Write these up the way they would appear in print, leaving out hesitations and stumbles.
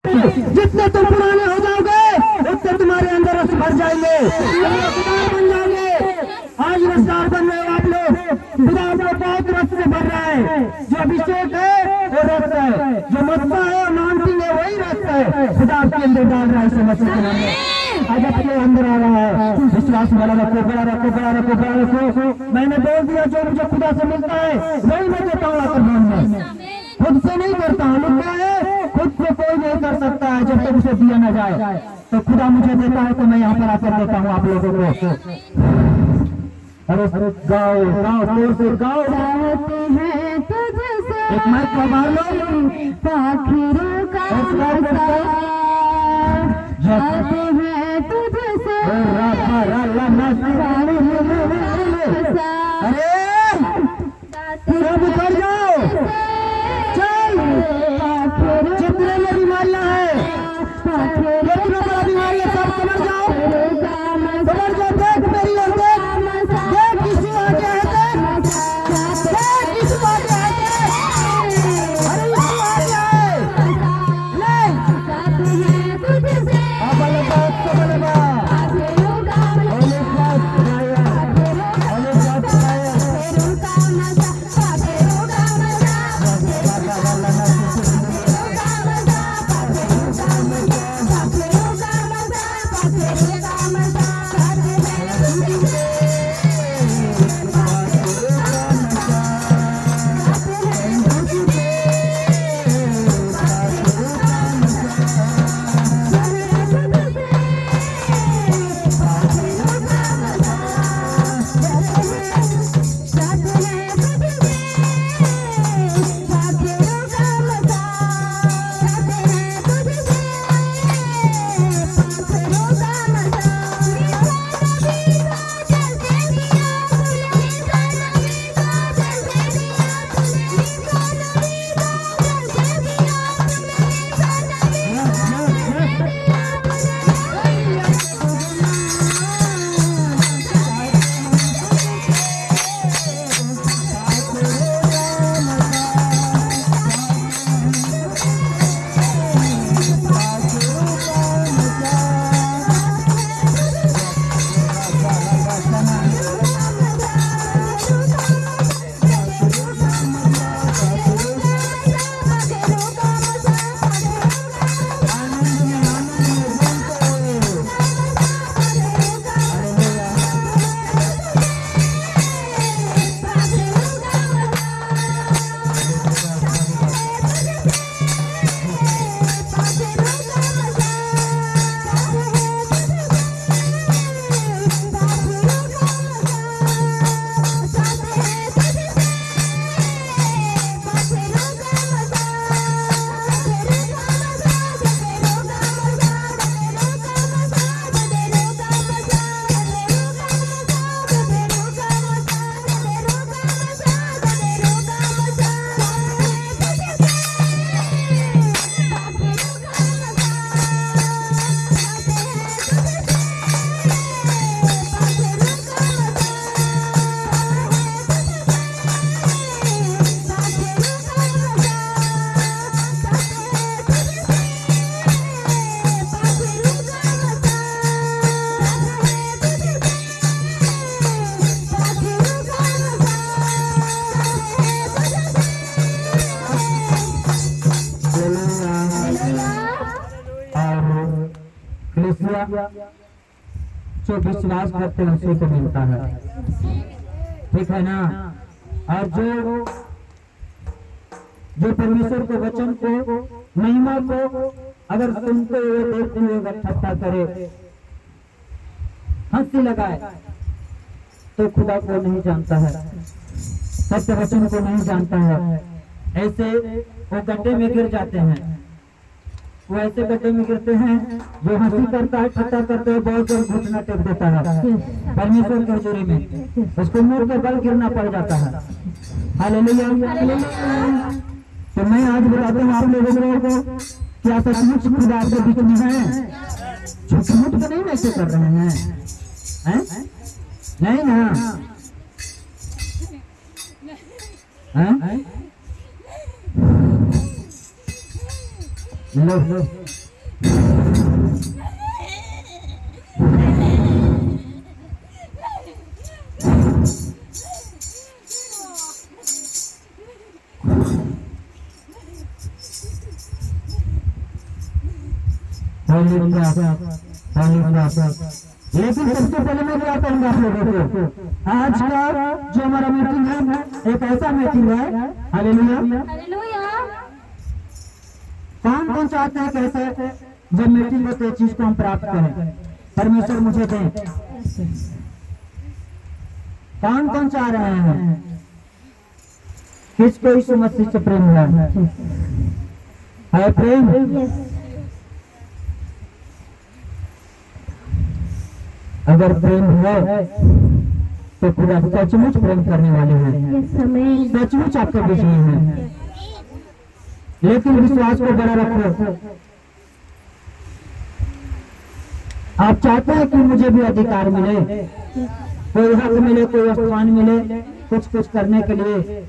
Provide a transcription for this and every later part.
जितने तुम पुराने हो जाओगे उतने तुम्हारे अंदर रस भर जाएंगे, रसदार बन जाएंगे। आज रसदार बन रहे हो आप लोग, खुदा आपको बहुत रस से भर रहा है। जो अभिषेक है वो रस है, जो मत्ता है और नानसिंह है वही रस है। खुदा आपके अंदर डाल रहा है इसे मसीह के नाम में। आज आपके अंदर आ रहा है। विश्वास वाला रखो, बड़ा रखो, बड़ा रखो, बड़ा रखो। मैंने बोल दिया जो मुझे खुदा से मिलता है वही मैं देता हूँ आकर में। खुद से नहीं करता हूँ, लिखा है खुद से कोई नहीं कर सकता है जब तक उसे दिया न जाए। तो खुदा मुझे देता है तो मैं यहाँ पर आकर देता हूँ आप लोगों को। अरे गाओ गाओ, जोर से गाओ। हैं तुझसे एक माइक को मार लो। पाखिरों का आते हैं तुझसे अरे सब उतर जाओ, चल। जितने में बीमारियां हैं, जितना बड़ा बीमारी है सब समझ जाओ, समझ जाओ। देख मेरी और देख, देख किसी आगे है, देख किसी आगे है, अरे किसी आगे है नहीं। अब अलग जो विश्वास करते हैं उसी को मिलता है, ठीक है ना। और जो परमेश्वर के वचन को, महिमा को अगर सुनते हुए देखते हुए अगर ठट्ठा करे, हंसी लगाए, तो खुदा को नहीं जानता है, सत्य वचन को नहीं जानता है। ऐसे वो गड्ढे में गिर जाते हैं, वो ऐसे गड्ढे में गिरते हैं जो हंसी करता है, ठट्ठा करते हैं, बहुत जल्द घुटना टेक देता है परमेश्वर की हजूरी में, उसको मुंह के बल गिरना पड़ जाता है। हालेलुया। तो मैं आज बताता हूँ आप लोगों को, क्या सचमुच खुदा आपके बीच में है? झूठ तो नहीं वैसे कर रहे हैं, नहीं ना? लो लेकिन सबसे पहले मैं क्या कहूँगा आप लोगों को, आज का जो हमारा मीटिंग है एक ऐसा मीटिंग है, हालेलुया, कौन कौन चाहते हैं कैसे जब मीटिंग होती है चीज को हम प्राप्त करें, परमेश्वर मुझे दें, कौन कौन चाह रहे हैं, किसको यीशु मसीह से प्रेम है प्रेम, अगर प्रेम है तो पूरा सचमुच प्रेम करने वाले हैं, सचमुच आपके बीच में है, लेकिन विश्वास को बड़ा रखो। आप चाहते हैं कि मुझे भी अधिकार मिले, कोई हक मिले, कोई स्थान मिले, कुछ कुछ करने के लिए,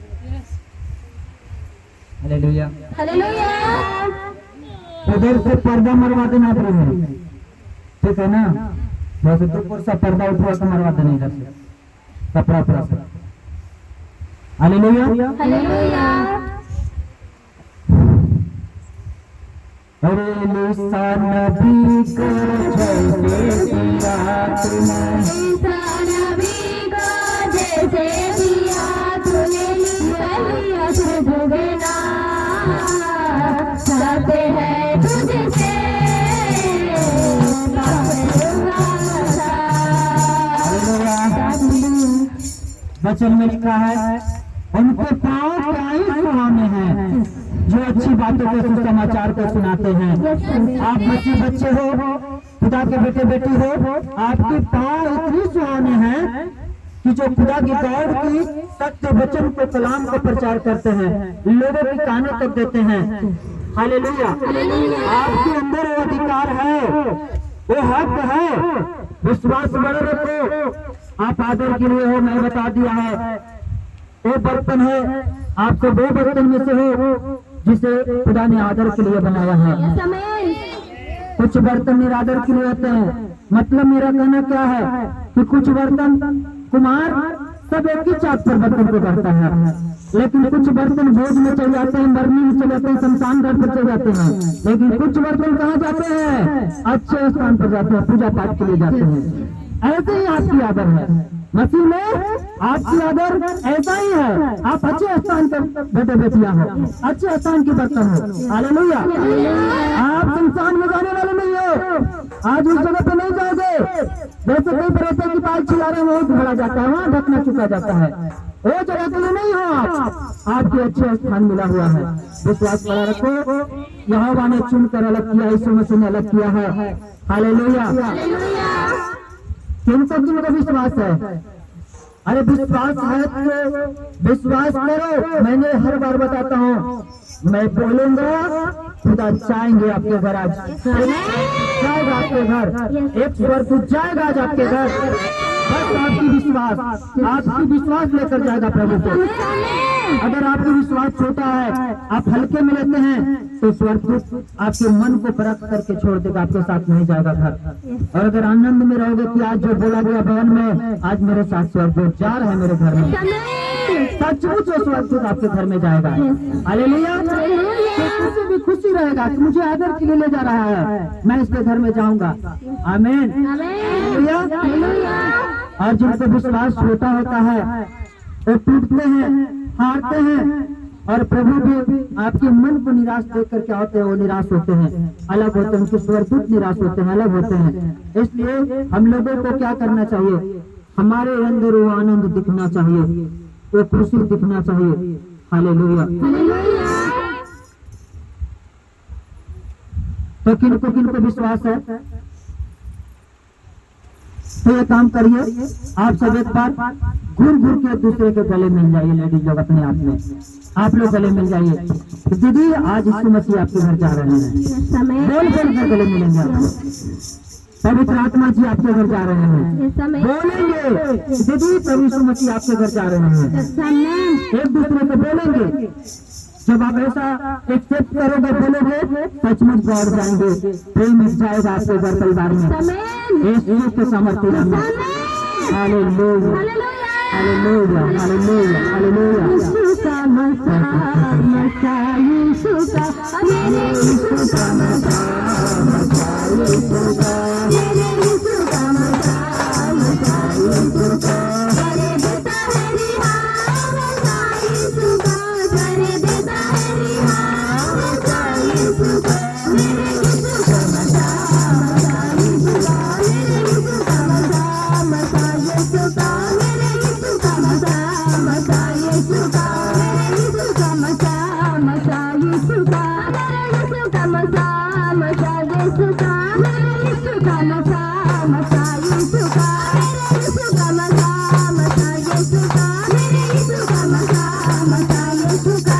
हालेलुया, उधर से पर्दा मरवा देना प्रेम, ठीक है ना, वैसे तो ऊपर सा पर्दा उठवा के मरवा देना इधर से कपड़ा पूरा से, हालेलुया। अरे मूसा नबी को जैसे दिया वचन में लिखा है, उनके पांव क्या ही सुहाने हैं जो अच्छी बातों के सुसमाचार को सुनाते हैं। आप बच्चे हो, खुदा के बेटे बेटी हो, आपके पांव इतनी सुहाने हैं कि जो खुदा की गॉड की सत्य वचन को, कलाम को प्रचार करते हैं, लोगों की कानों तक देते हैं। हालेलुया। आपके अंदर वो अधिकार है, वो हक है, विश्वास बड़े रखो। आप आदर के लिए हो, मैं बता दिया है, वो बर्तन है, आपको वो बर्तन में से हो जिसे खुदा ने आदर के लिए बनाया है। कुछ बर्तन निरादर के लिए होते हैं। मतलब मेरा कहना क्या है कि कुछ बर्तन कुमार सब एक ही चाप पर बर्तन को करता है, लेकिन कुछ बर्तन भोज में चले जाते हैं, मरनी में चले जाते हैं, शमशान घर पर चले जाते हैं, लेकिन कुछ बर्तन कहाँ जाते हैं? अच्छे स्थान पर जाते हैं, पूजा पाठ के लिए जाते हैं। ऐसे ही आपकी आदर है, मसीह में आपकी आदर ऐसा ही है। आप अच्छे स्थान पर बेटे बेटियां हो, अच्छे स्थान की बर्तन हो। हालेलुया। आप शमशान में जाने वाले नहीं हो, आज उस जगह पे नहीं जाओगे। जैसे कोई परेशान की पाल छिला रहे वहाँ भरा जाता है, वहाँ ढकना चुका जाता है, वो जगह के लिए नहीं हो आप। आपके अच्छे स्थान मिला हुआ है, विश्वास बना रखो। यहोवा ने चुनकर अलग किया, यीशु मसीह ने अलग किया है। हालेलुया। किन सब जिनको विश्वास है? अरे विश्वास है तो विश्वास करो। मैंने हर बार बताता हूँ, मैं बोलूंगा खुदा जाएंगे आपके घर, आज जाएगा आपके घर, एक स्वर्गदूत जाएगा आज आपके घर। बस आपकी विश्वास लेकर जाएगा प्रभु को। अगर आपका विश्वास छोटा है, आप हल्के में लेते हैं, तो स्वर्गदूत आपके मन को परख करके छोड़ देगा, आपके साथ नहीं जाएगा घर। और अगर आनंद में रहोगे कि आज जो बोला गया बयान में, आज मेरे साथ स्वर्गदूत जा रहे हैं मेरे घर में, सचमुच वो स्वर्गदूत आपके घर में जाएगा। हालेलुया। किसी भी खुशी रहेगा कि मुझे आदर के लिए ले जा रहा है, मैं इसके घर में जाऊंगा। आमीन। और जिनको विश्वास छोटा होता है वो टूटते हैं, हारते हैं, और प्रभु भी आपके मन को निराश देख कर क्या होते हैं? वो निराश होते हैं, अलग होते हैं, उनके स्वर्गदूत निराश होते हैं, अलग होते हैं। इसलिए हम लोगों को क्या करना चाहिए? हमारे अंदर वो आनंद दिखना चाहिए, वो खुशी दिखना चाहिए। हालेलुया। तो किनको विश्वास है? तो ये काम करिए, आप सब एक बार घूर के एक दूसरे के गले मिल जाइए। लेडीज लोग अपने आप में आप लोग गले मिल जाइए। दीदी आज यीशु मसीह आपके घर जा रहे हैं, बोल कर गले मिलेंगे आपको। पवित्र आत्मा जी आपके घर जा रहे हैं, बोलेंगे दीदी प्रभु यीशु मसीह आपके घर जा रहे हैं, एक दूसरे को बोलेंगे। जब आप ऐसा एक्सेप्ट करोगे, बोलोगे, सचमुच गौर जाएंगे, प्रेम मिट जाएगा आपके घर परिवार में, यीशु के सामर्थ्य में। Hallelujah, hallelujah, hallelujah, hallelujah. Yeshu का मसा मसा, यीशु का, यीशु का मसा मसा, मचा यीशु का, मेरे यीशु का मचा मचा यीशु का, मेरे यीशु का मचा मचा यीशु का, मेरे यीशु का मचा मचा यीशु का,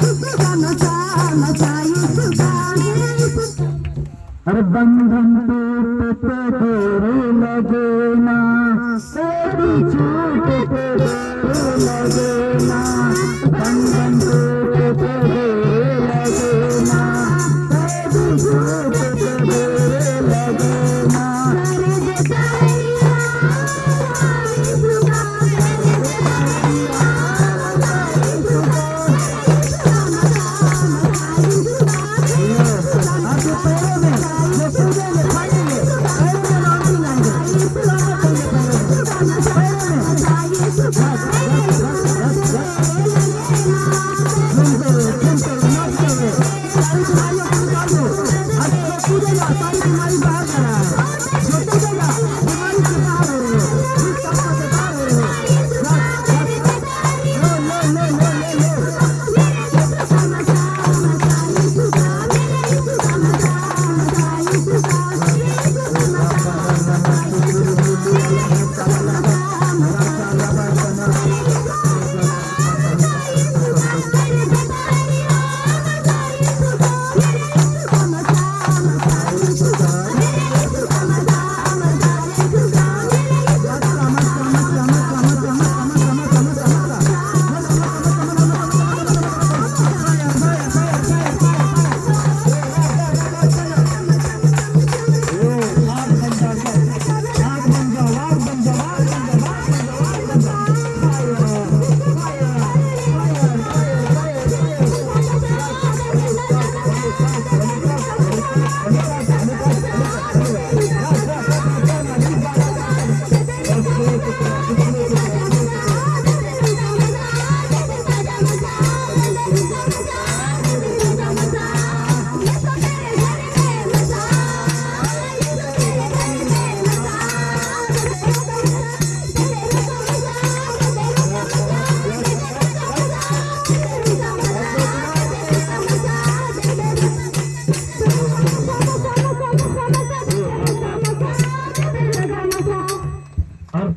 यीशु का मचा मचा यीशु का, मेरे यीशु। अरे बंधन टूटते तेरे लगे ना, तेरी छूट तेरे लगे ना, बंधन टूटते तेरे लगे ना, तेरी छूट तेरे लगे ना। मेरे जैसा यीशु का, मेरे जैसा यीशु का, आपके पैरों में जो कूदेंगे फाड़ेंगे, पैरों में लौटी लाएंगे,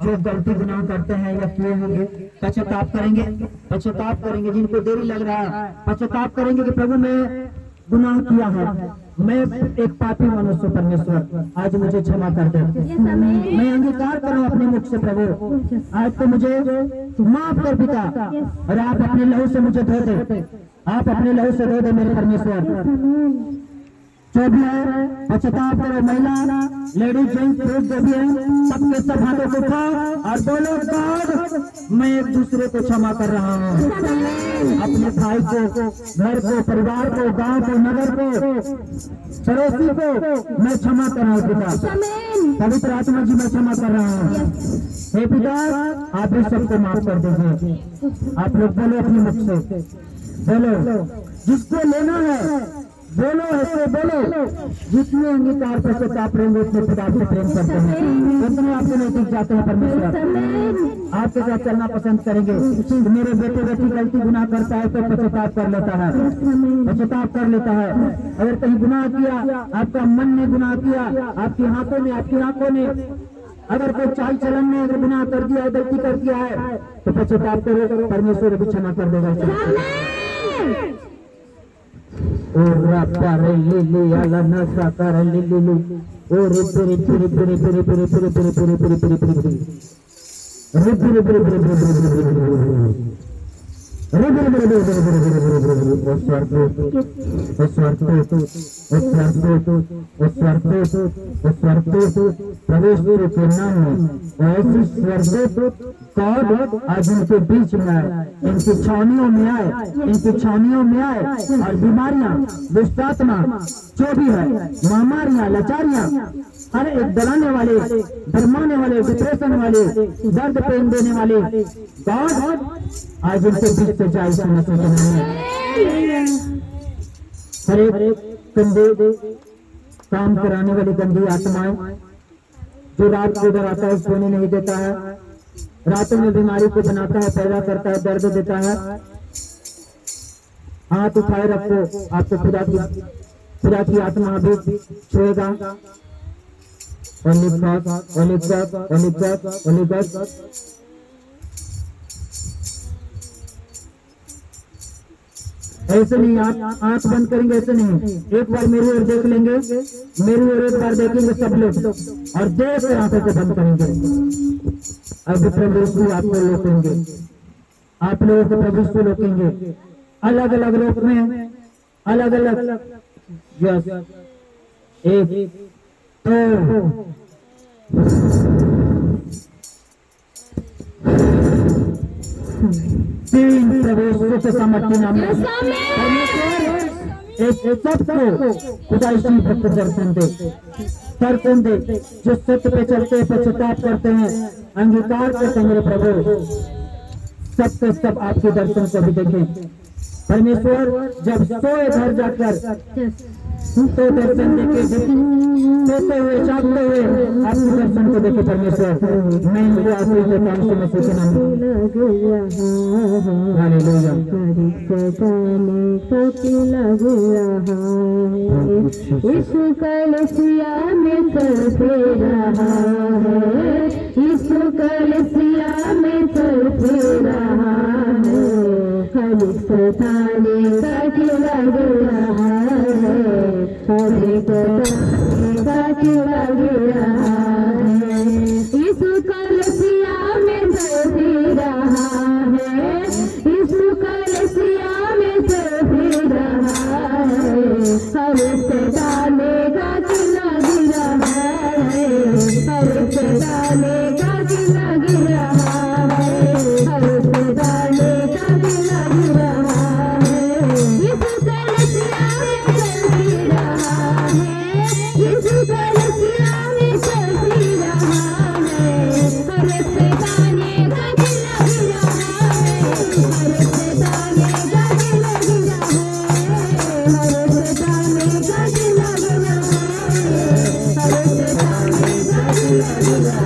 जो गलती गुनाह करते हैं या किए होंगे पश्चाताप करेंगे जिनको देरी लग रहा है पश्चाताप करेंगे कि प्रभु मैं गुनाह किया है, मैं एक पापी मनुष्य, परमेश्वर आज मुझे क्षमा कर दे। मैं अंगीकार करूं अपने मुख से प्रभु आज तो मुझे माफ कर पिता, और आप अपने लहू से मुझे धो दे, आप अपने लहू से धो दे मेरे परमेश्वर। जो भी है पश्चाताप करो, महिला लेडीज जेंट्स पुरुष जो भी है सबके सब हाथों को उठाओ और बोलो गॉड मैं एक दूसरे को क्षमा कर रहा हूँ, अपने भाई को, घर को, परिवार को, गांव को, नगर को, पड़ोसी को मैं क्षमा कर रहा हूँ पिता, पवित्र आत्मा जी मैं क्षमा कर रहा हूँ। हे पिता आप भी सबको माफ कर दीजिए। आप लोग बोलो अपने मुख से, बोलो जिसको लेना है बोलो, ऐसे बोलो। जितने अंगीकार पश्चाताप रहेंगे उतने खुदा से प्रेम करते हैं, उतने आपसे नजदीक जाते हैं परमेश्वर, आपके साथ चलना पसंद करेंगे। मेरे बेटे बेटी गलती गुनाह करता है तो पश्चाताप कर लेता है, पश्चाताप कर लेता है। अगर कहीं गुनाह किया, आपका मन ने गुनाह किया, आपके हाथों ने, आपकी आंखों ने, अगर कोई चाल चलन में अगर गुनाह कर दिया है, गलती कर दिया है तो पश्चाताप करो, परमेश्वर भी क्षमा कर देगा। और रापा रे ले आला नशा कर ले और पूरी पूरी पूरी पूरी पूरी पूरी पूरी पूरी पूरी पूरी पूरी पूरी प्रवेश के नाम में ऐसी स्वर्गदूत गॉड आज इनके बीच में आए, इनकी छावनियों में आए, इनकी छावनियों में आए, और बीमारियां, दुष्टात्मा जो भी है, महामारियां, लाचारियां, हर एक डराने वाले, भरमाने वाले, डिप्रेशन वाले, दर्द पेन देने वाले गॉड आज इनके बीच से जाए हर एक गंदे काम कराने वाली गंदी आत्माएं जो रात को डराता है, सोने नहीं देता है, रातों में बीमारी को बनाता है, पैदा करता है, दर्द देता है, हाथ उठाए रखो, आपको खुदा की खुदा की आत्मा भी छुएगा। ऐसे नहीं, आप आंख बंद करेंगे, ऐसे नहीं, एक बार मेरी ओर देख लेंगे, मेरी ओर एक बार देखेंगे सब लोग, और देख कर आंखों से बंद करेंगे। अब प्रभु यीशु आपको रोकेंगे, आप लोगों को प्रभु यीशु रोकेंगे, अलग अलग रूप में, अलग अलग। यस, एक तो तीन प्रभु के समर्थन नाम में एक सबको खुदा यीशु भक्त दर्शन दे, जो सत्य पे चलते हैं, पश्चाताप करते हैं, अंगीकार करते हैं। मेरे प्रभु सब के सब आपके दर्शन को भी देखें परमेश्वर। जब सोए घर जाकर तो दर्शन देखे, सोते हुए जागते हुए आपके दर्शन को देखे परमेश्वर। मैं इनको आशीष देता हूं यीशु मसीह के नाम में, हालेलुया। यीशु कलीसिया में चलते रहा है, यीशु कलीसिया में चलते रहा है, हर सताने तक लग रहा है, हर सताने तक लग रहा है। यीशु कलीसिया में चलते रहा है, यीशु कलीसिया में चलते रहा है, हर सताने तक लग रहा है, हर सताने तक लग रहा है, हर सताने तक लग रहा है। यीशु कलीसिया में चलते रहा है, यीशु कलीसिया में चलते रहा है, हर सताने तक लग रहा है, हर सताने तक लग रहा है, हर सताने तक लग रहा है, हर सताने तक लग रहा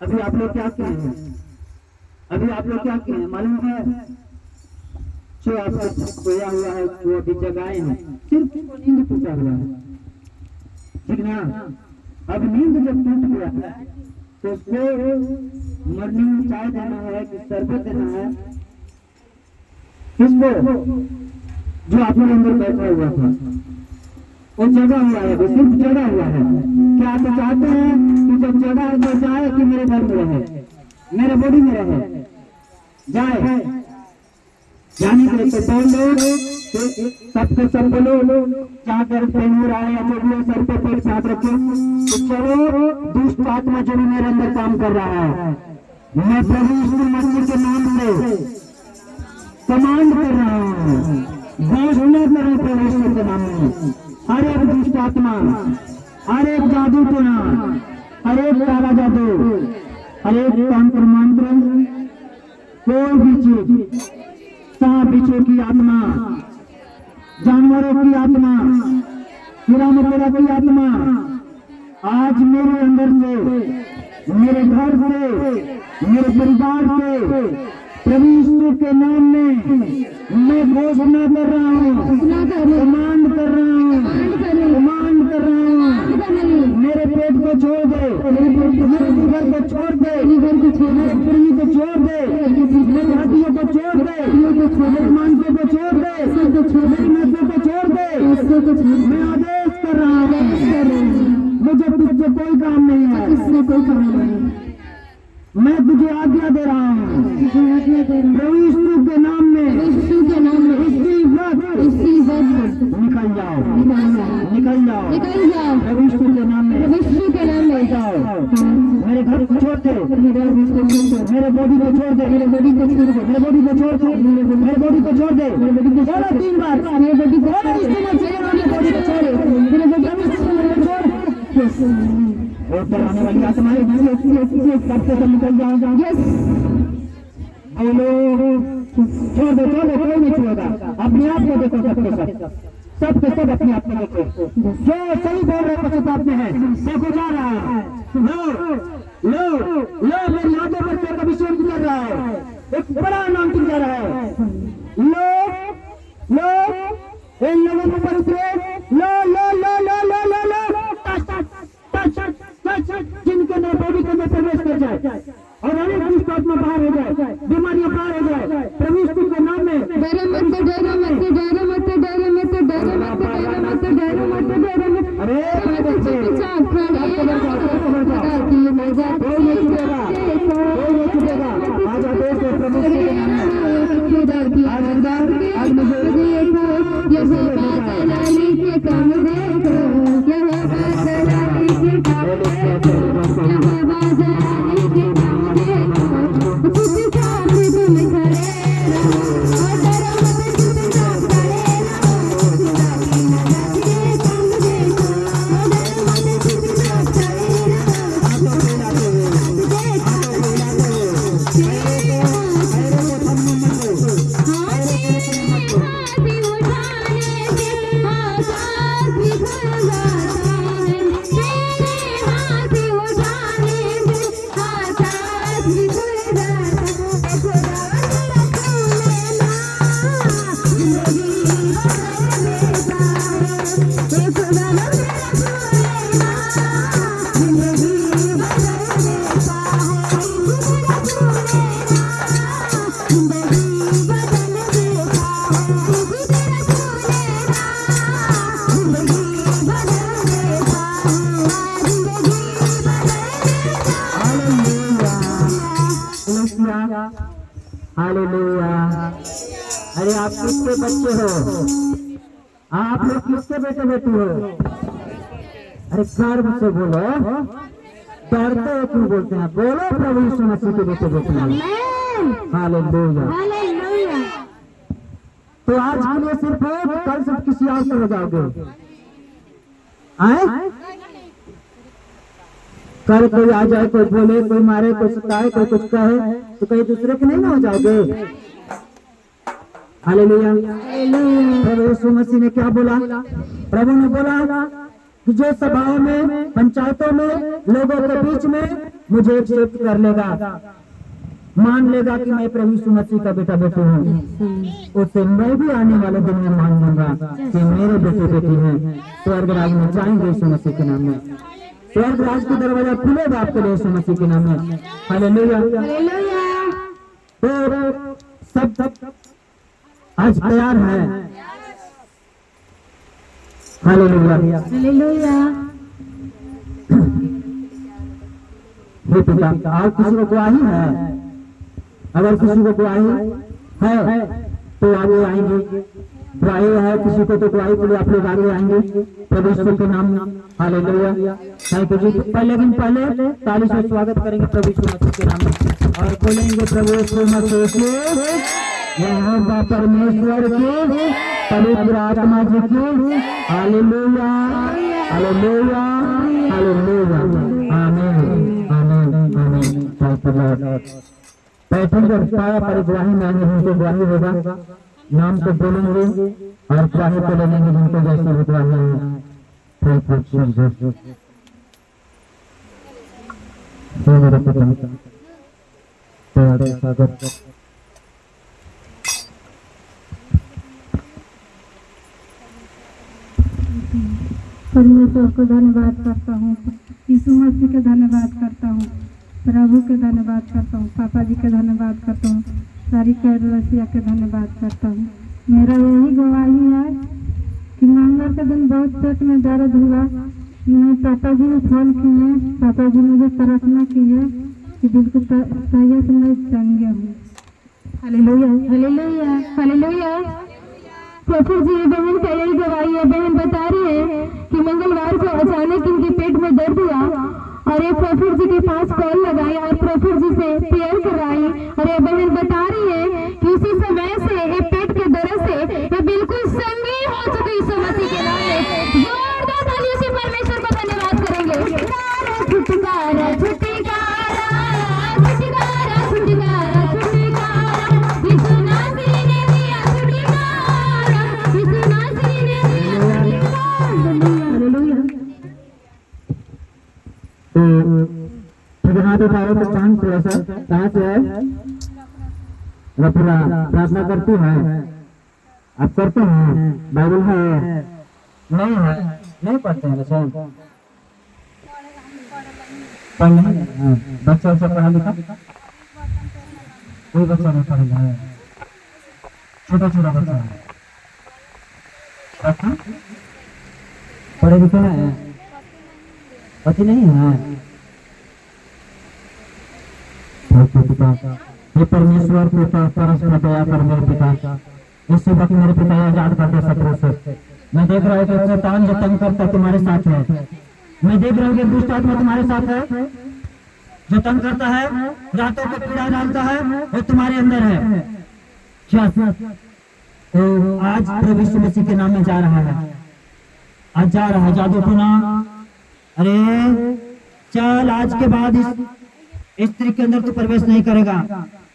अभी आप लोग क्या किए हैं? अभी आप लोग क्या किए हैं मालूम है? जो आपको सोया हुआ है वो अभी जगाए हैं, सिर्फ नींद टूटा हुआ है, ठीक ना? अब नींद जब टूट गया है तो उसको मॉर्निंग चाय देना है कि शरबत देना है? किसको? जो आप लोग अंदर बैठा हुआ था वो जगा हुआ है, वो सिर्फ जगा हुआ है। क्या आप चाहते हैं कि जब जगा है तो जाए कि मेरे घर में रहे, मेरे बॉडी में रहे? जाए जाने के लिए तो बोलो, सबके सब बोलो, क्या कर पेन रहा है या जो भी सर पे पेट साथ रखो तो चलो दुष्ट आत्मा जो भी मेरे अंदर काम कर रहा है, मैं प्रभु यीशु मसीह के नाम से कमांड कर रहा हूँ, घोषणा कर रहा हूँ प्रभु यीशु के नाम में। हर एक दुष्ट आत्मा, हर एक जादू टोना, हर एक काला जादू, हर एक तंत्र मंत्र, कोई भी चीज, सांप बिच्छू की आत्मा, जानवरों की आत्मा, कीड़ा मकोड़ा की आत्मा, आज मेरे अंदर से, मेरे घर से, मेरे परिवार से प्रभु यीशु के नाम में मैं घोषणा कर रहा हूँ, कमांड कर रहा हूँ, कमांड कर रहा हूँ, मेरे पेट को छोड़ दे, मेरे लिवर को छोड़ दे, मेरे पुर्जी को छोड़ दे, मेरी हड्डियों को छोड़ दे, मेरे मांसों को छोड़ दे, मेरी नसों को छोड़ दे। मैं आदेश कर रहा हूँ, मुझे तुझसे कोई काम नहीं है, मैं तुझे आज्ञा दे रहा हूँ प्रभु यीशु के नाम में, इसी वक्त निकल जाओ, निकल जाओ प्रभु यीशु के नाम में, जाओ। मेरे घर को छोड़ दे, मेरे बॉडी को छोड़ दे, मेरे बॉडी को छोड़ दे, मेरे बॉडी को छोड़ दे, मेरे बॉडी को छोड़ दे, बोलो 3 बार, मेरे बॉडी को छोड़ और चलाने वाली आत्माएं सबसे सब निकल जाओ। बोलो छोड़ दो, कोई नहीं छोड़ेगा, अपने आप को देखो, सबके सब अपने आप में देखो, जो सही बोल रहे पश्चाताप में है देखो जा रहा है, लो मेरी हाथों पर से अभिषेक कर रहा है, एक बड़ा नाम जा रहा है, लो इन लोगों को पर उतरे, लो जिनके अंदर बॉडी के अंदर प्रवेश कर जाए और अनेक दुष्ट आत्मा बाहर हो जाए, बीमारियां बाहर हो जाए प्रभु यीशु के नाम में। डरो मत, डरो मत, डरो मत, डरो मत, डरो मत, डरो मत, डरो मत, डरो मत। अरे आज आदेश है प्रभु के नाम में, आज मुझे हालेलुया। अरे आप किसके बच्चे हो? आप लोग किसके बेटे बेटी हो? अरे गर्व से बोलो, डरते हो क्यों बोलते हैं? बोलो प्रभु यीशु मसीह के बेटे बेटी हो। हालेलुया। हालेलुया। तो आज के लिए सिर्फ एक, कल सिर्फ किसी और से हो जाओगे। आए कल कोई आ जाए, कोई बोले, कोई मारे, कोई सताए, कोई कुछ कहे, तो कहीं दूसरे के नहीं ना हो जाओगे। हालेलुया। प्रभु यीशु मसीह ने क्या बोला? प्रभु ने बोला कि जो सभाओं में, पंचायतों में, लोगों के बीच में मुझे एक्सेप्ट कर लेगा, मान लेगा कि मैं प्रभु यीशु मसीह का बेटा बेटी हूँ, उससे मैं भी आने वाले दिन में मान लूंगा कि मेरे बेटे बेटी हैं। स्वर्ग राज में जाएंगे यीशु मसीह के नाम में। स्वर्ग राज का दरवाजा खुलेगा आपके लिए यीशु मसीह के नाम में। हालेलुया। तो सब आज तैयार है। हालेलुया। हे पिता, और किसी को गवाही है? अगर किसी को गवाही है तो आगे आएंगे। गवाही है किसी को तो गवाही के लिए आप लोग आगे आएंगे प्रभु यीशु के नाम में। हालेलुया। थैंक यू जी। लेकिन पहले ताली से स्वागत करेंगे प्रभु यीशु मसीह के नाम में और बोलेंगे प्रभु यीशु मसीह के यहोवा परमेश्वर की, पवित्र आत्मा जी की। Hallelujah, hallelujah, hallelujah. आमीन, आमीन, आमीन। Thank you Lord. बैठेंगे पाया पर गवाही मांगे, उनको गवाही होगा, नाम को बोलेंगे और गवाही को ले लेंगे जिनको जैसे गवाही है। Thank you Jesus. हे मेरे पिता, तेरा स्वागत। परमेश्वर को धन्यवाद करता हूँ, यीशु मसीह के धन्यवाद करता हूँ, प्रभु के धन्यवाद करता हूँ, पापा जी के धन्यवाद करता हूँ, सारी कैरोसिया के धन्यवाद करता हूँ। मेरा यही गवाही है कि मंगल के दिन बहुत पेट में दर्द हुआ। मैं पापा जी ने फोन किए, पापा जी मुझे प्रार्थना की है कि बिल्कुल सही से मैं चंगे हूँ। Hallelujah, hallelujah, hallelujah. प्रभु जी बहन का यही गवाही है। बहन बता रही है कि मंगलवार को अचानक इनके पेट में दर्द हुआ और ये प्रभु जी के पास कॉल लगाई और प्रभु जी से प्रेयर करवाई और ये बहन बता रही है कि उसी समय से ये पेट के दर्द से ये बिल्कुल संगी हो चुकी यीशु मसीह के नाम में। जोरदार तालियों से परमेश्वर को धन्यवाद करेंगे। छुटकारा, छुटकारा, छुटकारा, छुटकारा, छुटकारा, यीशु मसीह ने दिया छुटकारा, यीशु मसीह ने दिया छुटकारा। तो हाथ उठाओ तो कान थोड़ा सा कहाँ से है? पूरा प्रार्थना करती है, आप करते हैं? बाइबल है? नहीं है, नहीं पढ़ते हैं वैसे पढ़ना। बच्चा उच्चा पढ़ा लिखा? कोई बच्चा नहीं पढ़ेगा है, छोटा छोटा बच्चा है। अच्छा पढ़े लिखे हैं? पति नहीं है? हे परमेश्वर पिता, परस्पर दया कर मेरे पिता। इस वक्त मेरे पिता आजाद कर दे शत्रु से। मैं देख रहा हूँ कि शैतान जो तंग करता तुम्हारे साथ है। मैं देख रहा हूँ कि दुष्ट आत्मा तुम्हारे साथ है, जो तंग करता है, रातों को पीड़ा डालता है, वो तुम्हारे अंदर है। क्या तो आज प्रभु यीशु मसीह के नाम में जा रहा है, आज जा रहा है जादू टोना। अरे चल, आज के बाद इस स्त्री के अंदर तू प्रवेश नहीं करेगा।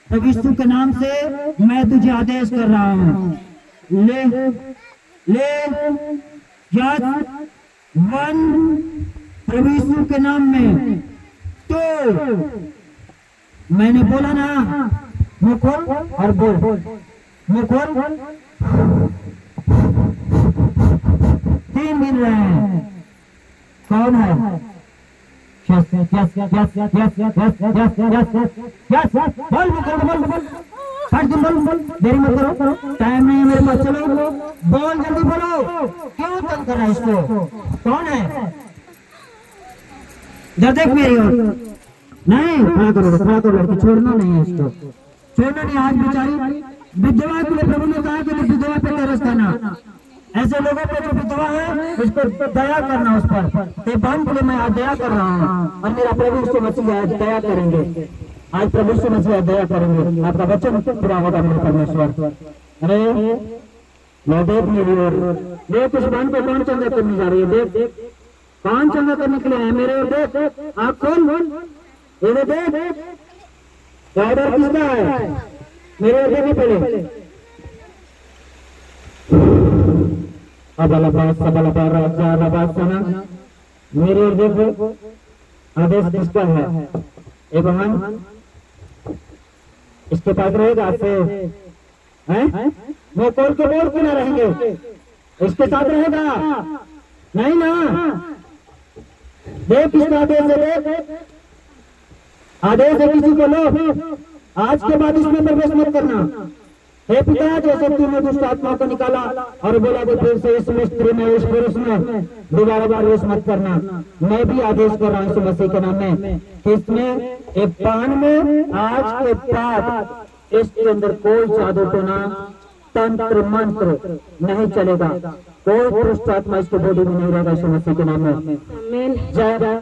प्रभु यीशु के नाम से मैं तुझे आदेश कर रहा हूँ, ले ले वन, प्रभु यीशु के नाम में। तो मैंने बोला ना, मुंह खोल और बोल, मुंह खोल। 3 गिन रहे हैं। कौन है? Yes yes yes yes yes yes yes yes yes yes yes, बोल बोल, फट बोल, देरी मत करो, टाइम नहीं है मेरे पास, चलो बोल, जल्दी बोलो। क्यों तंग कर रहा है इसको? कौन है? इधर देख मेरी ओर। नहीं, खड़ा करो लड़की, छोड़ना नहीं है इसको, छोड़ना नहीं। आज बेचारी विधवा के लिए प्रभु ने कहा कि विधवा पे तरस करना, ऐसे लोगों पे जो विधवा है उसको दया करना, उस पर। ते बहन के लिए मैं आज दया कर रहा हूँ, और मेरा प्रभु यीशु मसीह आज दया करेंगे। आज प्रभु यीशु मसीह आज दया करेंगे, आपका वचन पूरा होगा मेरे परमेश्वर। अरे मैं देख मेरी ओर, देख इस बहन को कौन चंगा करने जा रही है, देख कौन चंगा करने के लिए है मेरे ओर, देख आप कौन, ये देख ऑर्डर किसका है, मेरे ओर देखिए पहले। मेरे ओर देखो, आदेश किसका है? एक बहन इसके पास रहेगा आपसे, हैं? मैं कॉल के बोर्ड क्यों ना रहेंगे, इसके साथ रहेगा नहीं ना? देख किसका आदेश है, देख आदेश है, किसी को लो, आज के बाद इसमें प्रवेश मत करना। हे पिता, जैसे तूने दुष्ट आत्मा को निकाला और बोला कि फिर से इस स्त्री में, इस पुरुष में दोबारा प्रवेश मत करना, मैं भी आदेश कर रहा हूँ यीशु मसीह के नाम में कि इसमें एक पान में आज के बाद इसके अंदर कोई जादू टोना, तंत्र मंत्र नहीं चलेगा, कोई दुष्ट आत्मा इसके बॉडी में नहीं रहेगा यीशु मसीह के नाम में। जय,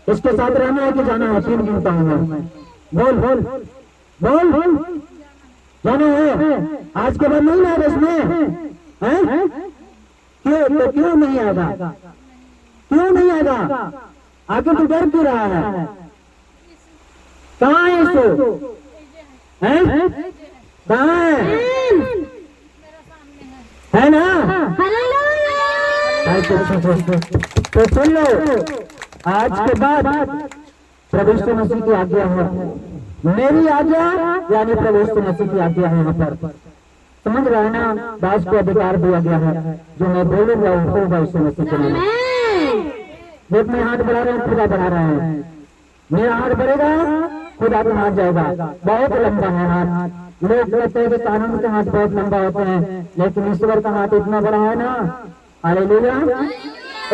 इसके साथ रहना है कि जाना है? 3 गिनता हूँ मैं, बोल बोल बोल बोल, जाना है? आज के बाद नहीं ना इसमें, हैं? क्यों? तो क्यों नहीं आएगा, क्यों नहीं आएगा? आखिर तू डर क्यों रहा है? कहाँ है इसको, हैं? कहाँ है ना? तो सुन लो, आज के बाद प्रभु यीशु मसीह की आज्ञा है, मेरी आज्ञा यानी प्रभु यीशु मसीह की आज्ञा है। यहाँ पर समझ रहे हैं ना? दास को अधिकार दिया गया है, जो मैं बोलूंगा वो होगा यीशु मसीह के नाम में। देख मैं हाथ बढ़ा रहा हूँ, खुदा बढ़ा रहा है, मेरा हाथ बढ़ेगा खुदा का हाथ जाएगा। बहुत लंबा है हाथ, लोग कहते हैं कि कानून के हाथ बहुत लंबा होते हैं, लेकिन ईश्वर का हाथ इतना बड़ा है ना, हालेलुया।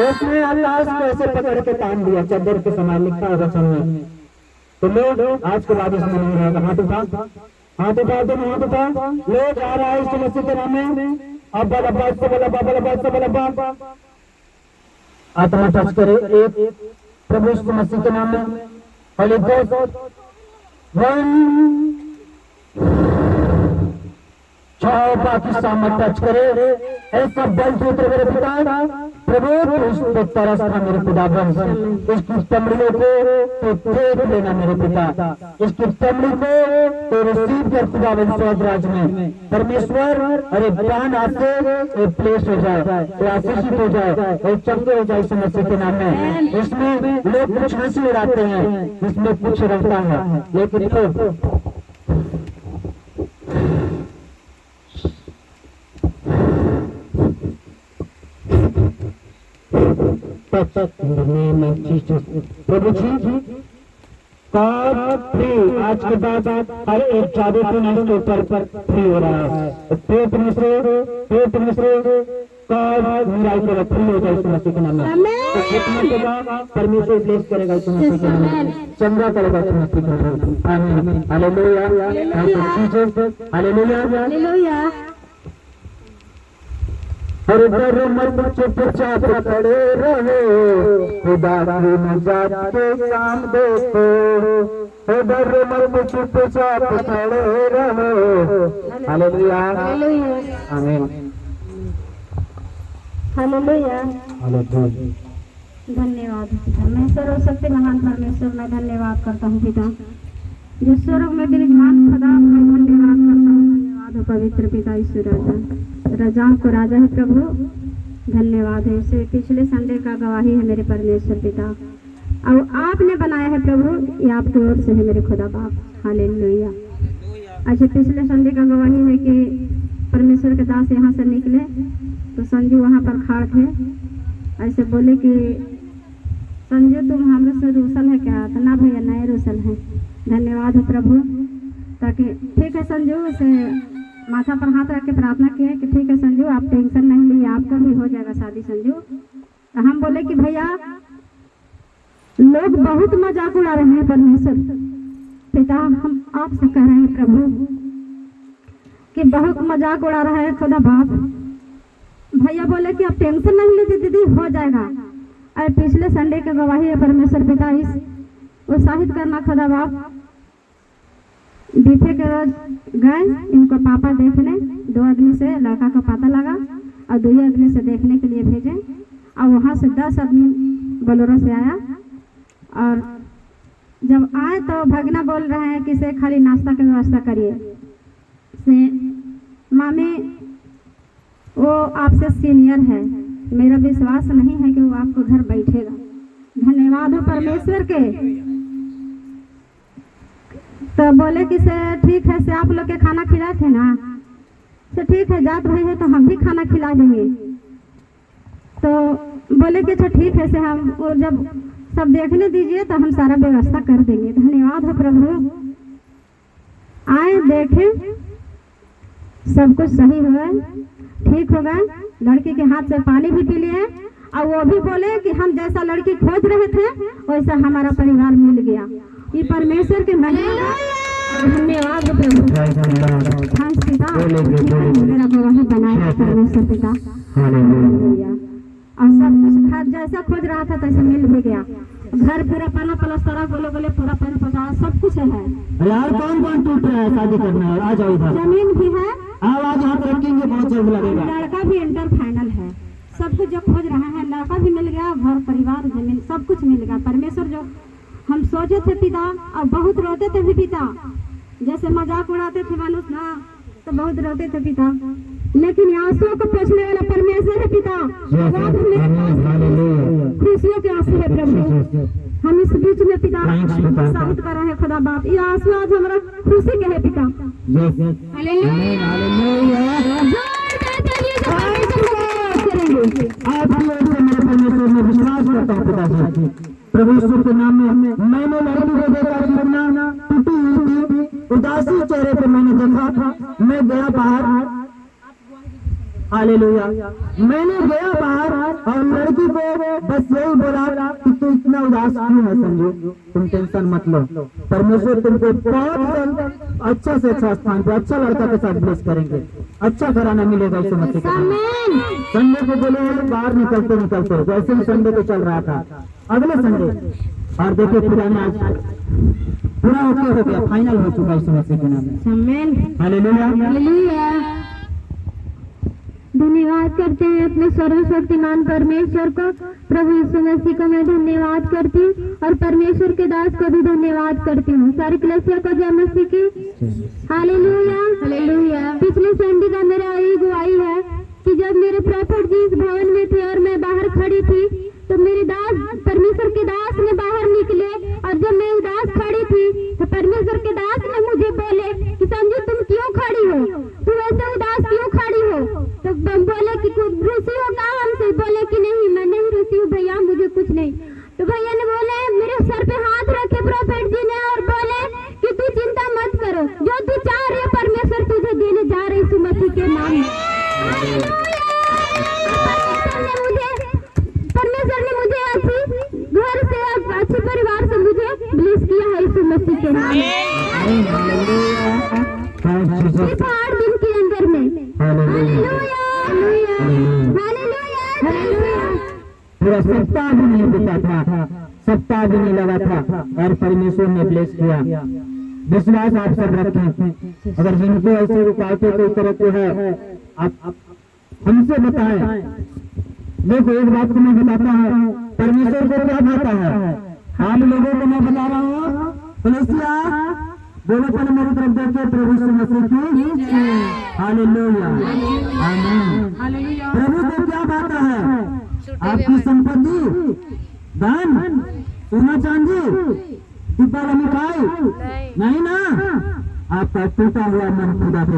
उसने अल्लाह को ऐसे पकड़ के तान दिया, चद्दर के समान, लिखा है वचन में। तो लोग आज के बाद इसमें नहीं रहेगा। हाथ उठा, हाथ उठा, दोनों हाथ उठा, लोग आ रहा है यीशु मसीह के नाम में। अब बलबाद से बलबाद आत्मा टच करे, एक प्रभु यीशु मसीह के नाम में, होली गोस्ट 1 चाहो पाकिस्तान में टच करे, ऐसा बल सूत्र मेरे पिता, प्रभु इस पे तरस था मेरे खुदा बन, इसकी चमड़ियों को तो देख लेना मेरे पिता, इसकी चमड़ी को तो रिसीव कर खुदा बन स्वर्ग राज में। परमेश्वर अरे प्राण आपसे प्लेस हो जाए, आशीषित हो जाए और चंगे हो जाए इस मसीह के नाम में। इसमें लोग कुछ हंसी उड़ाते हैं, इसमें कुछ रहता है, लेकिन तो प्रभु जी फ्री, आज के बाद हर एक जादू टोना इसके ऊपर फ्री हो रहा है। पेट में से मेरा फ्री हो जाए इस मसीह के नाम में। तो कितने के बाद परमेश्वर ब्लेस करेगा इस मसीह के नाम में, चंगा करेगा इस मसीह के नाम में। आमीन, हालेलुया, हालेलुया। हर दर मत चुपचाप खड़े रहो, खुदा की निजात के काम देखो। हर दर मत चुपचाप खड़े रहो, हालेलुया, आमीन, हालेलुया। हालेलुया। धन्यवाद पिता, मैं सर्वशक्ति महान परमेश्वर मैं धन्यवाद करता हूँ पिता, जो स्वर्ग में विराजमान खुदा मैं धन्यवाद करता हूँ। धन्यवाद हो पवित्र पिता ईश्वर राजा, राजाओं को राजा है प्रभु, धन्यवाद है। इसे पिछले संडे का गवाही है मेरे परमेश्वर पिता, और आपने बनाया है प्रभु, ये आपकी ओर से है मेरे खुदा बाप। हालेलुया। अच्छा, पिछले संडे का गवाही है कि परमेश्वर के दास यहाँ से निकले तो संजू वहाँ पर खड़ा थे, ऐसे बोले कि संजू तुम हमरे से रूसल है क्या? तो ना भैया नए रूसल है। धन्यवाद है प्रभु। ताकि ठीक है संजू, से माथा पर हाथ रख के प्रार्थना किए कि ठीक है संजू, आप टेंशन नहीं लीजिए, आपका भी हो जाएगा शादी संजू। तो हम बोले कि भैया लोग बहुत मजाक उड़ा रहे हैं परमेश्वर पिता, हम आपसे कह रहे हैं प्रभु कि बहुत मजाक उड़ा रहा है खुदा बाप। भैया बोले कि आप टेंशन नहीं लीजिए दीदी, हो जाएगा। अरे पिछले संडे की गवाही है परमेश्वर पिता, इस उत्साहित करना खुदा बाप। बीफे के रोज गए इनको पापा देखने, 2 आदमी से लड़का का पता लगा और 2 आदमी से देखने के लिए भेजे, और वहाँ से 10 आदमी बोलेरो से आया। और जब आए तो भगना बोल रहे हैं कि से खाली नाश्ता की व्यवस्था करिए, से मामी वो आपसे सीनियर है, मेरा विश्वास नहीं है कि वो आपको घर बैठेगा। धन्यवाद हो परमेश्वर के। तो बोले कि से ठीक है, से आप लोग के खाना खिलाए थे ना, से ठीक है जात भाई है तो हम भी खाना खिला देंगे। तो बोले कि अच्छा ठीक है, से हम और जब सब देखने दीजिए तो हम सारा व्यवस्था कर देंगे। धन्यवाद हो प्रभु। आए देखे सब कुछ सही हुआ, ठीक हो गए। लड़की के हाथ से पानी भी पी लिए, और वो भी बोले कि हम जैसा लड़की खोज रहे थे वैसा हमारा परिवार मिल गया। ये परमेश्वर के महिमा। धन्यवाद प्रभु। थैंक्स पिता, मेरा गवाही बनाया परमेश्वर पिता। हालेलुया। और सब कुछ जैसा खोज रहा था तैसे मिल भी गया। घर पूरा पना पलस्तरा गोले पूरा पन पचा सब कुछ है। यार कौन कौन टूट रहा है शादी करना है? आ जाओ इधर। जमीन भी है, आवाज हाथ रखेंगे बहुत जल्द लगेगा। लड़का भी इंटर फाइनल है, सब कुछ जो खोज रहा है लड़का भी मिल गया, घर परिवार जमीन सब कुछ मिल गया। परमेश्वर जो हम सोचे थे पिता, और बहुत रोते थे भी पिता, जैसे मजाक उड़ाते थे मनुष्य ना, तो बहुत रोते थे पिता, लेकिन आंसुओं को पोंछने वाला परमेश्वर है पिता। खुशियों के आंसू है प्रभु। हम इस बीच में पिता उत्साहित कर रहे हैं खुदा बाप। ये आंसू आज हमारा खुशी के है पिता। मेरे परमेश्वर में विश्वास करता हूँ पिताजी, प्रभु यीशु के नाम में। मैंने लड़की को देखा, जीवना टूटी हुई थी, उदासी चेहरे पे मैंने देखा था। मैं गया बाहर, हालेलुया, मैंने गया बाहर और लड़की को बस यही बोला कि तू इतना उदास क्यों है संजू, तुम टेंशन मत लो, परमेश्वर तुमको बहुत जल्द अच्छा से अच्छा स्थान पे अच्छा लड़का के साथ ब्लेस करेंगे, अच्छा घराना मिलेगा इस मसीह के। संडे को बोले बाहर निकलते जैसे ही संडे को चल रहा था, अगले संडे, और देखिए पुराना आज पूरा ओके हो गया, फाइनल हो चुका इस मसीह के नाम में। हालेलुया। धन्यवाद करते हैं अपने सर्वशक्तिमान परमेश्वर को। प्रभु यीशु मसीह को मैं धन्यवाद करती हूँ और परमेश्वर के दास को भी धन्यवाद करती हूँ। सारी कलीसिया को जय मसीह की। Hallelujah hallelujah. पिछले संडे का मेरा यही गवाही है कि जब मेरे प्रॉफिट जी इस भवन में थे और मैं बाहर खड़ी थी, तो मेरे दास परमेश्वर के दास ने बाहर निकले, और जब मैं उदास खड़ी थी तो परमेश्वर के दास ने मुझे बोले कि संजू तुम क्यों खड़ी हो, तुम ऐसे उदास क्यों खड़ी हो? तो बोले कि रुसी हो कहा हमसे? बोले कि नहीं मैं नहीं रुसी हूँ भैया, मुझे कुछ नहीं। तो भैया ने बोले, मेरे सर पे हाथ रखे प्रॉफिट जी ने और बोले कि तू चिंता मत करो, जो तू चाह रही है परमेश्वर तुझे देने जा रहे यीशु मसीह के नाम में। परमेश्वर ने मुझे अच्छी घर से अच्छे परिवार से मुझे ब्लेस किया है यीशु मसीह के नाम में। सिर्फ 8 दिन के अंदर में। Hallelujah hallelujah. पूरा सप्ताह भी नहीं बीता था, सप्ताह भी नहीं लगा था और परमेश्वर ने ब्लेस किया। विश्वास आप सब रखें। अगर जिनको ऐसे रुकावटें कोई तरह के है आप हमसे बताएं। देखो एक बात को मैं बताता हूँ, परमेश्वर को क्या भाता है, हम लोगों को मैं बता रहा हूँ। कलीसिया बोलो पहले मेरी तरफ देखिए, प्रभु यीशु मसीह की हालेलुया आमीन। प्रभु से क्या पाता है? आपकी संपत्ति, धन, सोना चांदी, दीपा मिठाई नहीं ना, आपका टूटा हुआ मन खुदा पे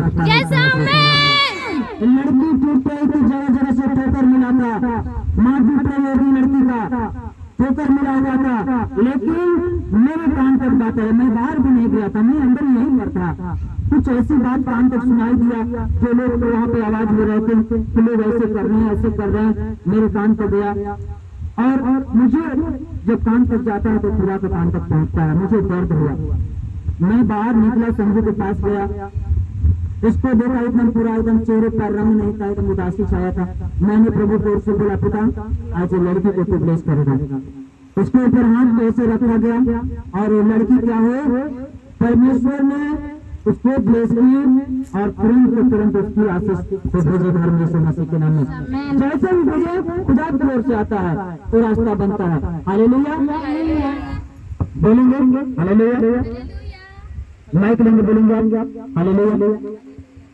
लड़की टूट गई थी, जगह जगह से ठोकर मिला था, माँ टूट रही होगी लड़की का, ठोकर मिला हुआ था, लेकिन मेरे कान तक बात है, मैं बाहर भी नहीं गया था, मैं अंदर यहीं पर था। कुछ ऐसी बात कान तक सुनाई दिया, जो लोग वहाँ पे आवाज में रहते कि लोग ऐसे कर रहे हैं, ऐसे कर रहे हैं, मेरे कान तक गया। और मुझे जब कान तक जाता है तो पूरा के कान तक पहुँचता है, मुझे दर्द हुआ। मैं बाहर निकला, संजू के पास गया, उसको देखा एकदम पूरा एकदम चेहरे पर रंग नहीं था, एकदम उदासी छाया था। मैंने प्रभु को से बोला, पिता आज लड़की को तू ब्लेस करेगा। उसके ऊपर हाथ ऐसे रखा गया और लड़की क्या हुई, परमेश्वर ने उसको ब्लेस की और तुरंत उसकी आशीष को भेजे घर में यीशु मसीह के नाम में। जैसे भी भेजे खुदा की ओर से आता है वो रास्ता बनता है। हालेलुया बोलेंगे, हालेलुया माइक लेंगे, बोलेंगे hallelujah,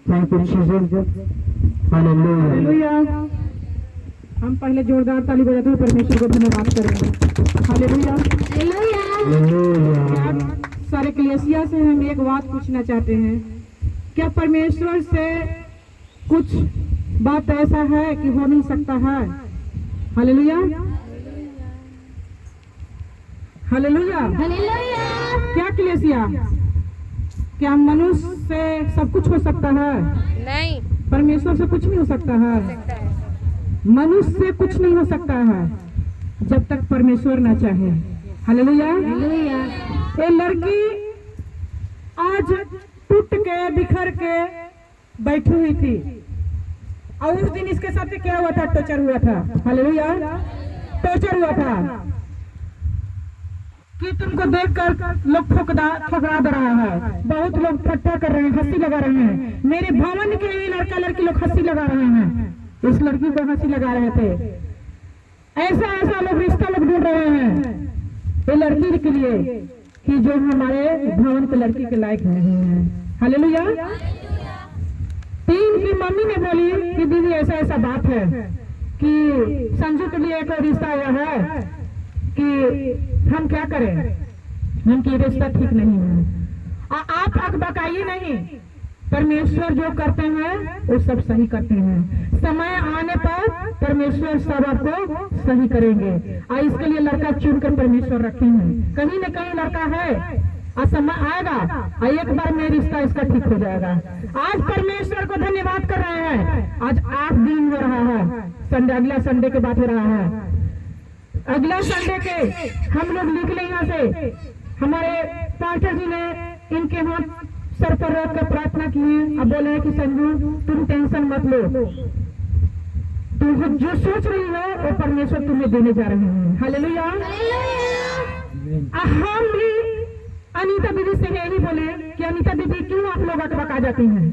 thank you Jesus, hallelujah. हम पहले जोरदार ताली बजाते हुए परमेश्वर को धन्यवाद करेंगे। हालेलुया। सारे कलीसिया से हम एक बात पूछना चाहते हैं, क्या परमेश्वर से कुछ बात ऐसा है कि हो नहीं सकता है? Hallelujah, hallelujah. क्या कलीसिया, क्या मनुष्य से सब कुछ हो सकता है? नहीं, परमेश्वर से कुछ नहीं हो सकता है। मनुष्य से कुछ नहीं हो सकता है जब तक परमेश्वर ना चाहे। हालेलुया। ये लड़की आज टूट के बिखर के बैठी हुई थी और उस दिन इसके साथ क्या हुआ था? टॉर्चर हुआ था। हालेलुया, टॉर्चर हुआ था कि तुमको देखकर लोग ठुकरा दे रहा है, बहुत लोग ठट्ठा कर रहे हैं, हंसी लगा रहे हैं। मेरे भवन के लिए लड़का लड़की लोग हंसी लगा रहे हैं, इस लड़की को हंसी लगा रहे थे। ऐसा लोग रिश्ता लोग ढूंढ रहे हैं ये लड़की के लिए कि जो हमारे भवन के लड़की के लायक नहीं है। हालेलुया। तीन की मम्मी ने बोली कि दीदी ऐसा बात है कि संजू के लिए एक रिश्ता आया है कि हम क्या करें, उनकी रिश्ता ठीक नहीं है। आप अकबकाइए नहीं, परमेश्वर जो करते हैं वो सब सही करते हैं। समय आने पर परमेश्वर सब आपको सही करेंगे और इसके लिए लड़का चुनकर परमेश्वर रखे हैं। कहीं न कहीं लड़का है और समय आएगा और एक बार में रिश्ता इसका ठीक हो जाएगा। आज परमेश्वर को धन्यवाद कर रहे हैं। आज 8 दिन हो रहा है, संडे, अगला संडे के बाद हो रहा है। अगला संडे के हम लोग निकले यहाँ से, हमारे पास्टर जी ने इनके हाथ सर पर रख कर प्रार्थना की है। अब बोले कि संजू तुम टेंशन मत लो, तुम जो सोच रही हो वो परमेश्वर तुम्हें देने जा रहे हैं। हालेलुया। हम भी अनीता दीदी से यही बोले कि अनीता दीदी क्यों आप लोग अकबका जाती हैं?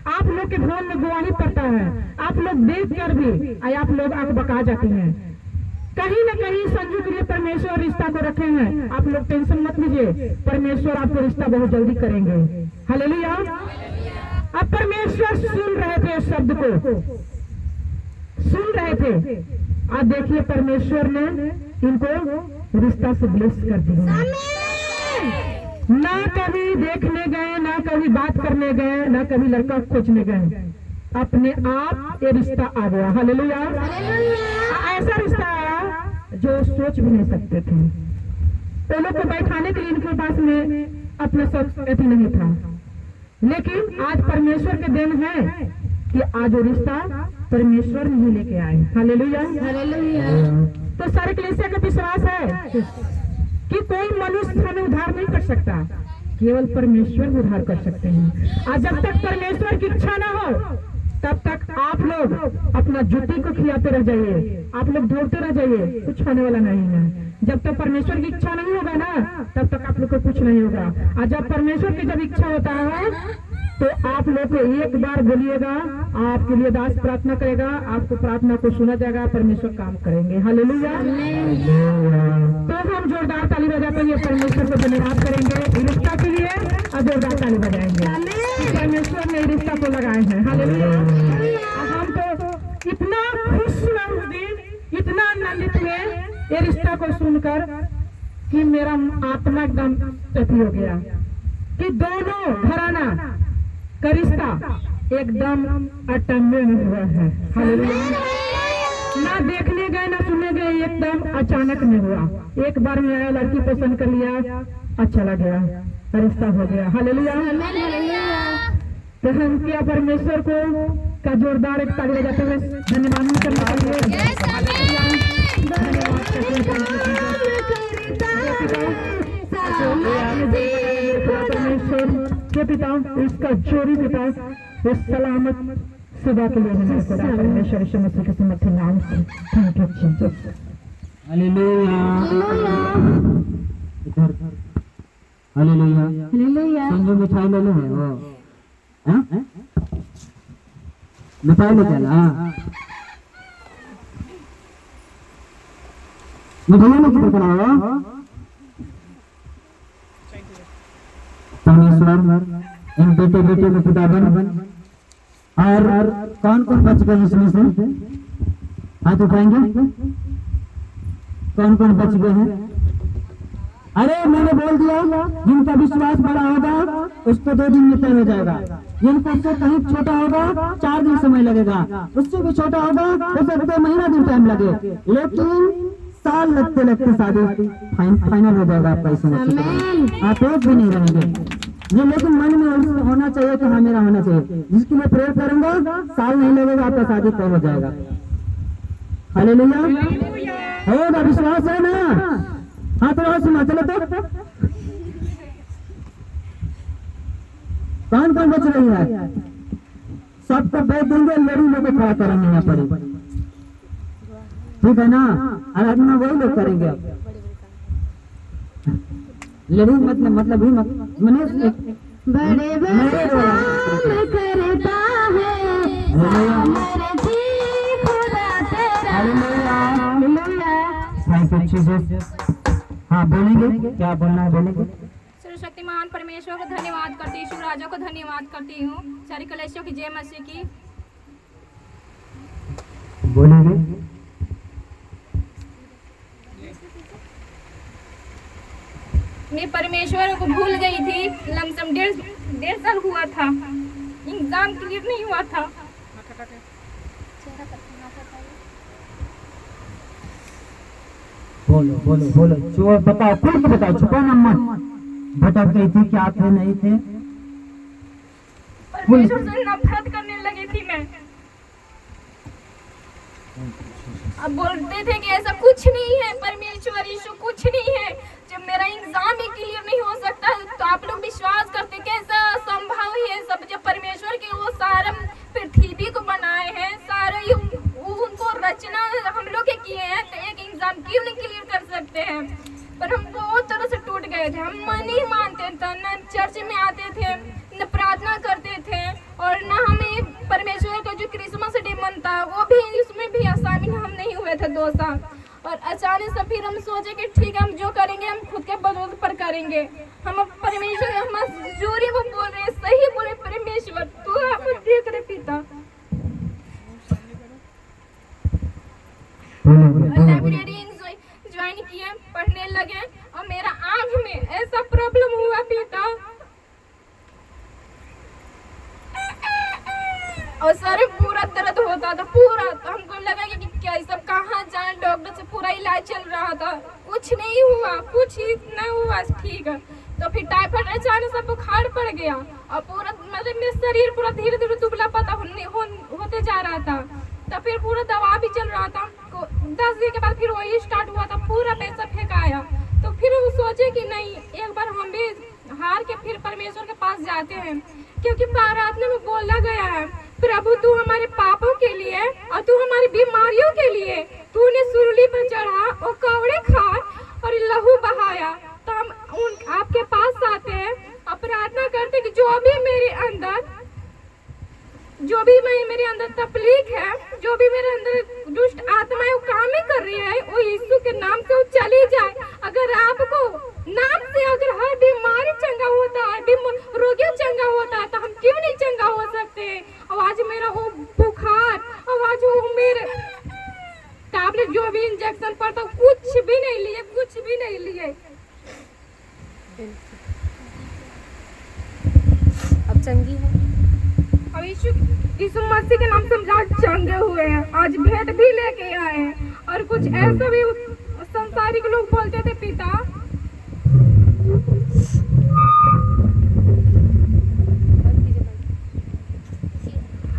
आप लोग के फोन में गवाही पड़ता है, आप लोग देख कर भी आप लोग अकबका जाती हैं। कहीं न कहीं संजू के लिए परमेश्वर रिश्ता को रखे हैं। आप लोग टेंशन मत लीजिए, परमेश्वर आपको रिश्ता बहुत जल्दी करेंगे। हालेलुया। अब परमेश्वर सुन रहे थे, शब्द को सुन रहे थे। आज देखिए परमेश्वर ने इनको रिश्ता से ब्लेस कर दिया। ना कभी देखने गए, ना कभी बात करने गए, ना कभी लड़का खोजने गए, अपने आप ये रिश्ता आ गया। हालेलुया। ऐसा रिश्ता आया जो सोच भी नहीं सकते थे। वो लोग को बैठाने के लिए इनके पास में अपना शक्ति नहीं था, लेकिन आज परमेश्वर के देन है कि आज वो रिश्ता परमेश्वर ही लेके आए। हालेलुया। तो सारे कलीसिया का विश्वास है कि कोई मनुष्य हमें उद्धार नहीं कर सकता, केवल परमेश्वर उद्धार कर सकते हैं। और जब तक परमेश्वर की इच्छा ना हो तब तक आप लोग अपना जुटी को खिलाते रह जाइए, आप लोग ढूंढते रह जाइए, कुछ होने वाला नहीं है। जब तक परमेश्वर की इच्छा नहीं होगा ना तब तक आप लोग को कुछ नहीं होगा। और जब परमेश्वर की जब इच्छा होता है तो आप लोग को एक बार बोलिएगा, आपके लिए दास प्रार्थना करेगा, आपको प्रार्थना को सुना जाएगा, परमेश्वर काम करेंगे। हालेलुया। तो हम जोरदार ताली बजाते हुए परमेश्वर को धन्यवाद करेंगे रिश्ता के लिए और जोरदार ताली बजाएंगे। परमेश्वर ने रिश्ता को लगाए हैं। हालेलुया। हम तो इतना खुश हुआ उस दिन, इतना आनंदित हुए ये रिश्ता को सुनकर कि मेरा आत्मा एकदम अति हो गया कि दोनों घराना का रिश्ता एकदम अटम्य में हुआ है। हालेलुया। ना देखने गए ना सुनने गए, एकदम अचानक में हुआ। एक बार में आया, लड़की पसंद कर लिया, अच्छा लग गया, रिश्ता हो गया। हालेलुया। तो हम क्या परमेश्वर को का जोरदार एक ताली बजाते हुए धन्यवाद करना चाहिए। परमेश्वर के पिता, इसका चोरी पिता, इस सलामत सुबह के लिए हमें खुदा परमेश्वर यीशु मसीह के समर्थ नाम से थैंक यू जीसस। हालेलुया। इधर हालेलुया। हालेलुया। संजू मिठाई ले लो है वो, हैं? मिठाई ले चला, मिठाई में किधर बनाओ? परमेश्वर इन बेटे बेटे को खुदा बन। और कौन कौन बच गए इसमें से? हाथ उठाएंगे। कौन कौन बच गए हैं? अरे मैंने बोल दिया, जिनका विश्वास बड़ा होगा उसको 2 दिन में तय हो जाएगा। जिनको उससे कहीं छोटा होगा 4 दिन समय लगेगा, उससे भी छोटा होगा हो सकता है महीना दिन टाइम लगे, लेकिन साल लगते लगते शादी फाइनल हो जाएगा आपका। इसमें आप एक भी नहीं रहेंगे। ये लेकिन मन में होना चाहिए कि हाँ मेरा होना चाहिए। जिसके लिए प्रेयर करूंगा, साल नहीं लगेगा आपका शादी तय हो जाएगा। हालेलुया। होगा, विश्वास है ना? हाँ तो सुना चलो तो। कौन कौन बच रही है? सबको बैठ देंगे, लड़ी लेके खड़ा करेंगे यहाँ पर, ठीक है ना? आराधना वही लोग करेंगे। लड़ी मतलब ही मैंने बड़े बड़े काम करता है खुदा तेरा। हालेलुया। Thank you Jesus. हाँ बोलेंगे, क्या बोलना है बोलेंगे? सर्वशक्तिमान परमेश्वर को धन्यवाद करती हूँ, शिव राजा को धन्यवाद करती हूँ, सारी कलेशियों की जय मसीह की। बोलेंगे। मैं परमेश्वर को भूल गई थी। लमसम डेढ़ साल हुआ था, एग्जाम क्लियर नहीं हुआ था। बोलो बोलो बोलो, जो बताओ, खुल के बताओ, छुपाना मत। भटक गई थी, क्या थे नहीं थे? परमेश्वर से नफरत करने लगी थी मैं। अब बोलते थे कि ऐसा कुछ नहीं है, परमेश्वर यीशु कुछ नहीं है। जब मेरा एग्जाम ही क्लियर नहीं हो सकता तो आप लोग विश्वास करते कैसा संभव है सब? जब परमेश्वर के वो सारा पृथ्वी को बनाए हैं, सारे उनको रचना हम लोग के किए हैं, तो एक एग्जाम क्यों नहीं क्लियर कर सकते हैं? पर हम बहुत तरह से टूट गए थे। हम नहीं मानते थे, न चर्च में आते थे, न प्रार्थना करते थे, और न हमें परमेश्वर का जो क्रिसमस डे मनता है वो भी, इसमें भी शामिल हम नहीं हुए थे 2 साल। और अचानक से फिर हम सोचे कि ठीक है, हम जो करेंगे हम खुद के बदौलत पर करेंगे। हम परमेश्वर हम जोरी वो बोल रहे हैं, सही बोले परमेश्वर तू आप देख रहे पिता। लाइब्रेरी ज्वाइन किए, पढ़ने लगे, और मेरा आंख में ऐसा प्रॉब्लम हुआ पिता, और सर पूरा दर्द होता था पूरा। तो हमको लगा कि क्या सब कहाँ जाए, डॉक्टर से पूरा इलाज चल रहा था, कुछ नहीं हुआ, कुछ ही नहीं हुआ, ठीक है। तो फिर टाइफाइड अचानक से बुखार पड़ गया, और पूरा मतलब मेरा शरीर पूरा धीरे धीरे दुबला पता होते जा रहा था। तो फिर पूरा दवा भी चल रहा था। 10 दिन के बाद फिर वही स्टार्ट हुआ था, पूरा पैसा फेंकाया। तो फिर वो सोचे कि नहीं, एक बार हम भी हार के फिर परमेश्वर के पास जाते हैं, क्योंकि प्रार्थना में बोला गया है, प्रभु तू हमारे पापों के लिए और तू हमारी बीमारियों के लिए तूने सूली पर चढ़ा और कवड़े खाए और लहू बहाया। तो हम आपके पास आते हैं और प्रार्थना करते कि जो भी मेरे अंदर तकलीफ है, जो भी मेरे अंदर दुष्ट आत्माएं काम कर रही है, वो यीशु के नाम से वो चली जाए। अगर आपको नाम से अगर हर बीमारी चंगा होता है, रोगी चंगा होता है, तो हम क्यों नहीं चंगा हो सकते? और आज मेरा वो बुखार, और आज वो कुछ भी नहीं लिए, कुछ भी नहीं लिए। अब चंगी है। और यीशु मसीह के नाम से हम आज चंगे हुए हैं, आज भेंट भी लेके आए हैं। और कुछ ऐसे भी संसारिक लोग बोलते थे पिता,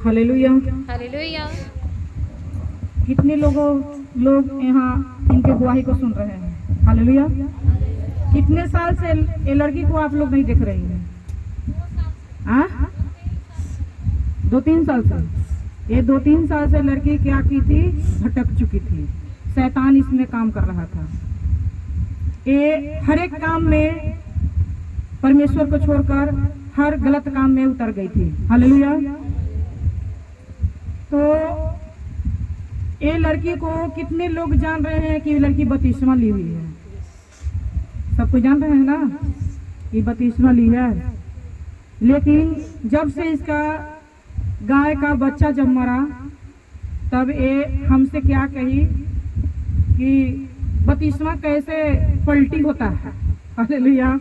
हालेलुया। हालेलुया। कितने लोग यहाँ इनके गवाही को सुन रहे हैं। हालेलुया। कितने साल से ये लड़की को आप लोग नहीं देख रही हैं? 2-3 साल से। ये 2-3 साल से लड़की क्या की थी? भटक चुकी थी। शैतान इसमें काम कर रहा था। ये हर एक काम में परमेश्वर को छोड़कर हर गलत काम में उतर गई थी। हालेलुया। तो ये लड़की को कितने लोग जान रहे हैं कि ये लड़की बपतिस्मा ली हुई है? सबको जान रहे हैं ना कि बपतिस्मा ली है। लेकिन जब से इसका गाय का बच्चा जब मरा, तब ये हमसे क्या कही कि बपतिस्मा कैसे पलटी होता है। हालेलुया।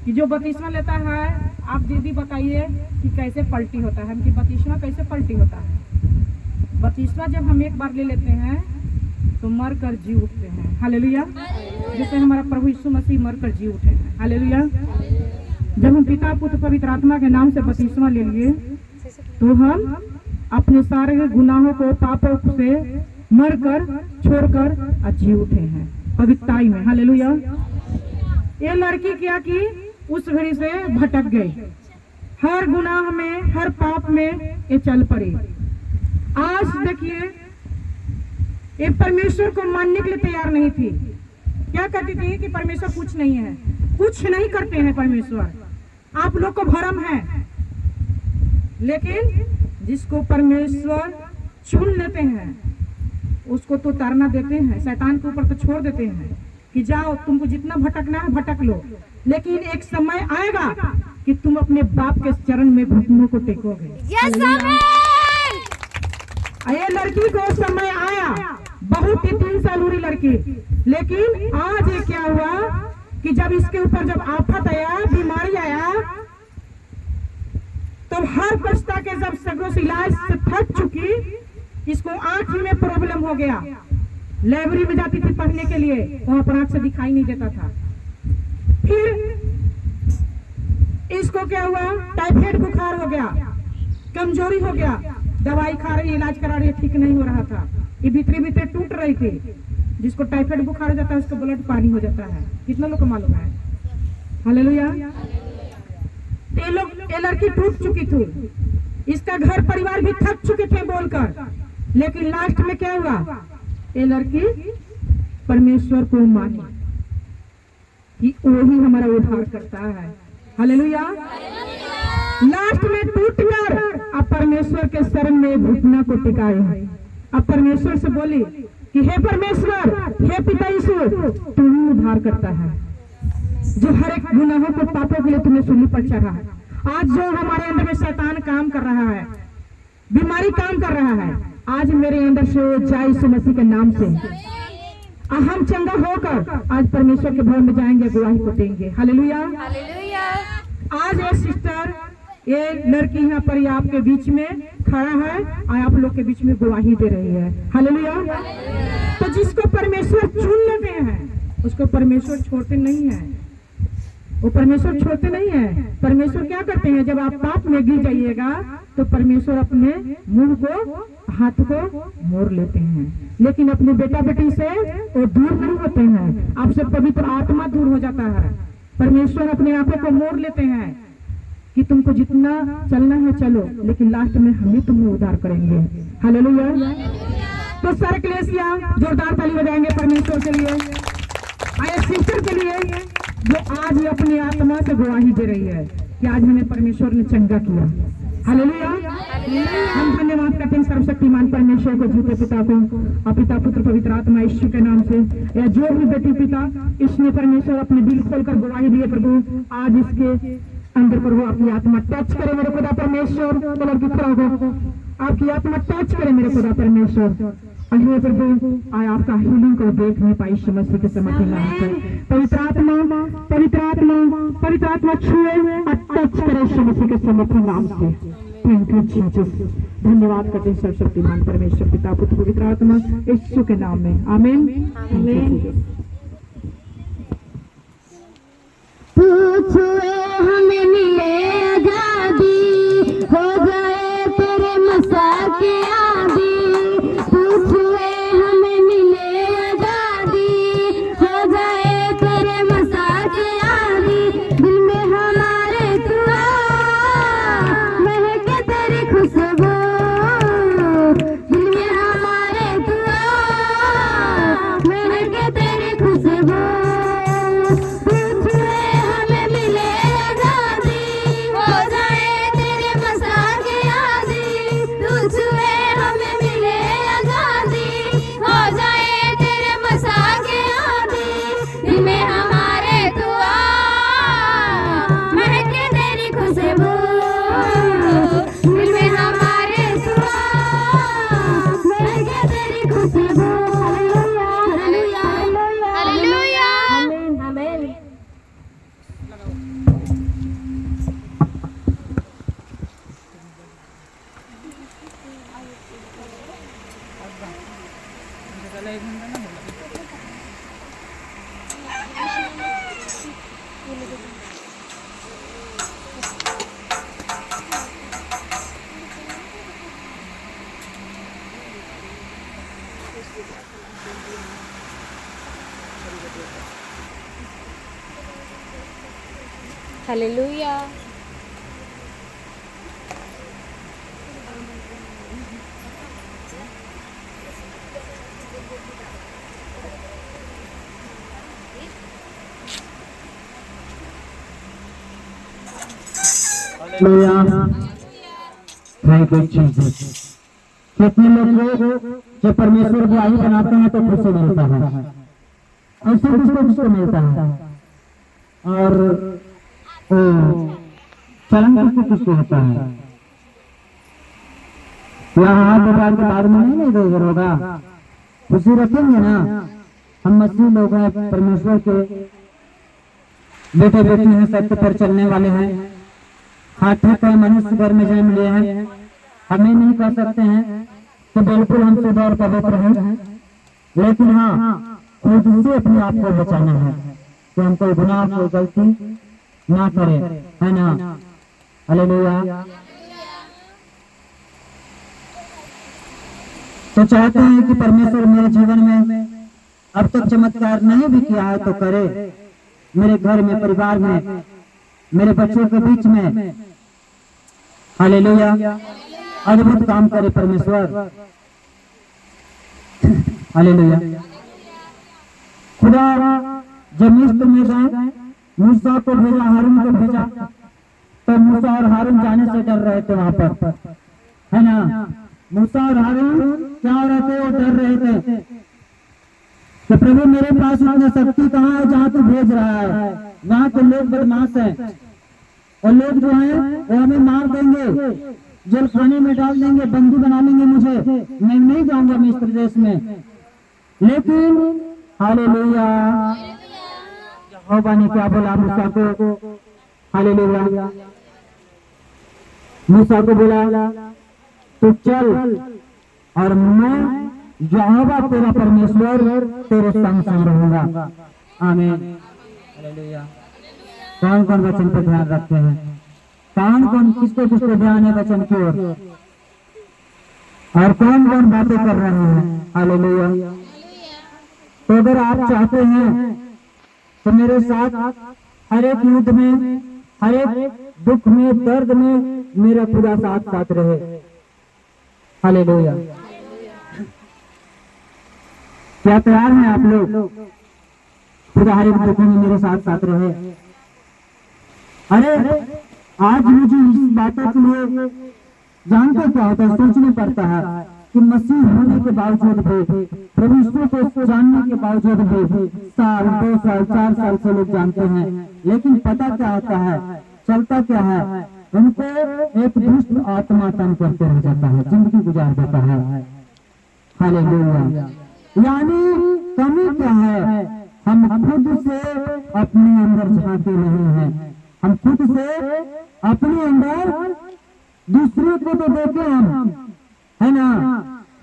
कि जो बपतिस्मा लेता है, आप दीदी बताइए कि कैसे पलटी होता है। कि बपतिस्मा कैसे पलटी होता है? बपतिस्मा जब हम एक बार ले लेते हैं तो मर कर जी उठते हैं। हालेलुया। जैसे हमारा प्रभु यीशु मसीह मर कर जी उठे हैं। हालेलुया। जब हम पिता पुत्र पवित्र आत्मा के नाम से बपतिस्मा ले लिए तो हम अपने सारे गुनाहों को, पापों से मर कर, छोड़कर जी उठे हैं पवित्रताई में। हालेलुया। ये लड़की क्या की? उस घड़ी से भटक गई, हर गुनाह में, हर पाप में ये चल पड़ी। आज देखिए, ये परमेश्वर को मानने के लिए तैयार नहीं थी। क्या कहती थी कि परमेश्वर कुछ नहीं है, कुछ नहीं करते हैं परमेश्वर, आप लोग को भरम है। लेकिन जिसको परमेश्वर चुन लेते हैं उसको तो तारना देते हैं, शैतान के ऊपर तो छोड़ देते हैं कि जाओ, तुमको जितना भटकना है भटक लो। लेकिन एक समय आएगा कि तुम अपने बाप के चरण में घुटनों को टेकोगे। ये लड़की को समय आया, बहुत ही 3 साल हुई लड़की। लेकिन आज ये क्या हुआ कि जब इसके ऊपर जब आफत आया, बीमारी आया, तो हर पछता के जब सगरों से इलाज से थक चुकी, इसको आंख में प्रॉब्लम हो गया। लाइब्रेरी में जाती थी पढ़ने के लिए, वहां पर आंख से दिखाई नहीं देता था। फिर इसको क्या हुआ? टाइफाइड बुखार हो गया, कमजोरी हो गया, दवाई खा रही, इलाज करा रही, ठीक नहीं हो रहा था। ये भीतरे भीतरे टूट रही थी। जिसको टाइफाइड बुखार हो जाता है उसका ब्लड पानी हो जाता है। कितना लोग को मालूम है? हालेलुया। ये लड़की टूट चुकी थी, इसका घर परिवार भी थक चुके थे बोलकर। लेकिन लास्ट में क्या हुआ? ये लड़की परमेश्वर को मानी कि वही हमारा उद्धार करता है। हालेलुया। लास्ट में टूटकर अब परमेश्वर के शरण में घुटना को टिकाए। अब परमेश्वर से बोली कि हे परमेश्वर, हे पिता यीशु, तू ही उद्धार करता है, जो हर एक गुनाहों को, पापों के लिए तुम्हें सूली पर चढ़ा है। आज जो हमारे अंदर में शैतान काम कर रहा है, बीमारी काम कर रहा है, आज मेरे अंदर से जाए यीशु मसीह के नाम से। हम चंगा होकर आज परमेश्वर के भवन में जाएंगे, गवाही को देंगे। हालेलुया। आज ये सिस्टर, ये लड़की यहाँ पर आपके बीच में खड़ा है और आप लोग के बीच में गवाही दे रही है। हालेलुया। तो जिसको परमेश्वर चुन लेते हैं उसको परमेश्वर छोड़ते नहीं है, वो परमेश्वर छोड़ते नहीं है। परमेश्वर क्या करते हैं? जब आप पाप में गिर जाइएगा तो परमेश्वर अपने मुंह को, हाथ को मोड़ लेते हैं। लेकिन अपने बेटा बेटी से वो दूर नहीं होते हैं, आपसे पवित्र आत्मा दूर हो जाता है। परमेश्वर अपने आंखों को मोड़ लेते हैं कि तुमको जितना चलना है चलो, लेकिन लास्ट में हम ही तुम्हें उद्धार करेंगे। हालेलुया। तो सारे कलीसिया जोरदार ताली बजाएंगे परमेश्वर के लिए, आए सिस्टर के लिए जो आज अपनी आत्मा से गवाही दे रही है कि आज हमें परमेश्वर ने चंगा किया। हालेलुया। हम धन्यवाद करते हैं सर्वशक्तिमान परमेश्वर को, झूठे पिता को, और पिता पुत्र पवित्र आत्मा यीशु के नाम से। या जो भी बेटी पिता इसने परमेश्वर अपने दिल खोलकर गवाही दिए, प्रभु आज इसके अंदर प्रभु आपकी आत्मा टच करे मेरे खुदा परमेश्वर। आपकी आत्मा टच करे मेरे खुदा परमेश्वर। हे प्रभु आज आपका हीलिंग को देख नहीं पाई यीशु मसीह के समर्थन नाम से। पवित्र आत्मा पवित्र आत्मा पवित्र आत्मा छुए और टच करे यीशु मसीह के समर्थन नाम से। Thank you Jesus. धन्यवाद करते हैं सर्वशक्तिमान परमेश्वर पिता पुत्र पवित्र आत्मा यीशु के नाम में आमीन आमीन। छुए हमें मिले आजादी हो गए तेरे मसा के आदि। छुए हमें मिले आजादी हो गए तेरे मसा के आदि। दिल में हमारे दुआ महके तेरी खुशबू। दिल में हमारे दुआ महके तेरी खुशबू। हालेलुया। Thank you Jesus. कितने लोग जब परमेश्वर को आही बनाते हैं तो खुशी मिलता है, ऐसे किसको मिलता है। और चलन किसको होता है, यहाँ हाथ उठाने के बाद में नहीं इधर होगा। खुशी रखेंगे ना। हम मसीह लोग हैं, परमेश्वर के बेटे बेटी हैं, सत्य पर चलने वाले हैं। हाथों का मनुष्य घर में जन्म लिए हैं। हमें नहीं कह सकते हैं कि बिल्कुल हम शुद्ध और पवित्र हैं, लेकिन हाँ खुद से अपने आप को बचाना है कि हम कोई गुनाह कोई गलती ना करे, है ना। हालेलुया। तो चाहते हैं कि परमेश्वर मेरे जीवन में अब तक चमत्कार नहीं भी किया है तो करे, मेरे घर में, परिवार में, मेरे बच्चों के बीच में। हालेलुया। अद्भुत काम करे परमेश्वर। हालेलुया। खुदा जब मिस्र में गए, मूसा को भेजा, हारून को भेजा, तो मूसा और हारून जाने से डर रहे थे वहां पर, है ना। मूसा और हारून क्या हो रहे थे, वो डर रहे थे कि प्रभु मेरे पास इतनी शक्ति कहाँ है जहाँ तू भेज रहा है। वहाँ के लोग बदमाश हैं और लोग जो हैं वो हमें मार देंगे, जेल खाने में डाल देंगे, बंदी बना लेंगे मुझे। मैं नहीं जाऊंगा मिस्र देश में। लेकिन हालेलुया, यहोवा ने क्या बोला मूसा को। हालेलुया। मूसा को बोला तू चल और मैं यहोवा तेरा परमेश्वर तेरे संग संग रहूंगा। आमीन। हालेलुया। कौन कौन वचन पर ध्यान रखते हैं, कौन कौन किसको किसको ध्यान है वचन की ओर, और कौन कौन बातें कर रहे हैं। हालेलुया। तो अगर आप चाहते हैं तो मेरे साथ हर एक युद्ध में, हर एक दुख में, दर्द में मेरा पूरा साथ साथ रहे। हालेलुया। क्या तैयार हैं आप लोग? पूरा हर एक दुख में मेरे साथ साथ रहे। अरे आज मुझे इस बातों के लिए जानते क्या होता है, सोचना पड़ता है कि मसीह होने के बावजूद भी, प्रभु यीशु को जानने के बावजूद भी साल 2 साल 4 साल से लोग जानते हैं, लेकिन पता क्या होता है, चलता क्या है, उनको एक दुष्ट आत्मा तंग करते रह जाता है, जिंदगी गुजार देता है। हालेलुया। यानी कमी क्या है? हम खुद से अपने अंदर झांके नहीं हैं। हम खुद से अपने अंदर दूसरे को तो देखे हम, है ना।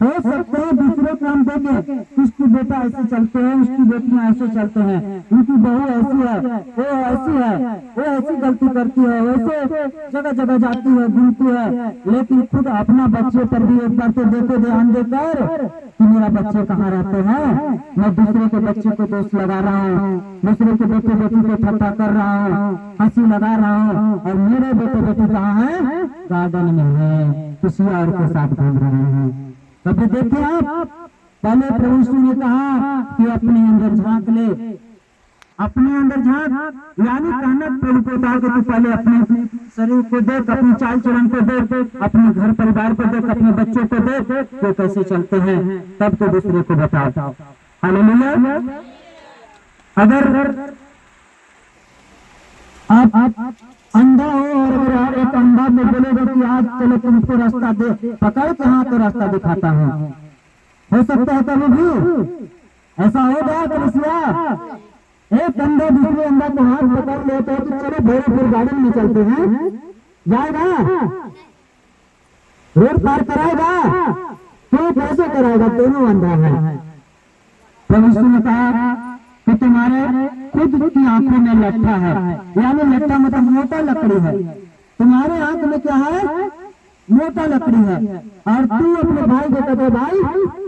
हो सकते हैं दूसरे को हम देखे, उसकी बेटा ऐसे चलते हैं, उसकी बेटियां ऐसे चलते हैं, उनकी बहू ऐसी है, वो ऐसी है, वो ऐसी गलती करती है, वैसे जगह जगह जाती है, घूमती है। लेकिन खुद अपना बच्चे पर भी एक बार तो देखो, ध्यान देकर कि मेरा बच्चे कहाँ रहते हैं। मैं दूसरे के बच्चे को दोष लगा रहा हूँ, दूसरे के बेटे बेटी को ठट्टा कर रहा हूँ, हंसी लगा रहा हूँ, और मेरे बेटे बेटी कहाँ है? गार्डन में है, किसी और के साथ घूम रहे हैं। कभी देखे आप? पहले प्रभु यीशु ने कहा कि अपने अंदर झांक ले, अपने अंदर झांक, यानी कहना प्रभु को था कि तू पहले अपने शरीर को देख, अपनी चाल चलन को देख, अपने घर परिवार को देख, अपने बच्चों को देख, वो कैसे चलते हैं, तब तो दूसरे को बताओ। हालेलुया। अगर आप अंधा हो और अगर एक अंधा को बोलेगा कि आज चलो तुमको रास्ता दे, पकड़ के हाथ रास्ता दिखाता हूँ, हो सकता है कभी भी ऐसा होगा? कलिसिया एक अंधा दूसरे अंधा को हाथ पकड़ लेते हैं कि चलो भैरवपुर गार्डन में चलते हैं, जाएगा? रोड पार कराएगा? क्यों? कैसे कराएगा? दोनों अंधा है। प्रभु यीशु ने कहा कि तुम्हारे खुद की आंखों में लट्ठा है, यानी लट्ठा मतलब मोटा लकड़ी है। तुम्हारे आंख में क्या है? मोटा लकड़ी है। और तू अपने भाई को कहते भाई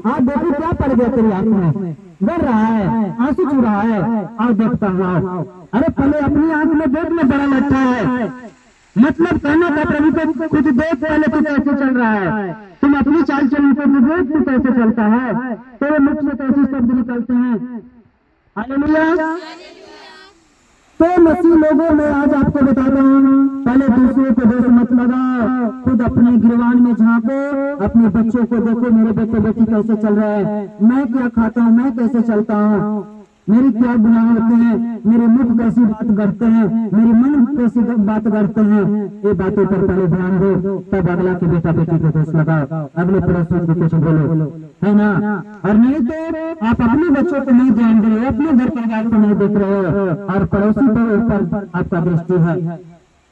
आप देखो क्या पड़ गया तेरी आंख में, डर रहा है, आंसू छू रहा है, और देखता हूँ। अरे पहले अपनी आंख में देख में बड़ा लट्ठा है, मतलब कहना था प्रभु को खुद देख पहले तू कैसे चल रहा है, तुम अपनी चाल चलन को देख तू कैसे चलता है, तेरे मुख से कैसे शब्द निकलते हैं। हालेलुया। तो मसीह लोगों में आज आपको बताता हूँ, पहले दूसरे को दोष मत लगाओ, खुद अपने गिरवान में झांको, अपने बच्चों को देखो, मेरे बेटे बेटी कैसे चल रहे हैं, मैं क्या खाता हूँ, मैं कैसे चलता हूँ, मेरी क्या गुनाह होते हैं, मेरे मुख कैसी बात करते हैं, मेरी मन कैसी बात करते हैं। ये बातों पर पहले ध्यान दो, तब अगला के बेटा बेटी को दोष लगाओ, अगले पड़ोसी को कुछ बोलो, है ना। और नहीं तो आप अपने बच्चों को नहीं ध्यान दे रहे हो, अपने घर परिवार को नहीं देख रहे हो, और पड़ोसी पर ऊपर आपका दृष्टि है,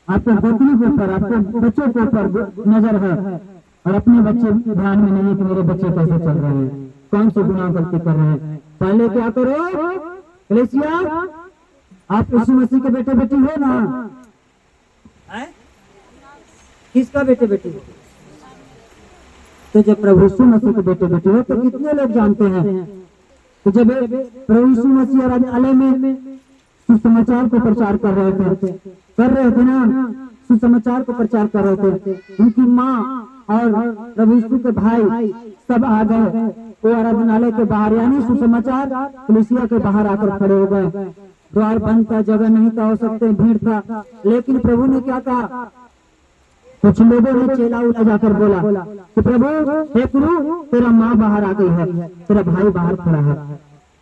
आपको गोतनी के ऊपर, आपको बच्चों के ऊपर नजर है, और अपने बच्चे ध्यान में नहीं कि मेरे बच्चे कैसे चल रहे हैं, कौन सी गुनाह गलती कर रहे हैं। पहले क्या करो कलीसिया, आप यीशु मसीह के बेटे बेटी हो ना? किसका बेटे बेटी? तो जब प्रभु यीशु मसीह के बेटे बेटी हो तो कितने लोग जानते हैं कि जब प्रभु यीशु मसीह आराधनालय में सुसमाचार को प्रचार कर रहे थे ना, सुसमाचार को प्रचार कर रहे थे, उनकी माँ और प्रभु यीशु के भाई सब आ गए, वो आराधनालय के बाहर, यानी सुसमाचार कलीसिया के बाहर आकर खड़े हो गए। द्वार बंद था, जगह नहीं था, हो सकते भीड़ था, लेकिन प्रभु ने क्या कहा? कुछ लोगों ने चेला उला जाकर बोला कि प्रभु हे गुरु, तेरा माँ बाहर आ गई है, तेरा भाई बाहर खड़ा है।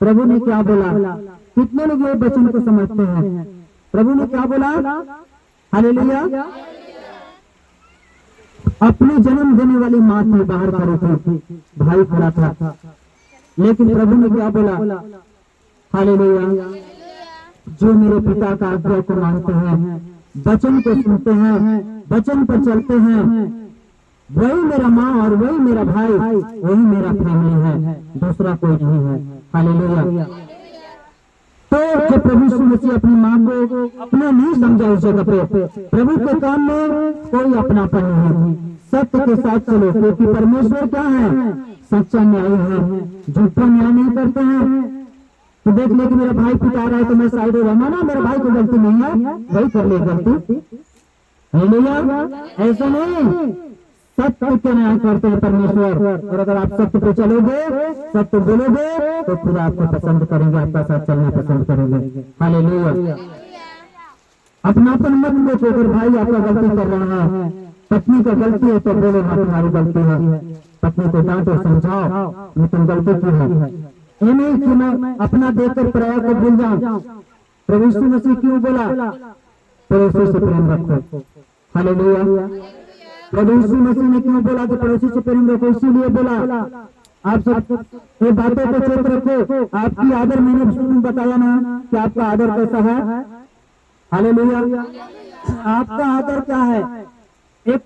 प्रभु ने क्या बोला? कितने लोग ये वचन को समझते हैं? प्रभु ने क्या बोला? हालेलुया। अपने जन्म देने वाली माँ थी, बाहर खड़ी थी, भाई खड़ा था, लेकिन प्रभु ने क्या बोला? हालेलुया। जो मेरे पिता का आज्ञा को मानते हैं, वचन को सुनते हैं, वचन पर चलते हैं, वही मेरा माँ और वही मेरा भाई, वही मेरा फैमिली है, दूसरा कोई नहीं है। हालेलुया। तो जब प्रभु यीशु मसीह अपनी माँ को अपना नहीं समझा उस जगह पे, प्रभु के काम में कोई अपनापन नहीं, सत्य के साथ चलो, क्योंकि परमेश्वर क्या है? सच्चा न्याय है, झूठा न्याय नहीं करते हैं। तो देख ले कि मेरा भाई पिटा रहा है तो मैं साइड हो जाऊंगा ना, मेरा भाई को गलती नहीं है, वही कर ले गलती। हालेलुया। ऐसा नहीं, सत्य के न्याय करते हैं परमेश्वर, और अगर आप सत्य पे चलोगे, सत्य बोलोगे, तो खुदा आपको पसंद करेंगे, आपका साथ चलना पसंद करेंगे। हालेलुया। अपनापन मत देखो, अगर भाई आपका गलती कर रहा है, पत्नी का गलती है तो बोलो हाँ तुम्हारी गलती है, पत्नी को डांटो, समझाओ ये तुम गलती की है। ये नहीं कि मैं अपना देखकर पराया को भूल जाऊं। प्रभु यीशु मसीह क्यों बोला? पड़ोसी से प्रेम रखो। हालेलुया। प्रभु यीशु मसीह ने क्यों बोला कि पड़ोसी से प्रेम रखो? इसीलिए बोला आप सब ये बातों को चेत रखो। आपकी आदर मैंने शुरू बताया ना कि आपका आदर कैसा है। हालेलुया। आपका आदर क्या है? एक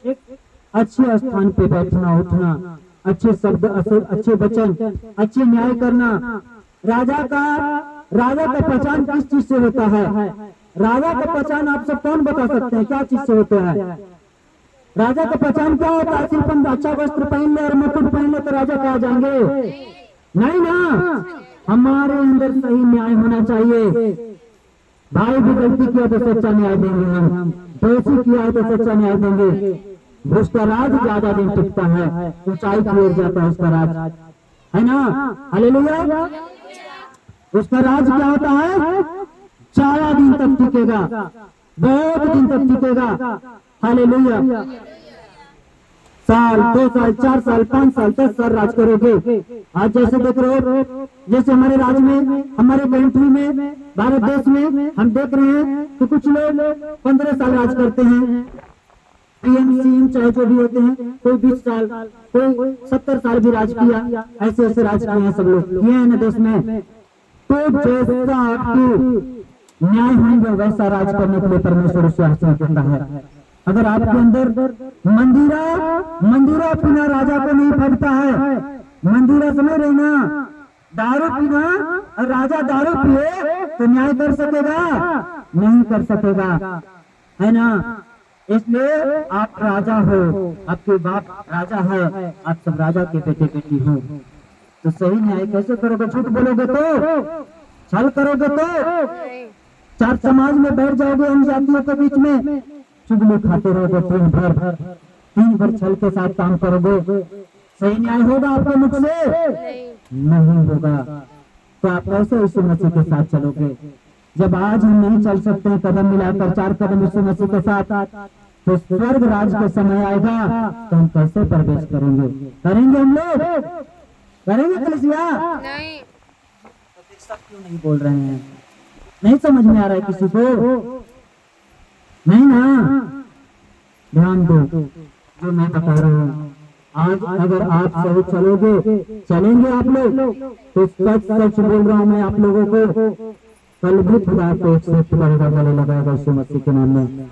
अच्छे स्थान पे बैठना उठना, अच्छे शब्द, अच्छे वचन, अच्छे न्याय करना। राजा का पहचान किस चीज से होता है? राजा का पहचान आप सब कौन बता सकते हैं क्या चीज से होता है? राजा का पहचान क्या होता है? सिर्फ हम अच्छा वस्त्र पहन ले और मुकुट पहन ले तो राजा कहा जाएंगे? नहीं ना, हमारे अंदर सही न्याय होना चाहिए। भाई भी गलती किया तो सच्चा न्याय देंगे, हम दोषी किया है तो सच्चा न्याय देंगे। उसका राज ज्यादा दिन टिकता है, ऊंचाई की ओर जाता है उसका राज, है ना? हालेलुया। उसका राज क्या होता है? ज्यादा दिन तक टिकेगा, बहुत दिन तक टिकेगा। हालेलुया। साल, 2 साल, 4 साल, 5 साल, 10 साल राज करोगे। आज जैसे देख रहे हो, जैसे हमारे राज्य में, हमारे कंट्री में, भारत देश में हम देख रहे हैं कि कुछ लोग 15 साल राज करते हैं। पीएम सीएम चाहे जो भी होते हैं, कोई 20 साल, कोई 70 साल भी राज किया। ऐसे ऐसे राज किए हैं सब लोग, ये है ना देश में। तो जैसा आपकी न्याय होंगे वैसा राज करने के लिए परमेश्वर उसे आशीष देता है। अगर आपके अंदर मंदिरा पीना राजा को नहीं फटता है। मंदिरा समझ रहे ना? दारू पीना और राजा दारू पिए तो न्याय कर सकेगा? नहीं कर सकेगा, है ना? इसलिए आप राजा हो, आपके बाप राजा है, आप सब राजा के बेटे बेटी हो, तो सही न्याय कैसे करोगे? झूठ बोलोगे तो, छल करोगे तो, चार समाज में बैठ जाओगे हम जातियों के बीच में, चुगली खाते रहोगे दिन भर छल के साथ काम करोगे, सही न्याय होगा आपके मुख से? नहीं होगा। तो आप कैसे यीशु मसीह के साथ चलोगे? जब आज हम नहीं चल सकते हैं कदम मिलाकर 4 कदम यीशु मसीह के साथ, तो स्वर्ग राज का समय आएगा तो हम कैसे प्रवेश करेंगे? करेंगे हम लोग? करेंगे कलीसिया? नहीं। तो फिर सब क्यों नहीं बोल रहे हैं? नहीं समझ में आ रहा है किसी को? नहीं ना? ध्यान दो जो मैं बता रहा हूँ। आज अगर आप सही चलेंगे आप लोग, तो सच बोल रहा हूँ मैं आप लोगों को, कल भी खुदा को एक्सेप्ट करेगा, गले लगाएगा यीशु मसीह के नाम में।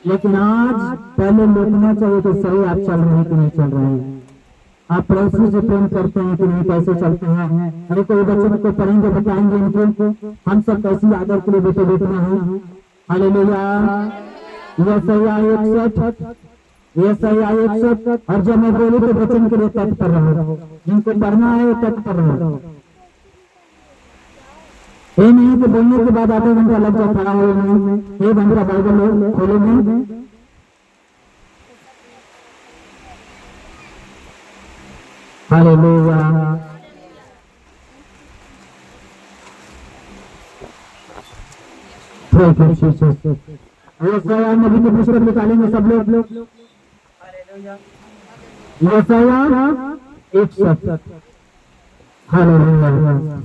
लेकिन आज पहले देखना चाहिए कि सही आप चल रहे हैं कि नहीं चल रहे हैं। आप पड़ोसी से प्रेम करते हैं कि नहीं, कैसे चलते हैं? अरे कोई बच्चों को पढ़ेंगे, बताएंगे इनको हम सब कैसी आदर के लिए बेटे बेटियां हैं। हालेलुया। यशायाह 61 और जब मैं बोलूं तो वचन के लिए तत्पर रहो, जिनको पढ़ना है तत्पर रहो। ये नहीं कि बोलने के बाद आधे घंटा लग जाए खड़ा होने में। ये घंटा बाइबल खोलेंगे, हालेलुया। यशायाह नबी के पुस्तक निकालेंगे सब लोग। यशायाह 61। हालेलुया।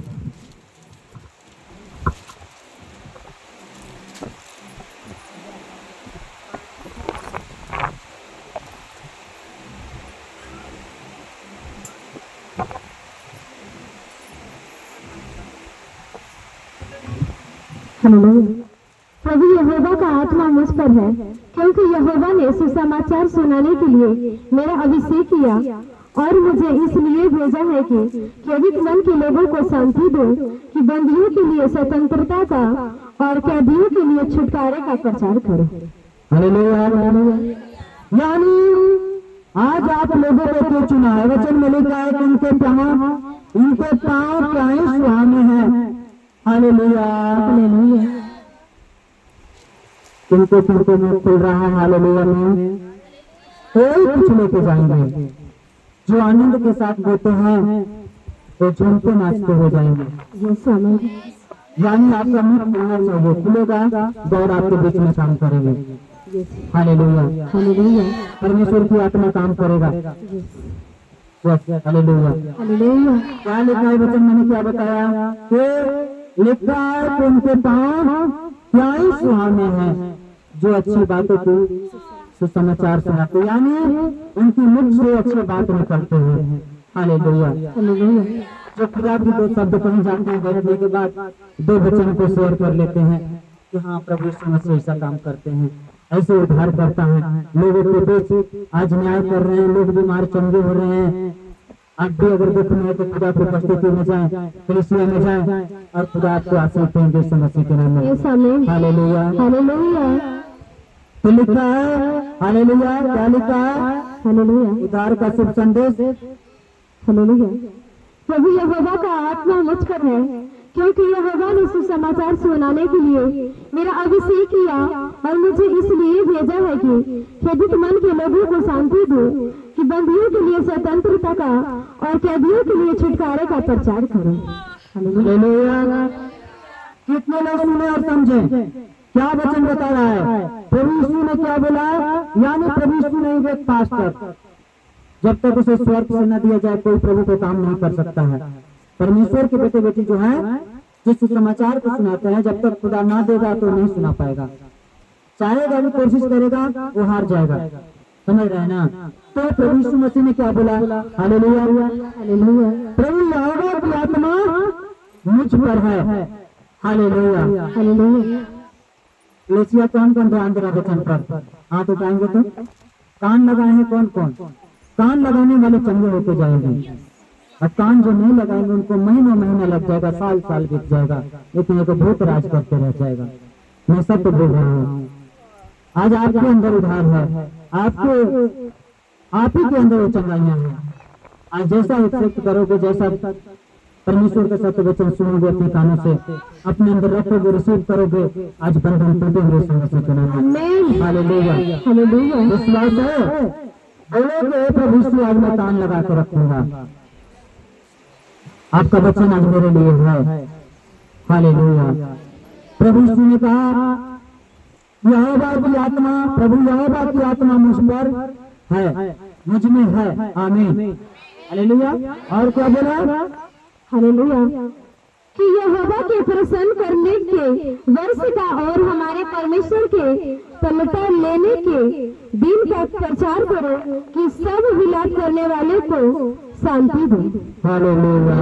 प्रभु यहोवा का आत्मा मुझ पर है, क्योंकि यहोवा ने सुसमाचार सुनाने के लिए मेरा अभिषेक किया और मुझे इसलिए भेजा है कि कैदित मन के लोगों को शांति दो, कि बंदियों के लिए स्वतंत्रता का और कैदियों के लिए छुटकारे का प्रचार करो। हालेलुया। यानी आज आप लोगों को क्यों चुना है? वचन में लिखा है कि उनके पाँव क्या ही सुहाने हैं। हालेलुया। किनको किनको मुंह खुल रहा है हालेलुया में, कोई कुछ लेके जाएंगे। जो आनंद के साथ बोते हैं वो झूमते नाचते हो जाएंगे। यानी आपका मुंह खुलना चाहिए, खुलेगा गौर आपके बीच में काम करेंगे। हालेलुया। परमेश्वर की आत्मा काम करेगा। हालेलुया। क्या लिखा है वचन? मैंने क्या बताया कि लिखा है कि उनके पाँव क्या ही सुहाने हैं जो अच्छी बातों की सुसमाचार सुनाते, यानी उनकी मुख से अच्छी बात निकलते हैं। हालेलुया। जो खुदा की दो शब्द को हम जानते हैं, बैठने के बाद दो वचन को शेयर कर लेते हैं कि हाँ प्रभु यीशु मसीह ऐसा काम करते हैं, ऐसे उद्धार करता है, लोगों के बीच आज न्याय कर रहे हैं, लोग बीमार चंगे हो रहे हैं। आप भी अगर दुख में है तो खुदा की उपस्थिति में जाएं, कलीसिया में जाएं और खुदा आपको आशीष देंगे यीशु मसीह के नाम में। हालेलुया। तो लिखा है हालेलुया, क्या लिखा है? हालेलुया, उद्धार का शुभ संदेश। हालेलुया। प्रभु यहोवा का आत्मा मुझ पर है, क्योंकि यहोवा ने सुसमाचार सुनाने के लिए मेरा अभिषेक किया और मुझे इसलिए भेजा है कि खेदित मन के लोगों को शांति दूं, कि बंदियों के लिए स्वतंत्रता का और कैदियों के लिए छुटकारे का प्रचार करूं। हालेलुया। कितने लोग सुने और समझे क्या वचन बता रहा है? प्रभु यीशु ने क्या बोला? यानी प्रभु यीशु नहीं, एक पास्टर जब तक उसे स्वर्ग से न दिया जाए कोई प्रभु को काम नहीं कर सकता है। परमेश्वर के बेटे बेटी जो है, जिस समाचार को सुनाते हैं, जब तक खुदा ना देगा तो नहीं सुना पाएगा। चाहेगा भी, कोशिश करेगा, वो हार जाएगा। समझ रहे हैं ना? तो प्रभु यीशु मसीह ने क्या बोला? Hallelujah, hallelujah. प्रभु यहोवा की आत्मा मुझ पर है। Hallelujah, hallelujah. कलीसिया कौन कौन ध्यान दे रहा वचन पर? हाथ उठाएंगे तो कान लगाए हैं कौन कौन? कान लगाने वाले चंगे होते जाएंगे, और कान जो नहीं लगाएंगे उनको महीनों महीना लग जाएगा, साल साल बीत जाएगा, लेकिन एक भूत राज करते रह जाएगा। मैं सब तो बोल रहा हूँ, आज आपके अंदर उधार है, आप ही के अंदर वो चंगाइयां हैं। आज जैसा एक्सेप्ट करोगे, जैसा परमेश्वर का सत्य वचन सुनोगे, अपने कानों से अपने अंदर रखोगे, रिसीव करोगे, आज बंधन टूटेंगे यीशु मसीह के नाम में। Hallelujah, hallelujah. विश्वास है? बोलोगे प्रभु यीशु आज मैं कान लगा के रखूंगा, आपका वचन आज मेरे लिए है। हालेलुया। प्रभु यीशु ने कहा यहोवा की आत्मा, प्रभु यहोवा की आत्मा मुझ पर है, मुझ में है। आमीन, हालेलुया। और क्या बोला? हालेलुया। कि यहोवा के प्रसन्न करने के वर्ष का और हमारे परमेश्वर के पलटा लेने के दिन का प्रचार करो, कि सब विलाप करने वाले को शांति दो। हालेलुया।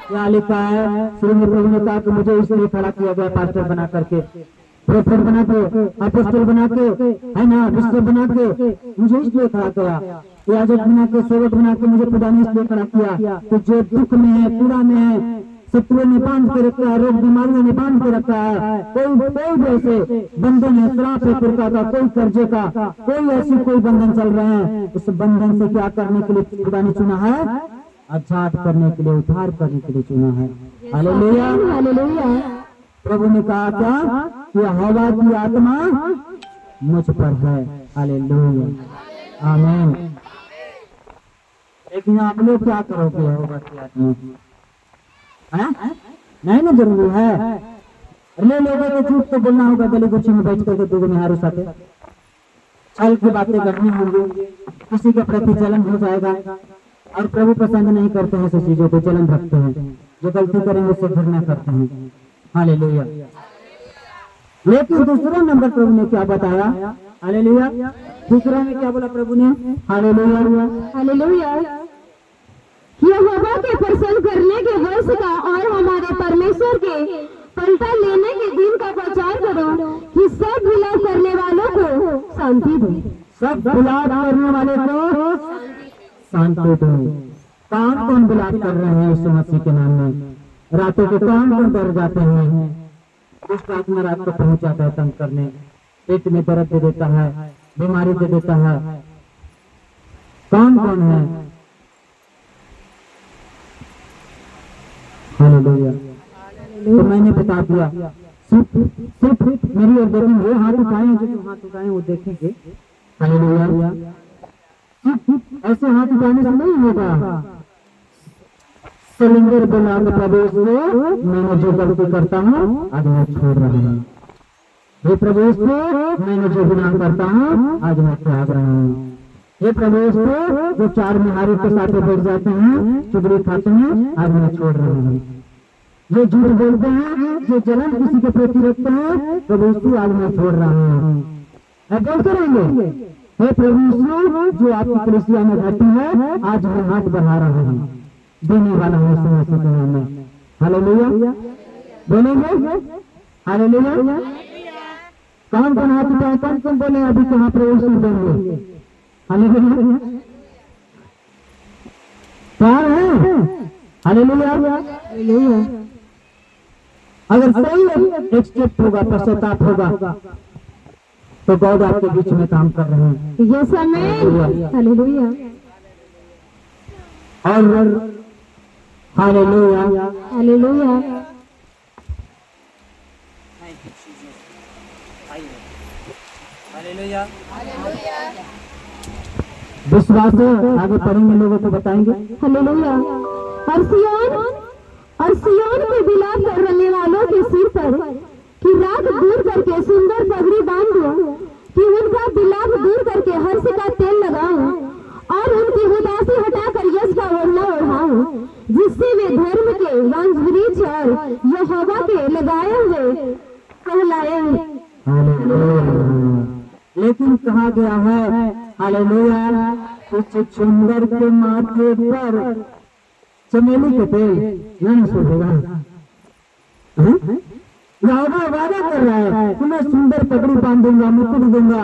क्या लिखा है? श्री प्रभु ने कहा कि मुझे इसलिए खड़ा किया गया पास्टर बना करके, प्रोफेट बना के, अपोस्टल बना के, है ना, बिशप बना के, मुझे इसलिए खड़ा किया, याजक बना के, सेवक बना के मुझे खुदा ने इसलिए खड़ा किया कि जो दुख में है, पीड़ा में है, शत्रुओं ने बांध के रखा है, रोग बीमारियों ने बांध के रखा है, कोई जैसे बंधन है, श्राप है पुरखा का, कोई कर्जे का, कोई ऐसी कोई बंधन चल रहे हैं, उस बंधन से क्या करने के लिए खुदा ने चुना है? आजाद करने के लिए, उद्धार करने के लिए चुना है। Hallelujah, hallelujah. प्रभु ने कहा क्या कि यहोवा की आत्मा मुझ पर है। हालेलुया, आमीन। लेकिन आप लोग क्या करोगे यहोवा की आत्मा? नहीं ना जरूरी है, ले लोगों को झूठ तो बोलना होगा, गली गुच्छी में बैठ करके दो निहारों साथ छल की बातें करनी होंगी, किसी के प्रति जलन हो जाएगा, और प्रभु पसंद नहीं करते हैं, ऐसी चीजों को जलन रखते हैं, जो गलती करेंगे उससे घृणा करते हैं। हालेलुया। लेकिन दूसरा नंबर प्रभु ने क्या बताया? हालेलुया। दूसरा में क्या बोला प्रभु ने? Hallelujah, hallelujah. यहोवा के प्रसन्न करने के वर्ष का और हमारे परमेश्वर के पलटा लेने के दिन का प्रचार करो, कि सब विलाप करने वालों को शांति दो। सब विलाप करने वाले को शांति दो। कौन कौन विलाप कर रहे हैं यीशु मसीह के नाम में? रातों को कौन कौन डर जाते हैं? दुष्ट आत्मा रात को पहुंच जाता है तंग करने, पेट में दर्द दे देता है, बीमारी दे देता है। कौन कौन है? हालेलुया। तो मैंने बता दिया, सिर्फ मेरी ओर देखेंगे, हाथ उठाए जो हाथ उठाए वो देखेंगे। हालेलुया। ऐसे हाथ उठाने से नहीं होगा। सिलेंडर बोला प्रभु से मैंने जो गलती करता हूँ आज मैं छोड़ रहा हूँ, हे प्रभु से मैंने जो गुनाह करता हूँ आज मैं त्याग रहा हूँ, हे प्रभु से जो चार निहारी के साथ बैठ जाते हैं, चुगली खाते हैं, आज मैं छोड़ रहा हूँ। जो झूठ बोलते हैं, जो जलन किसी के प्रति रखते हैं, प्रभु से आज मैं छोड़ रहा हूँ। बोलते रहेंगे, हे प्रभु यीशु, जो आपकी कलीसिया में बैठी है, आज मैं हाथ बढ़ा रहा हूँ, देने वाला हूँ यीशु मसीह के नाम में। हालेलुया बोलेंगे, हालेलुया। कौन कौन हाथ उठाए, कौन कौन बोले अभी कहाँ प्रभु यीशु देंगे? हालेलुया, कौन है? हालेलुया। अगर सही एक स्टेप होगा, पश्चाताप होगा, तो गॉड आपके बीच में काम कर रहे हैं। यस आमीन, हालेलुया, और हालेलुया, हालेलुया। विश्वास है, आगे पढ़ेंगे, लोगों को बताएंगे। हालेलुया। और सियोन के बिलाप करने वालों के सिर पर कि राख दूर करके सुंदर पगड़ी बांध दो, कि उनका बिलाप दूर करके हर्ष का तेल लगाऊं और उनकी उदासी हटाकर यश का ओढ़ना ओढ़ाऊं, जिससे वे धर्म के वंश वृक्ष और यहोवा के लगाए हुए कहलाए। लेकिन कहा गया है, हालेलुया, कुछ सुंदर के माथे पर चमेली के तेल नहीं सोचेगा। यहोवा वादा कर रहा है कि मैं सुंदर पगड़ी बांधूंगा, मुकुट दूंगा,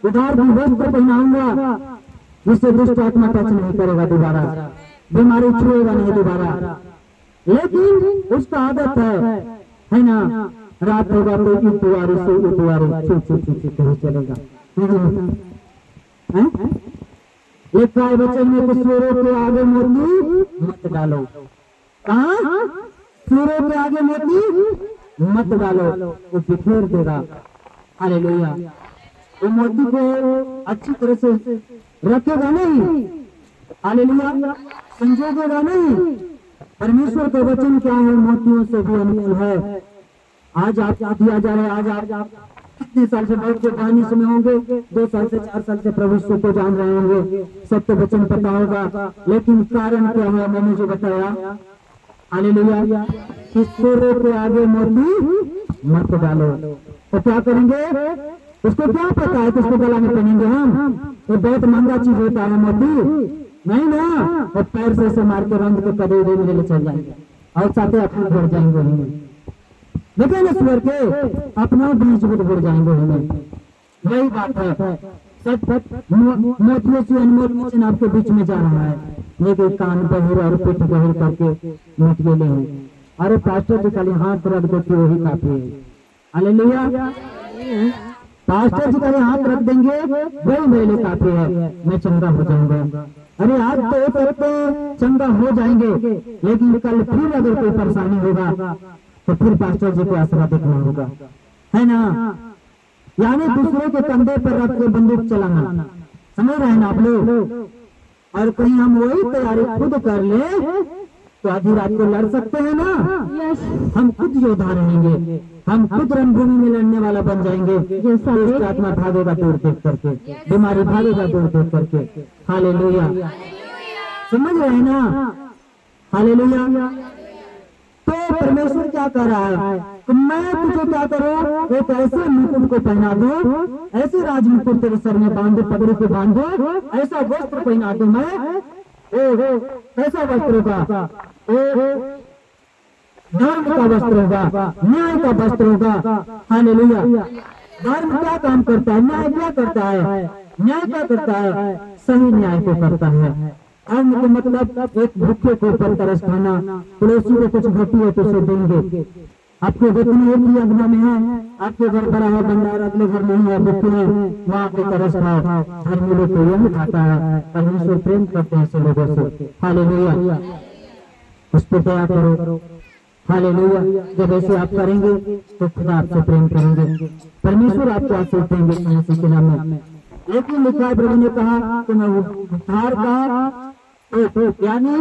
उधार की वस्त्र पहनाऊंगा, जिससे दुष्ट आत्मा टच नहीं करेगा दोबारा, बीमारी छुएगा नहीं दोबारा। लेकिन उसका आदत है ना, रात होगा तो इतवारी से उतवारी छू कहीं चलेगा। लिखा है वचन में कि सूरों के आगे मोती मत डालो। कहाँ? सूरों के आगे मोती मत डालो, वो बिखेर देगा। हालेलुया। वो मोती को अच्छी तरह से रखेगा नहीं, हालेलुया, संजोगेगा नहीं। परमेश्वर का वचन क्या है? मोतियों से भी अनमोल है। आज आप दिया जा रहा है, आज आप कितने साल से बहुत कहानी सुने होंगे, 2 साल से 4 साल से प्रभु यीशु को जान रहे होंगे, सब तो वचन पता होगा, लेकिन कारण क्या है? मैंने जो बताया, हालेलुया, कि सूरों के आगे मोती मत डालो। तो क्या करेंगे? उसको क्या पता है कि उसको गला में पहनेंगे हम? तो बहुत महंगा चीज होता है मोती, नहीं ना। और पैर से मार के रंग के कदे में चल जाएंगे और साथे अपने भर जाएंगे। देखिए ना, स्वर के अपना बीज बढ़ जाएंगे हमें। वही बात है, सच मोतियों से अनमोल वचन आपके बीच में जा रहा है, लेकिन कान बहिर और पेट बहिर करके मिट गए हैं। अरे पास्टर जी खाली हाथ रख देते वही काफी है। हालेलुया। पास्टर जी खाली हाथ रख देंगे वही मेरे लिए काफी है, मैं चंगा हो जाऊंगा। अरे आज तो चंगा हो जाएंगे, लेकिन कल फिर अगर कोई परेशानी होगा तो फिर पास्टर जी को आसरा देखना होगा, है ना। यानी दूसरे के कंधे पर रख के बंदूक चलाना, समझ रहे हैं ना आप लोग। और कहीं हम वही तैयारी खुद कर ले तो आधी रात को लड़ सकते हैं ना। हम खुद योद्धा रहेंगे, हम खुद रणभूमि में लड़ने वाला बन जाएंगे। दुष्ट आत्मा भागेगा दूर देख करके, बीमारी भागेगा दूर देख करके। हालेलुया, समझ रहे हैं ना। हालेलुया। तो परमेश्वर क्या कर रहा है कि मैं तुझे क्या करूं? एक ऐसे मुकुट को पहना दूं, ऐसे राज मुकुट तेरे सर में बांधो, पगड़ी को बांधो, ऐसा वस्त्र पहना दूं मैं। ऐसा वस्त्र होगा, धर्म का वस्त्र होगा, न्याय का वस्त्र होगा। हालेलुया। धर्म क्या काम करता है? न्याय क्या करता है? न्याय क्या करता है? सही न्याय को करता है। धर्म के मतलब एक भूखे को ऊपर तरस खाना, पड़ोसी को कुछ घटी है तो उसे देंगे। आपके वेतन एक ही अंगना में है, आपके घर बड़ा है भंडार, अगले घर नहीं है, भूखे हैं, वहाँ पे तरस खाओ। धर्म लोग को यही खाता है। परमेश्वर प्रेम करते हैं ऐसे लोगों से। हालेलुया। उस पर दया करो। हालेलुया। जब ऐसे आप करेंगे तो खुदा आपसे प्रेम करेंगे, परमेश्वर आपको आशीष देंगे मसीह के नाम में। लेकिन लिखा है, प्रभु ने कहा कि मैं उद्धार का यानी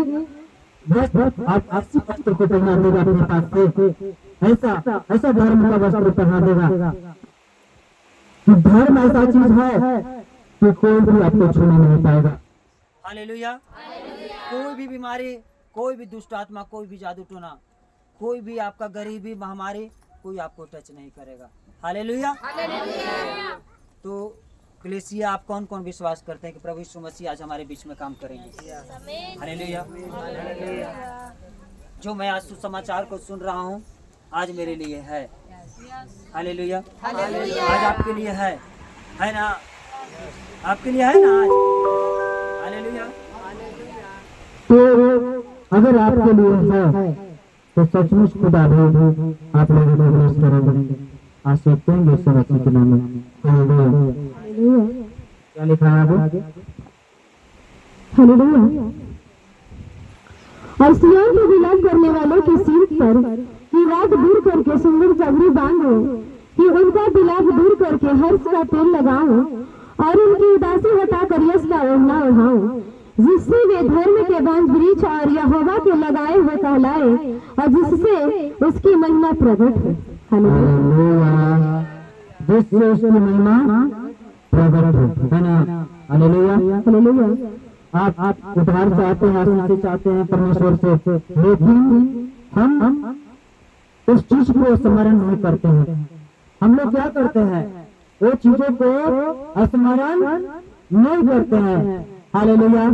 आप 80 वस्त्र को पहना देगा अपने पास से। ऐसा धर्म का वस्त्र पहना देगा। धर्म ऐसा चीज है कि कोई भी आपको छूने नहीं पाएगा। हालेलुया। कोई भी बीमारी, कोई भी दुष्ट आत्मा, कोई भी जादू टोना, कोई भी आपका गरीबी महामारी, कोई आपको टच नहीं करेगा। हालेलुया। तो कलीसिया आप कौन कौन विश्वास करते हैं कि प्रभु यीशु मसीह आज हमारे बीच में काम करेंगे? हालेलुया। जो मैं आज सुसमाचार को सुन रहा हूँ आज मेरे लिए है। हालेलुया। आज आपके लिए है ना? आपके लिए है ना आज? हालेलुया। तो अगर आपके लिए है तो सचमुच खुदा भी आप लोगों को ब्लेस करेंगे, आशीष देंगे सब अच्छी के नाम में। हालेलुया। क्या लिखा है आगे? हालेलुया। और सिय्योन के विलाप करने वालों के सिर पर विलाप दूर करके सुंदर चबरी बांधो, कि उनका विलाप दूर करके हर्ष का तेल लगाओ और उनकी उदासी हटाकर यश का ओढ़ना ओढ़ाओ, जिससे वे धर्म के बांझ वृक्ष और यहोवा के लगाए हुए कहलाए और जिससे उसकी महिमा प्रकट हो। हालेलुया। जिससे उसकी महिमा प्रकट हो, है ना? हालेलुया। हालेलुया। आप उद्धार चाहते हैं, आशीष चाहते हैं परमेश्वर से, लेकिन हम उस चीज को स्मरण नहीं करते हैं। हम लोग क्या करते हैं? वो चीजों को स्मरण नहीं करते हैं। हालेलुया।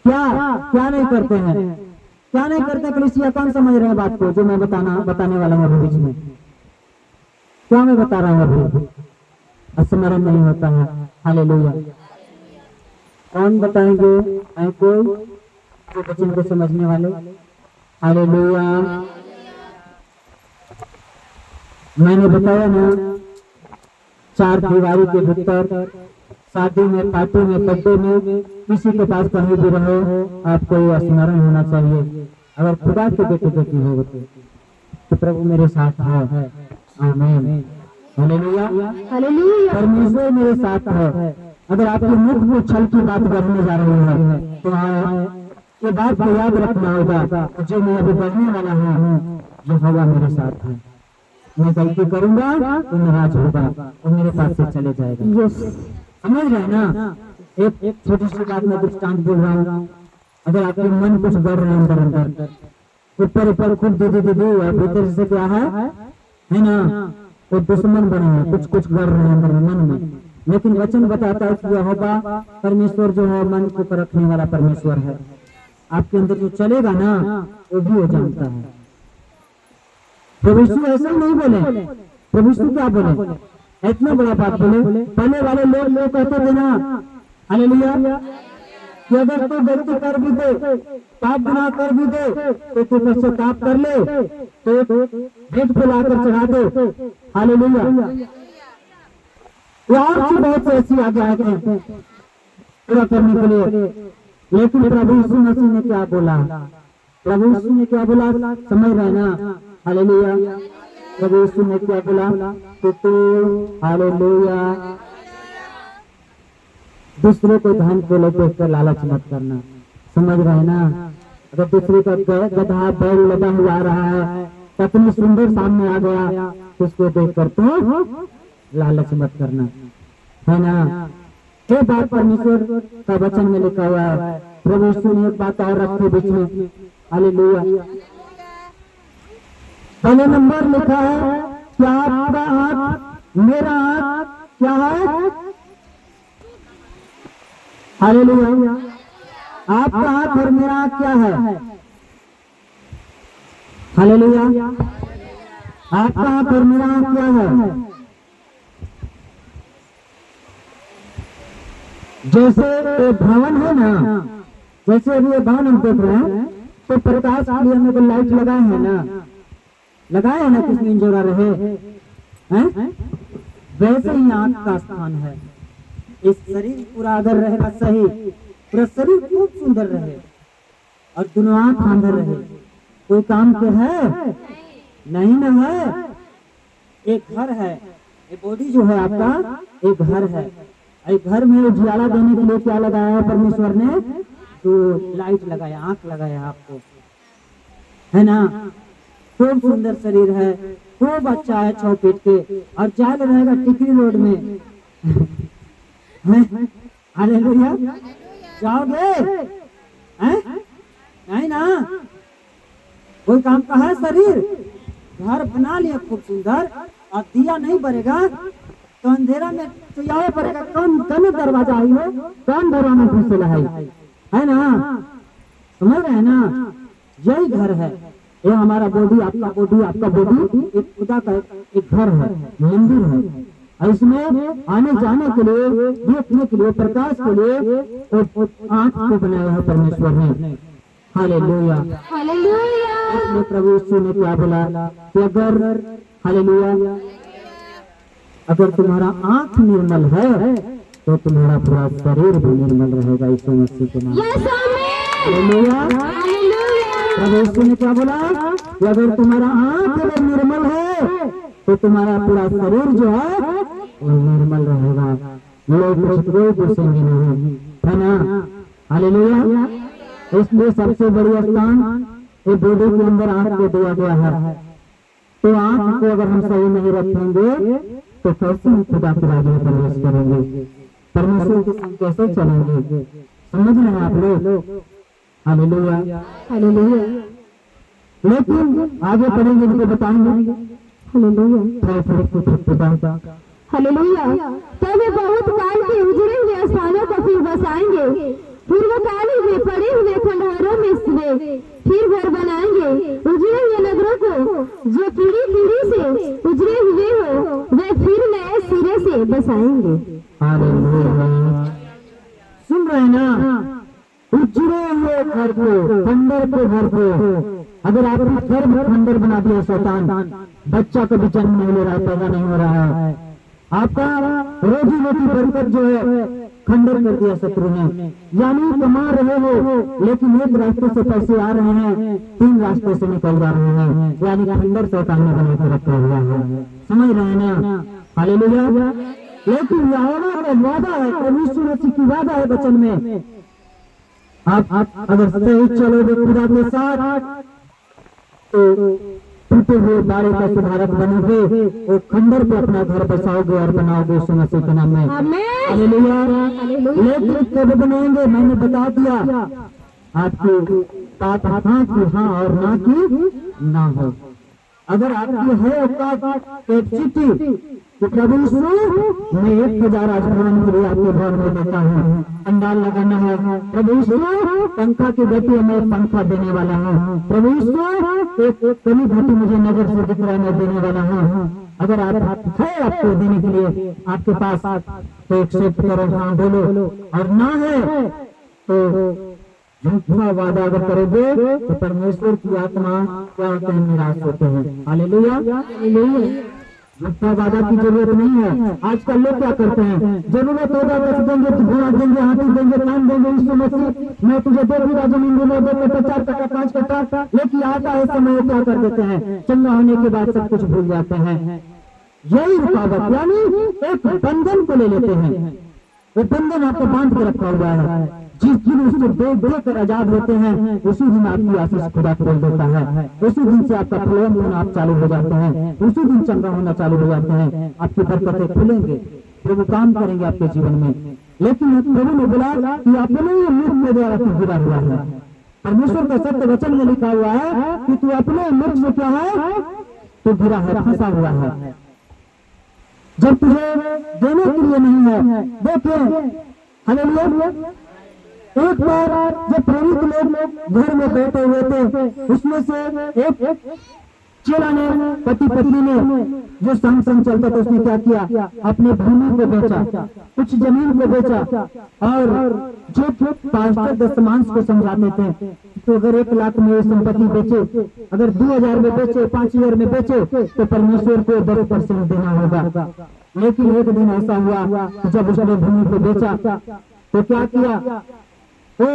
क्या नहीं करते हैं? क्या नहीं करते? कलीसिया कौन समझ रहे हैं बात को जो मैं बताने वाला हूँ अभी बीच में? क्या मैं बता रहा हूँ अभी? स्मरण नहीं होता है। हालेलुया। कौन बताएंगे? है कोई जो वचन को समझने वाले? हालेलुया। मैंने बताया ना, चार दीवारी के भीतर शादी में, पार्टी में, बर्थडे में, किसी के पास कहीं भी रहो, आपको ये स्मरण होना चाहिए। अगर खुदा के बेटे बेटी हो तो प्रभु मेरे साथ है। आमीन। हालेलुया। हालेलुया। परमेश्वर मेरे साथ है। अगर आपके मुख में छल की बात करने जा रही है तो ये बात को याद रखना होगा, जो मैं अभी बढ़ने वाला हूँ, यहोवा मेरे साथ है। मैं गलती करूंगा तो नाराज होगा और मेरे पास से चले जाएगा। समझ रहे हैं ना? एक छोटी सी बात में दृष्टांत बोल रहा हूँ। अगर आपके मन कुछ बढ़ रहे हैं अंदर, ऊपर ऊपर खूब दीदी और भीतर से क्या है ना, वो दुश्मन बने हैं, कुछ कर रहे हैं अंदर मन में। लेकिन वचन बताता है कि यहोवा परमेश्वर जो है मन को परखने वाला परमेश्वर है। आपके अंदर जो चलेगा ना वो भी वो जानता है। प्रभु यीशु ऐसा नहीं बोले। प्रभु यीशु क्या बोले? इतना बड़ा बात बोले। पहले वाले लोग कहते थे ना, हालेलुया, कि अगर तू गलती कर भी दे, पाप गुनाह कर भी दे, तो तू पश्चाताप कर ले, तो भेंट को लाकर चढ़ा दे। हालेलुया। और भी बहुत से ऐसी आज्ञाएं हैं पूरा करने के लिए। लेकिन प्रभु यीशु मसीह ने क्या बोला? प्रभु यीशु ने क्या बोला? समझ रहे ना? हालेलुया। प्रभु यीशु ने क्या बोला? तो तू हालेलुया दूसरे को धन को लेकर कर लालच मत करना। समझ रहे ना? अगर दूसरे का गधा बैल लगा हुआ रहा है, कितनी सुंदर सामने आ गया, उसको देख कर तो लालच मत करना, है ना? ये बात परमेश्वर का वचन में लिखा हुआ है। प्रभु यीशु ने एक बात और रखी बीच में। हालेलुया। पहले नंबर लिखा है कि आपका हाथ मेरा हाथ क्या है? हालेलुया। आपका हाथ और मेरा हाथ क्या है? हालेलुया। आपका हाथ और मेरा हाथ क्या है? जैसे एक भवन है ना, जैसे अभी ये भवन हम देख रहे हैं, तो प्रकाश के लिए हमें लाइट लगाए हैं ना, लगाए हैं ना, किसने इंजोरा रहे हैं? वैसे ही आंख का स्थान है। इस शरीर पूरा अगर रहेगा सही, पूरा शरीर खूब सुंदर रहे और दोनों आंख अंदर रहे, कोई काम के है नहीं ना है। एक घर है, ये बॉडी जो है आपका एक घर है। एक घर में उजियाला देने के लिए क्या लगाया है परमेश्वर ने? तो लाइट लगाया, आंख लगाया आपको, है ना? खूब सुंदर शरीर है, खूब अच्छा है 6 फीट के, और जाल रहेगा टिकरी रोड में। हालेलुया। जाओगे? नहीं ना? कोई काम का है शरीर? घर बना लिया खूब सुंदर, और दिया नहीं बनेगा तो अंधेरा में तो यहाँ पर कौन दरवाजा आई हो, कौन घरों में घुसेला है ना, समझ रहे हैं ना। यही घर है, ये हमारा बॉडी, आपका बॉडी एक खुदा का एक घर है, मंदिर है। और इसमें आने जाने के लिए, देखने के लिए, प्रकाश के लिए आँख को बनाया है परमेश्वर ने। हालेलुया। इसलिए प्रभु यीशु ने क्या बोला कि अगर, हालेलुया, अगर तुम्हारा आँख निर्मल है तो तुम्हारा पूरा शरीर भी निर्मल रहेगा यीशु मसीह के नाम। हालेलुया। प्रभु यीशु ने क्या बोला कि अगर तुम्हारा आँख अगर निर्मल है तो तुम्हारा पूरा शरीर जो है वो निर्मल रहेगा, लोग कोई घुसेंगे नहीं, है ना। हालेलुया। इसलिए सबसे बड़ी स्थान ये बॉडी के अंदर आँख को दिया गया है। तो आँख को अगर हम सही नहीं रखेंगे तो कैसे हम खुदा के राज्य में प्रवेश करेंगे, परमेश्वर के संग कैसे चलेंगे, समझ रहे हैं आप लोग। हालेलुया। लेकिन आगे पढ़ेंगे उनको बताएंगे। हालेलुया। तब वे बहुत काल के उजड़े हुए स्थानों को फिर बसाएंगे, पूर्वकाल में पड़े हुए खंडहरों में वे फिर घर बनाएंगे। उजड़े हुए नगरों को जो पीढ़ी से उजड़े हुए हो वे फिर नए सिरे से बसाएंगे। सुन रहे हैं ना, उजड़े हुए घर को, खंडर के घर को अगर आपने घर में खंडर बना दिया शैतान, बच्चा कभी जन्म नहीं ले रहा, पैदा नहीं हो रहा है, आपका रोजी रोटी बरकत जो है खंडर कर दिया शत्रु ने। यानी कमा रहे हो लेकिन एक रास्ते से पैसे आ रहे हैं, 3 रास्ते से निकल जा रहे हैं, यानी खंडर शैतान ने बना के रखा हुआ है, समझ रहे हैं ना। हालेलुया। लेकिन यहोवा का वादा है, परमेश्वर मसीह की वादा है वचन में, आप अगर सही चलोगे खुदा के साथ तो टूटे हुए बारे का सुधारक बनोगे, वो खंडर पे अपना घर बसाओगे और बनाओगे यीशु मसीह के नाम में। हालेलुया। लेकिन कब बनाएंगे, मैंने बता दिया, आपकी बात हाँ की हाँ और ना की ना हो। अगर आपकी है औकात कैपेसिटी तो प्रभु यीशु मैं 1000 राजभवन के लिए आपके भवन में देता हूँ, पंडाल लगाना है। प्रभु यीशु पंखा की गति मैं पंखा देने वाला हूँ। प्रभु यीशु एक कमी घटी मुझे नजर से दिख रहा मैं देने वाला हूँ। अगर आप है आपको देने के लिए आपके पास तो एक्सेप्ट करो, हाँ बोलो, और ना है तो झूठा वादा अगर करोगे तो परमेश्वर की आत्मा क्या होते हैं, निराश होते हैं। हालेलुया। झूठा वादा की जरूरत नहीं है। आजकल लोग क्या करते हैं, जरूरत होगा बस देंगे, घोड़ा देंगे, हाथी देंगे, काम देंगे, यीशु मसीह मैं तुझे 2 बीघा जमीन दूंगा, 2 कट्टा 4 कट्टा 5 कट्टा, लेकिन आता है समय क्या कर देते हैं, चंगा होने के बाद सब कुछ भूल जाते हैं। यही रुकावट, यानी एक बंधन को ले लेते हैं, वो बंधन आपको बांध के रखा हुआ है। जिस दिन उसको देकर आजाद होते हैं उसी दिन आपकी आशीष खुदा खोल देता है, उसी दिन से आपका फ्लोम होना आप चालू हो जाते हैं, उसी दिन चंगा होना चालू हो जाते हैं, आपकी बरकतें खुलेंगे, प्रभु काम करेंगे आपके जीवन में। लेकिन प्रभु ने बोला कि अपने ही मुख के द्वारा तू गिरा हुआ है। परमेश्वर का सत्य वचन में लिखा हुआ है कि तू अपने मुख से क्या है, तू गिरा है, फंसा हुआ है। जब तुझे देने के लिए नहीं है, देखिए हालेलुया। एक बार जब प्रेरित लोग घर में बैठे हुए थे, उसमें से एक चेला ने, पति पत्नी ने जो संग संग चलता था, उसने क्या किया, अपने भूमि को बेचा, कुछ जमीन को बेचा, और जो पास्टर दशमांश को समझाते थे तो अगर 1 लाख में संपत्ति बेचे, अगर 2000 में बेचे, 5000 में बेचे तो परमेश्वर को 10% देना होगा। लेकिन एक दिन ऐसा हुआ कि जब उसने भूमि को बेचा तो क्या किया, वो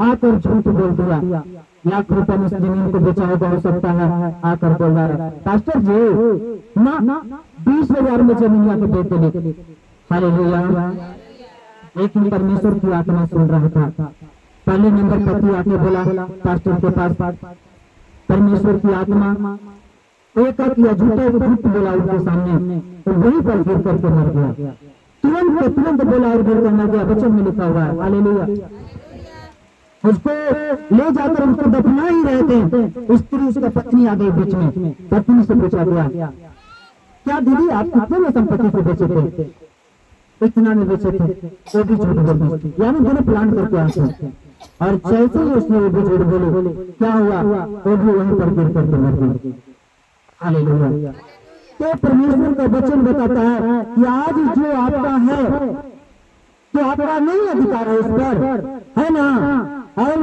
आकर झूठ बोल दिया, लाख रुपए में जमीन को बेचा होगा, हो सकता है, आकर बोल रहा है पास्टर जी ना 20,000 में जमीन आके बेच ले। हालेलुया। लेकिन परमेश्वर की आत्मा सुन रहा था। पहले नंबर पति आके बोला पास्टर के पास, परमेश्वर की आत्मा एक किया, झूठ बोला उनके सामने, तो वहीं पर गिर करके मर गया। तुरंत बोला और गिर कर मर गया, वचन में लिखा हुआ है। हालेलुया। उसको ले जाकर उसको दफना ही रहे थे, स्त्री उसका पत्नी आ गई बीच में, पत्नी से पूछा गया क्या दीदी आप कितने में संपत्ति से बेचे थे? इतना में बेचे थे। वो भी झूठ बोली, यानी दोनों प्लान करके आए थे। और जैसे ही उसने वो भी झूठ बोले, क्या हुआ? वो भी वहीं पर गिर करके मर गई। हालेलुया। तो परमेश्वर का वचन बताता है कि आज जो आपका है तो आपका नहीं अधिकार है उस पर, है ना? और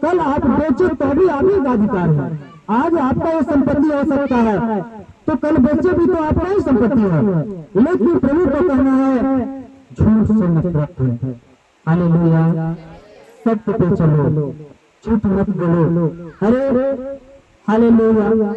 कल आप बेचे तो भी आप ही का अधिकार है। आज आपका ये संपत्ति हो सकता है तो कल बेचे भी तो आपका ही संपत्ति है। लेकिन प्रभु का कहना है झूठ से नफरत है। हालेलुया। सत्य पे चलो, झूठ मत बोलो। अरे हालेलुया।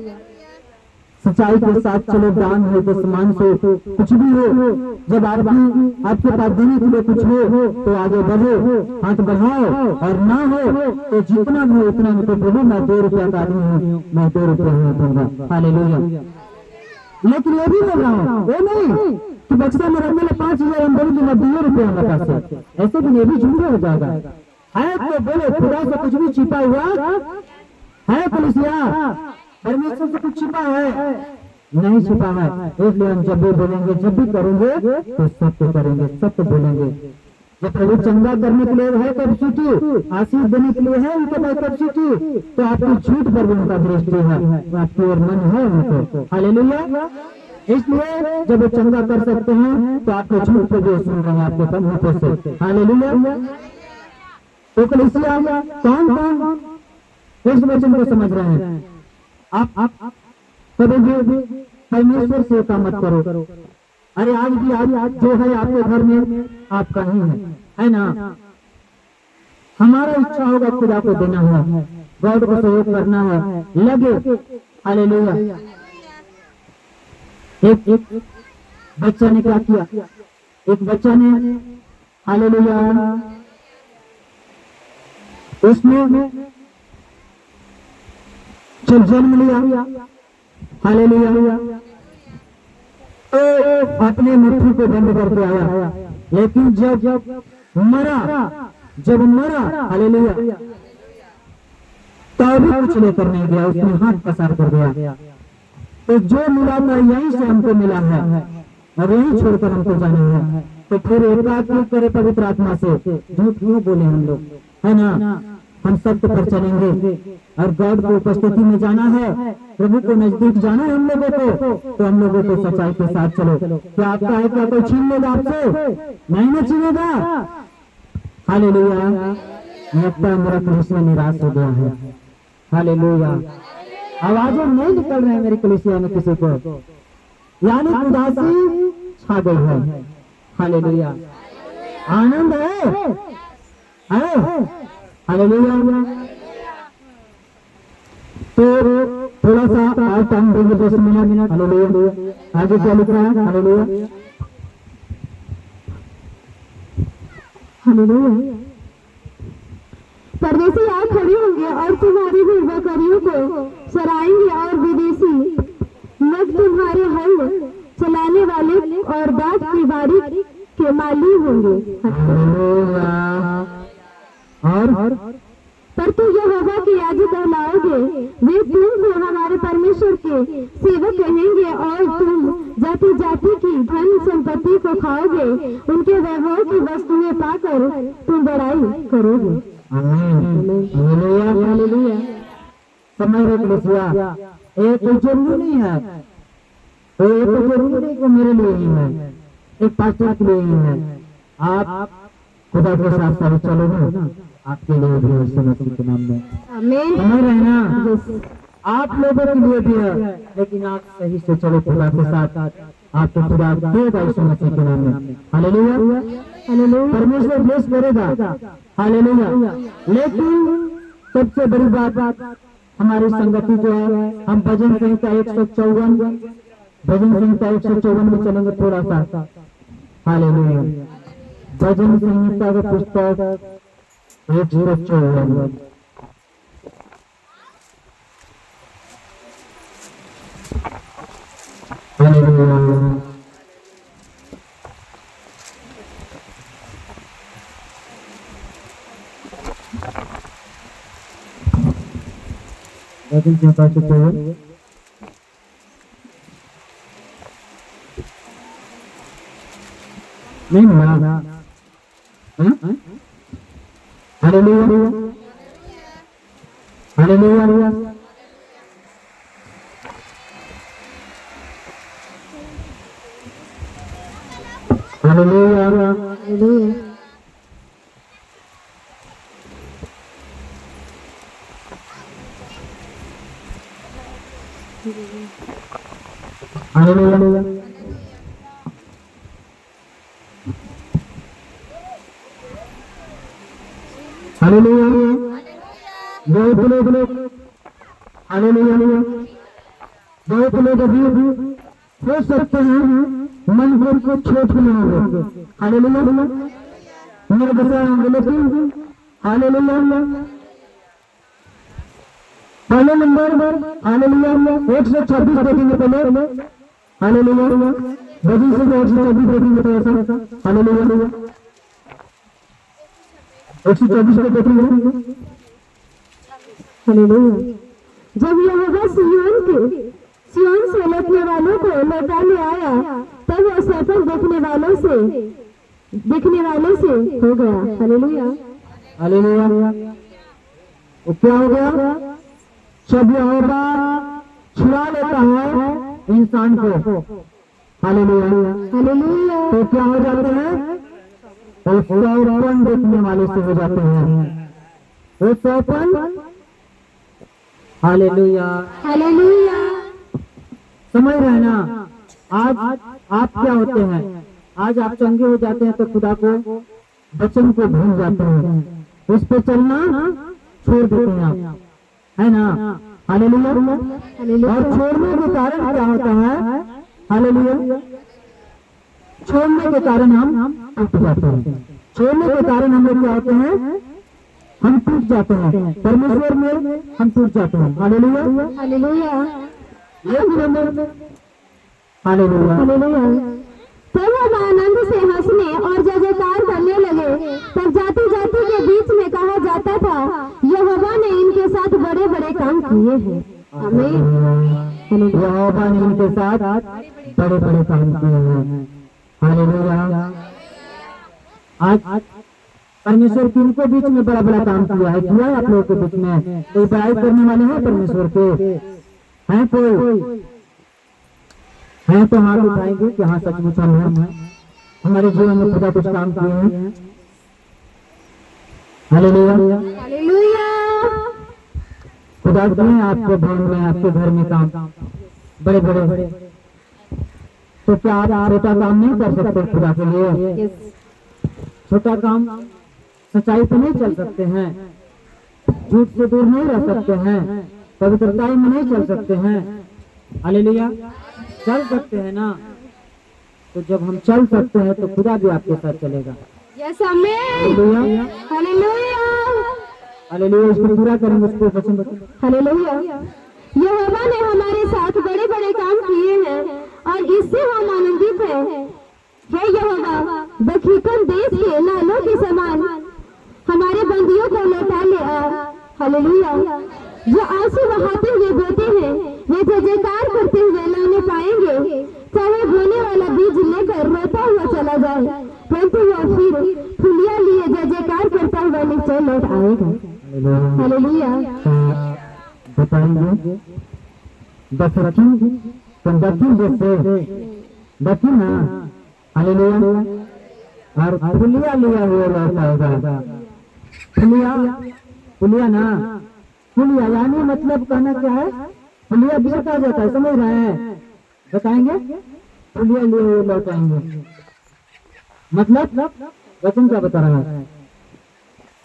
सच्चाई के साथ चलो, दान हो तो समान से कुछ भी हो, जब आपके पास देने के लिए कुछ हो तो आगे बढ़ो, हाथ बढ़ाओ, और ना हो तो जितना भी हो उतना में तो बोलो मैं 2 रुपया का आदमी हूँ, मैं 2 रुपया में दूंगा। हालेलुया। लेकिन ये भी बोल रहा हूँ, वो नहीं कि बक्सा में रखने में 5,000 हम बोले मैं 2 रुपया मेरे पास है, ऐसे भी ये भी झूठे हो जाएगा। है तो बोले खुदा से कुछ भी छिपा हुआ है? कलीसिया परमेश्वर से कुछ छिपा है? नहीं छिपा है। इसलिए हम जब भी बोलेंगे, जब भी करेंगे तो सत्य करेंगे, सत्य बोलेंगे। जब प्रभु चंगा करने के लिए है कैपेसिटी, आशीष देने के लिए है उनके पास कैपेसिटी, तो आपकी झूठ पर भी उनका दृष्टि है, आपकी ओर मन है उनको। हालेलुया। इसलिए जब वो चंगा कर सकते हैं तो आपके झूठ पर जो सुन रहे हैं आपके मुंह से। हालेलुया। तो कलीसिया कौन कौन इस वचन को समझ रहे हैं? आप कभी भी परमेश्वर से काम मत करो। अरे आज भी आज जो है आपके घर में आपका ही है ना? हमारा इच्छा होगा खुदा को देना है, गॉड को सहयोग करना है, लगे। हालेलुया। एक बच्चा ने क्या किया? एक बच्चा ने हालेलुया उसने जब जन्म लिया, हालेलुया, तो अपने मुट्ठी को बंद करके आया। लेकिन जब मरा, हालेलुया, तो भी कुछ लेकर नहीं गया, उसने हाथ पसार कर दिया। तो जो मिला था यहीं से हमको मिला है और यहीं छोड़कर हमको जाना है। तो फिर एकात्मिक करे पवित्र आत्मा से, झूठ क्यों बोले हम लोग, है ना? हम सत्य पर चलेंगे और गॉड को उपस्थिति में जाना है, प्रभु को नजदीक जाना है हम लोगों को, तो हम लोगों को सच्चाई के साथ चलो। क्या आपका है? क्या कोई छीन लेगा आपसे? नहीं ना छीनेगा। हालेलुया। लगता है मेरा कलीसिया निराश हो गया है। हालेलुया। आवाजें नहीं निकल रहे हैं मेरी कलीसिया में किसी को, यानी उदासी छा गई है। हालेलुया। आनंद है? हालेलुया। तो थोड़ा सा और टाइम देंगे, 10 मिनट। हालेलुया। आगे क्या लिख रहा है? हालेलुया। हालेलुया। परदेसी आग खड़ी होंगे और तुम्हारी भेड़बकरियों को चराएंगे, और विदेशी लोग तुम्हारे हल चलाने वाले और दाख की बाड़ी के माली होंगे। और पर तू यहोवा के याजक कहलाओगे, वे तुमको हमारे परमेश्वर के सेवक कहेंगे, और तुम जाति जाति की धन संपत्ति को खाओगे, उनके वैभव की वस्तुएं पाकर तुम बड़ाई करोगे। हालेलुया। समझ रहे कलीसिया? ये कोई जरूरी नहीं है, तो ये तो जरूरी नहीं कि मेरे लिए ही है, एक पास्टर के लिए ही है। आप खुदा के साथ साथ चलोगे ना, आपके लिए भी है, यीशु मसीह के नाम में। आमीन। समझ रहे हैं ना? आप लोगों के लिए भी है, लेकिन आप सही से चलो खुदा के साथ, आपको खुदा देगा यीशु मसीह के नाम में। हालेलुया। हालेलुया। परमेश्वर ब्लेस करेगा। हालेलुया। लेकिन सबसे बड़ी बात हमारी संगति जो है, हम भजन संहिता 154 में चलेंगे थोड़ा सा। हालेलुया। भजन संहिता का पुस्तक 154। हालेलुया। भजन संहिता 154। नहीं मिला। Hallelujah hallelujah hallelujah hallelujah hallelujah बहुत लोग हालेलुया बहुत लोग अभी हो सकते हैं मन भर को छोट होंगे। हालेलुया मेरे बच्चा लेकिन हालेलुया पहले नंबर हालेलुया 126 देखेंगे पहले। हालेलुया बजी से 126 देखेंगे तो ऐसा हालेलुया 124 को देखेंगे। हालेलुया जब यहोवा सिय्योन से लौटने वालों को लौटा ले आया तब वह सफल देखने वालों से हो गया। हालेलुया हालेलुया वो क्या हो गया? जब यहोवा छुड़ा लेता है इंसान को। हालेलुया हालेलुया तो क्या हो जाते हैं? वो सौपन देखने वाले से हो जाते हैं। वो सौपन हालेलुया हालेलुया समझ रहे हैं ना? आज आप क्या होते हैं? आज आप चंगे हो जाते हैं तो खुदा को वचन को भूल जाते हैं, उस पे चलना छोड़ देते हैं आप, है ना? हालेलुया और छोड़ने के कारण क्या होता है? हालेलुया छोड़ने के कारण हम टूट जाते हैं। छोड़ने के कारण हम लोग क्या होते हैं? हम टूट जाते हैं, परमेश्वर में हम टूट जाते हैं। हालेलुया हालेलुया हालेलुया हालेलुया तब हम आनंद से हंसने और जय जयकार करने लगे। तब जाति जाति के बीच में कहा जाता था यहोवा ने इनके साथ बड़े बड़े काम किए हैं। आमीन यहोवा ने इनके साथ बड़े बड़े काम किए हैं। हालेलुया आज परमेश्वर किनको बीच में बड़ा बड़ा काम किया है? किया है आप लोगों के बीच में? कोई बड़ाई करने वाले हैं परमेश्वर के? हैं कोई? हैं तो हाथ उठाएंगे कि हाँ सचमुच हम हैं, हमारे जीवन में खुदा कुछ काम किए हैं। हालेलुया हालेलुया खुदा किए आपके भवन में, आपके घर में काम बड़े बड़े। तो क्या आप छोटा काम नहीं कर सकते खुदा के लिए? छोटा काम सच्चाई पे नहीं चल सकते हैं, झूठ से दूर नहीं रह सकते हैं, पवित्रताई में नहीं चल सकते हैं। हालेलुया चल सकते हैं ना? तो जब हम चल सकते हैं तो खुदा भी आपके साथ चलेगा। यस आमीन हालेलुया हालेलुया हालेलुया इसको पूरा करेंगे, उसको वचन बताएं। हालेलुया यहोवा ने हमारे साथ बड़े बड़े काम किए हैं और इससे हम आनंदित हैं। हे यहोवा बखीकन देश के लालों के समान हमारे बंदियों को लौटा ले आ। हालेलुया जो आंसू बहाते हुए बोते हैं वे जय जयकार करते हुए लाने पाएंगे। चाहे बोने वाला बीज लेकर रोता हुआ चला जाए परंतु वह फिर फुलिया लिए जय जयकार करता हुआ नीचे लौट आएगा। हालेलुया बताएंगे दक्षिण देश से दक्षिण ना। हालेलुया और फुलिया लिया हुआ लौटा होगा। फुलिया ना फुलिया यानी मतलब कहना क्या है? फुलिया बिक आ जाता है, समझ रहे हैं? बताएंगे फुलिया लिए हुए लौटाएंगे मतलब वचन क्या बता रहा है?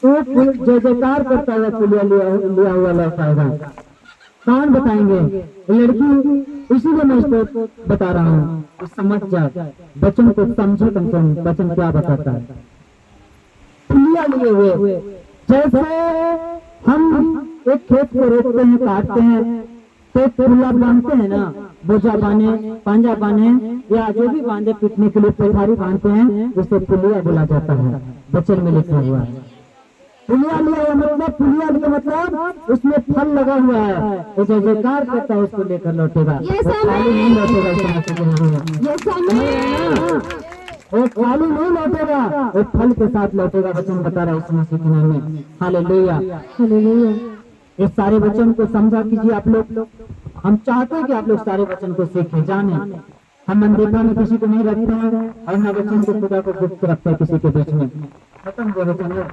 तो जय जयकार करता हुआ फुलिया लिया हुआ लौटाएगा। कौन बताएंगे? लड़की, इसीलिए मैं इसको बता रहा हूँ, समझ जाए, बच्चों को समझे कम से कम बच्चन क्या बताता है। फुलिया लिए हुए जैसे हम एक खेत को रोकते हैं, काटते हैं तो फुलिया बांधते हैं ना, बोझा बांधे, पांजा बांधे या जो भी बांधे पीटने के लिए पेठारी बांधते हैं, उसे फुलिया बोला जाता है। बचन में लिखा हुआ है फुलिया लिया हुआ मतलब, फुलिया का मतलब उसमें फल लगा हुआ है, वो जय जयकार करता है उसको लेकर लौटेगा, खाली नहीं लौटेगा। वो खाली नहीं लौटेगा, वो फल के साथ लौटेगा। वचन बता रहा है यीशु मसीह के नाम में। Hallelujah, hallelujah. इस सारे वचन को समझा कीजिए आप लोग। हम चाहते हैं कि आप लोग सारे वचन को सीखें, जाने। हम अनदेखा में किसी को नहीं रखते हैं और न वचन को खुदा को गुप्त रखते हैं किसी के बीच में। खत्म हो वचन है।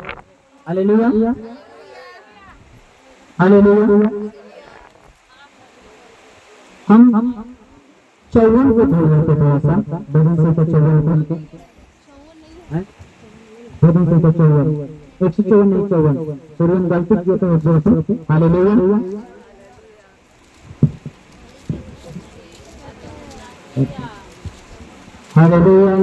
Hallelujah, hallelujah. हम 54 को बोल रहे थे, थोड़ा सा भजन से 54 को, भजन से 54, 154 नहीं 54। सूर्यन गलती किए तो 154। Hallelujah, hallelujah,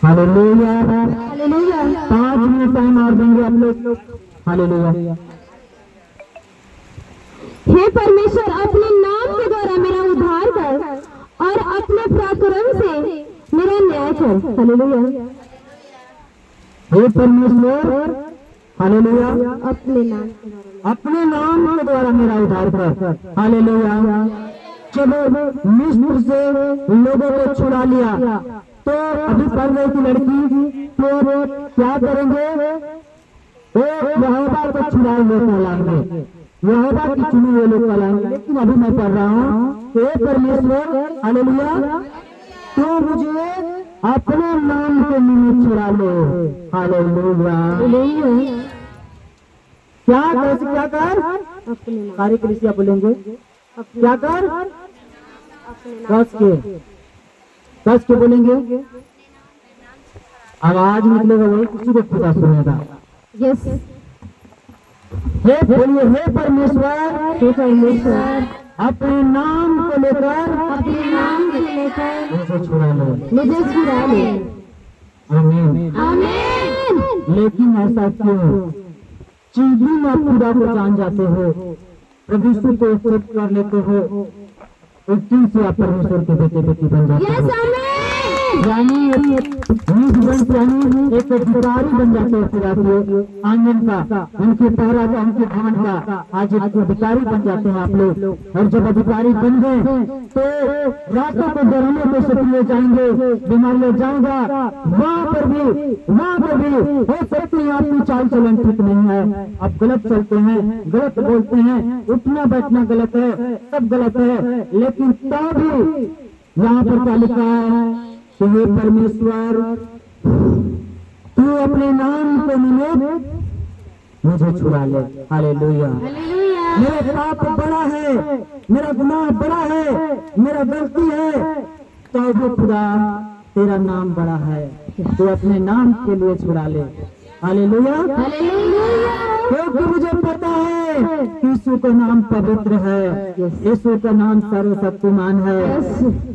hallelujah, hallelujah. 5 minute time और देंगे आप लोग। हालेलुया। हे परमेश्वर, अपने नाम के द्वारा मेरा उद्धार कर और अपने पराक्रम से मेरा न्याय कर। हालेलुया। हे परमेश्वर, हालेलुया, अपने नाम के द्वारा अपने नाम के द्वारा मेरा उद्धार कर। हालेलुया। जब मिस्र से लोगों को छुड़ा लिया तो अभी पढ़ रही थी लड़की, तो क्या करेंगे? वो यहोवा को छुड़ाए हुए कहलाएंगे, यहोवा की चुने हुए लोग कहलाएंगे। लेकिन अभी मैं पढ़ रहा हूँ, हे परमेश्वर, हालेलुया, तो मुझे अपने नाम के निमित्त छुड़ा लो। हालेलुया। क्या कैसे क्या कर? सारी कलीसिया बोलेंगे क्या कर? कस के बोलेंगे, आवाज निकलेगा, वही किसी को खुदा सुनेगा। यस। हे बोलिए, हे परमेश्वर, हे परमेश्वर, अपने नाम को लेकर अपने नाम को लेकर मुझे छुड़ा लो। मुझे छुड़ा ले। आमीन। आमीन। लेकिन ऐसा क्यों? चीजों में आप खुदा को जान जाते हो, प्रभु यीशु को एक्सेप्ट कर लेते हो, उस दिन से आप परमेश्वर के बेटे बेटी बन जाते यस, हो। आमीन। यानी एक अधिकारी बन जाते हैं खुदा के आंगन का, उनके पहरा का, उनके भवन का। आज एक अधिकारी बन जाते हैं आप लोग। और जब अधिकारी बन गए तो रातों को डरने पे सक्रिय जाएंगे, बीमारियां जाएगा। वहाँ पर भी हो सकती है आपकी चाल चलन ठीक नहीं है, आप गलत चलते हैं, गलत बोलते हैं, उठना बैठना गलत है, सब गलत है। लेकिन तब भी यहाँ पर क्या लिखा है? तो हे परमेश्वर, तू अपने नाम के निमित्त मुझे छुड़ा ले। हालेलुया। मेरा पाप बड़ा है, मेरा गुनाह बड़ा है, मेरा गलती है, तो भी खुदा तेरा नाम बड़ा है, तू अपने नाम के लिए छुड़ा ले। हालेलुया। क्योंकि मुझे पता है यीशु का नाम पवित्र है, यीशु का नाम सर्वशक्तिमान है,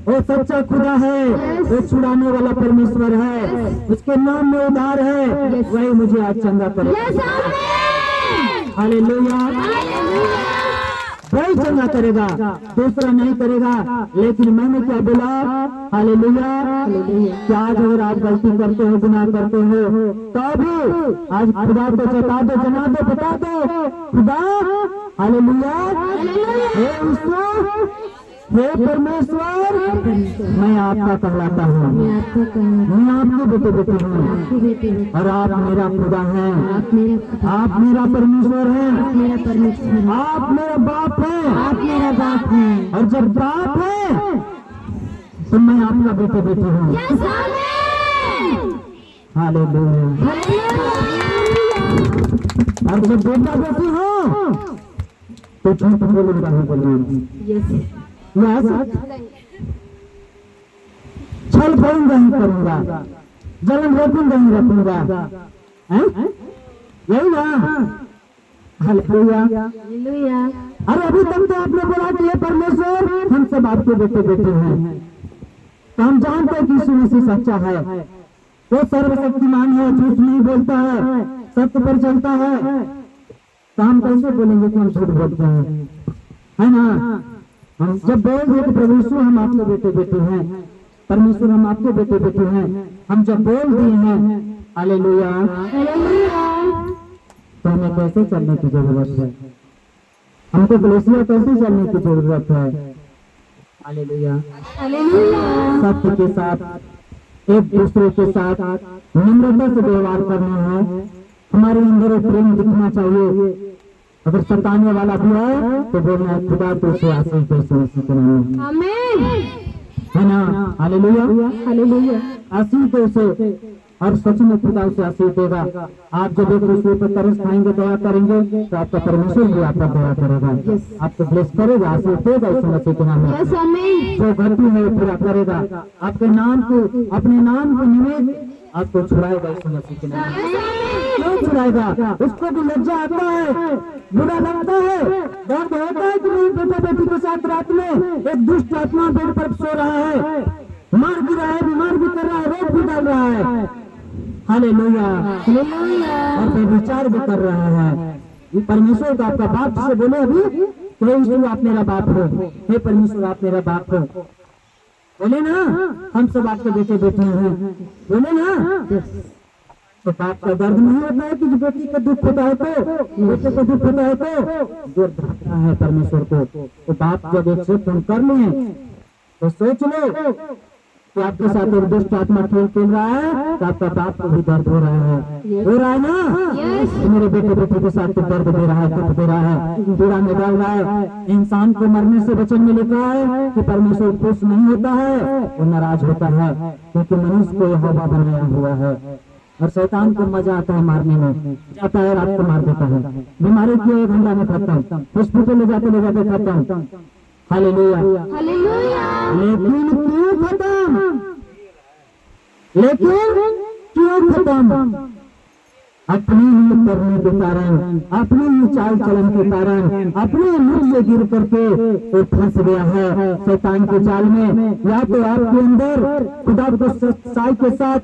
वो सच्चा खुदा है, वो छुड़ाने वाला परमेश्वर है, उसके नाम में उद्धार है, वही मुझे आज चंगा करेगा। हालेलुया। वही चंगा करेगा, दूसरा नहीं करेगा। लेकिन मैंने क्या बोला? हालेलुया। क्या आज अगर आप गलती करते हो, गुनाह करते हो, तो भी आज खुदा को जता दो, जना दो, बता दो, खुदा हालेलुया, हे यीशु, हे परमेश्वर, मैं आपका कहलाता हूँ, मैं आपके बेटे बेटी हूँ, और आप मेरा खुदा है, आप मेरा परमेश्वर है, आप मेरा बाप है, और जब बाप है तो मैं आपका बेटे बेटी हूँ। हालेलुया। और जब बेटा बेटी हो तो झूठ बोलूंगा ही बोलूंगा, छल करूंगा ही करूंगा, जलन रखूंगा ही रखूंगा, यही ना? हालेलुया। अरे अभी तक तो आपने बोला कि ये परमेश्वर हम सब आपके बेटे बेटे हैं, तो हम जानते हैं कि यीशु मसीह सच्चा है, वो सर्वशक्तिमान है, झूठ नहीं बोलता है, सत्य पर चलता है। तो हम कैसे बोलेंगे कि हम झूठ बोलते हैं? है ना? हम जब बोल रहे कि प्रभु यीशु हम आपके बेटे बेटे हैं, परमेश्वर हम आपके बेटे बेटे हैं, हम जब बोल दिए हैं हालेलुया, तो हमें कैसे चलने की जरूरत है? हमको कलीसिया कैसे चलने की जरूरत है? हालेलुया। सत्य के साथ एक दूसरे के साथ नम्रता से व्यवहार करना है। हमारे अंदर एक प्रेम दिखना चाहिए। अगर सताने वाला भी है तो बोलना है खुदा तो उसे आशीष दे मसीह के नाम में, आमीन है ना। हालेलुया हालेलुया आशीष दे उसे, और सच में खुदा उसे आशीष देगा। आप जब एक दूसरे पर तरस खाएंगे, दया करेंगे, तो आपका परमेश्वर भी आप पर दया करेगा, आपको ब्लेस करेगा, आशीष देगा इस मसीह के नाम में। यस आमीन जो घटी है वो पूरा करेगा। आपके नाम को, अपने नाम के निमित्त आपको छुड़ाएगा इस मसीह के नाम में। क्यों छुड़ाएगा? उसको भी लज्जा आता है, बुरा लगता है, दर्द होता है कि मेरी बेटा बेटी के साथ रात में एक दुष्ट आत्मा बेड पर सो रहा है, मार भी रहा है, बीमार भी कर रहा है, रोग भी डाल रहा है। हालेलुया। और व्यभिचार भी कर रहा है। ये परमेश्वर का आपका बाप से बोले अभी कि हे यीशु आप मेरा बाप हो, हे परमेश्वर आप मेरा बाप हो। बोले ना, हम सब आपके बेटे बेटे हैं, बोले ना। तो बाप का दर्द नहीं होता है कि जो बेटी का दुख होता है तो बेटे का दुख होता है तो जो धड़कता है परमेश्वर को। तो बाप जब एक से फोन कर लिए तो सोच लो कि आपके साथ एक दुष्ट आत्मा खेल रहा है, तो आपका बाप को भी दर्द हो रहा है, हो रहा है ना। तो मेरे बेटे बेटे के साथ तो दर्द दे रहा है, दुख दे रहा है, पीड़ा में डाल रहा है। इंसान को मरने से वचन में लिखा है कि परमेश्वर खुश नहीं होता है, वो नाराज होता है, क्योंकि मनुष्य को यहोवा बनाया हुआ है। और शैतान को मजा आता है मारने में, जाता है रात को मार देता है, बीमारी की 1 घंटा में खत्म, हॉस्पिटल ले जाते खत्म। हालेलुया। लेकिन क्यों खत्म? अपनी ही करने के कारण, अपनी ही चाल चलन के कारण, अपने मुंह से गिर करके वो फंस गया है शैतान के जाल में। या तो आपके अंदर खुदा को सच्चाई के साथ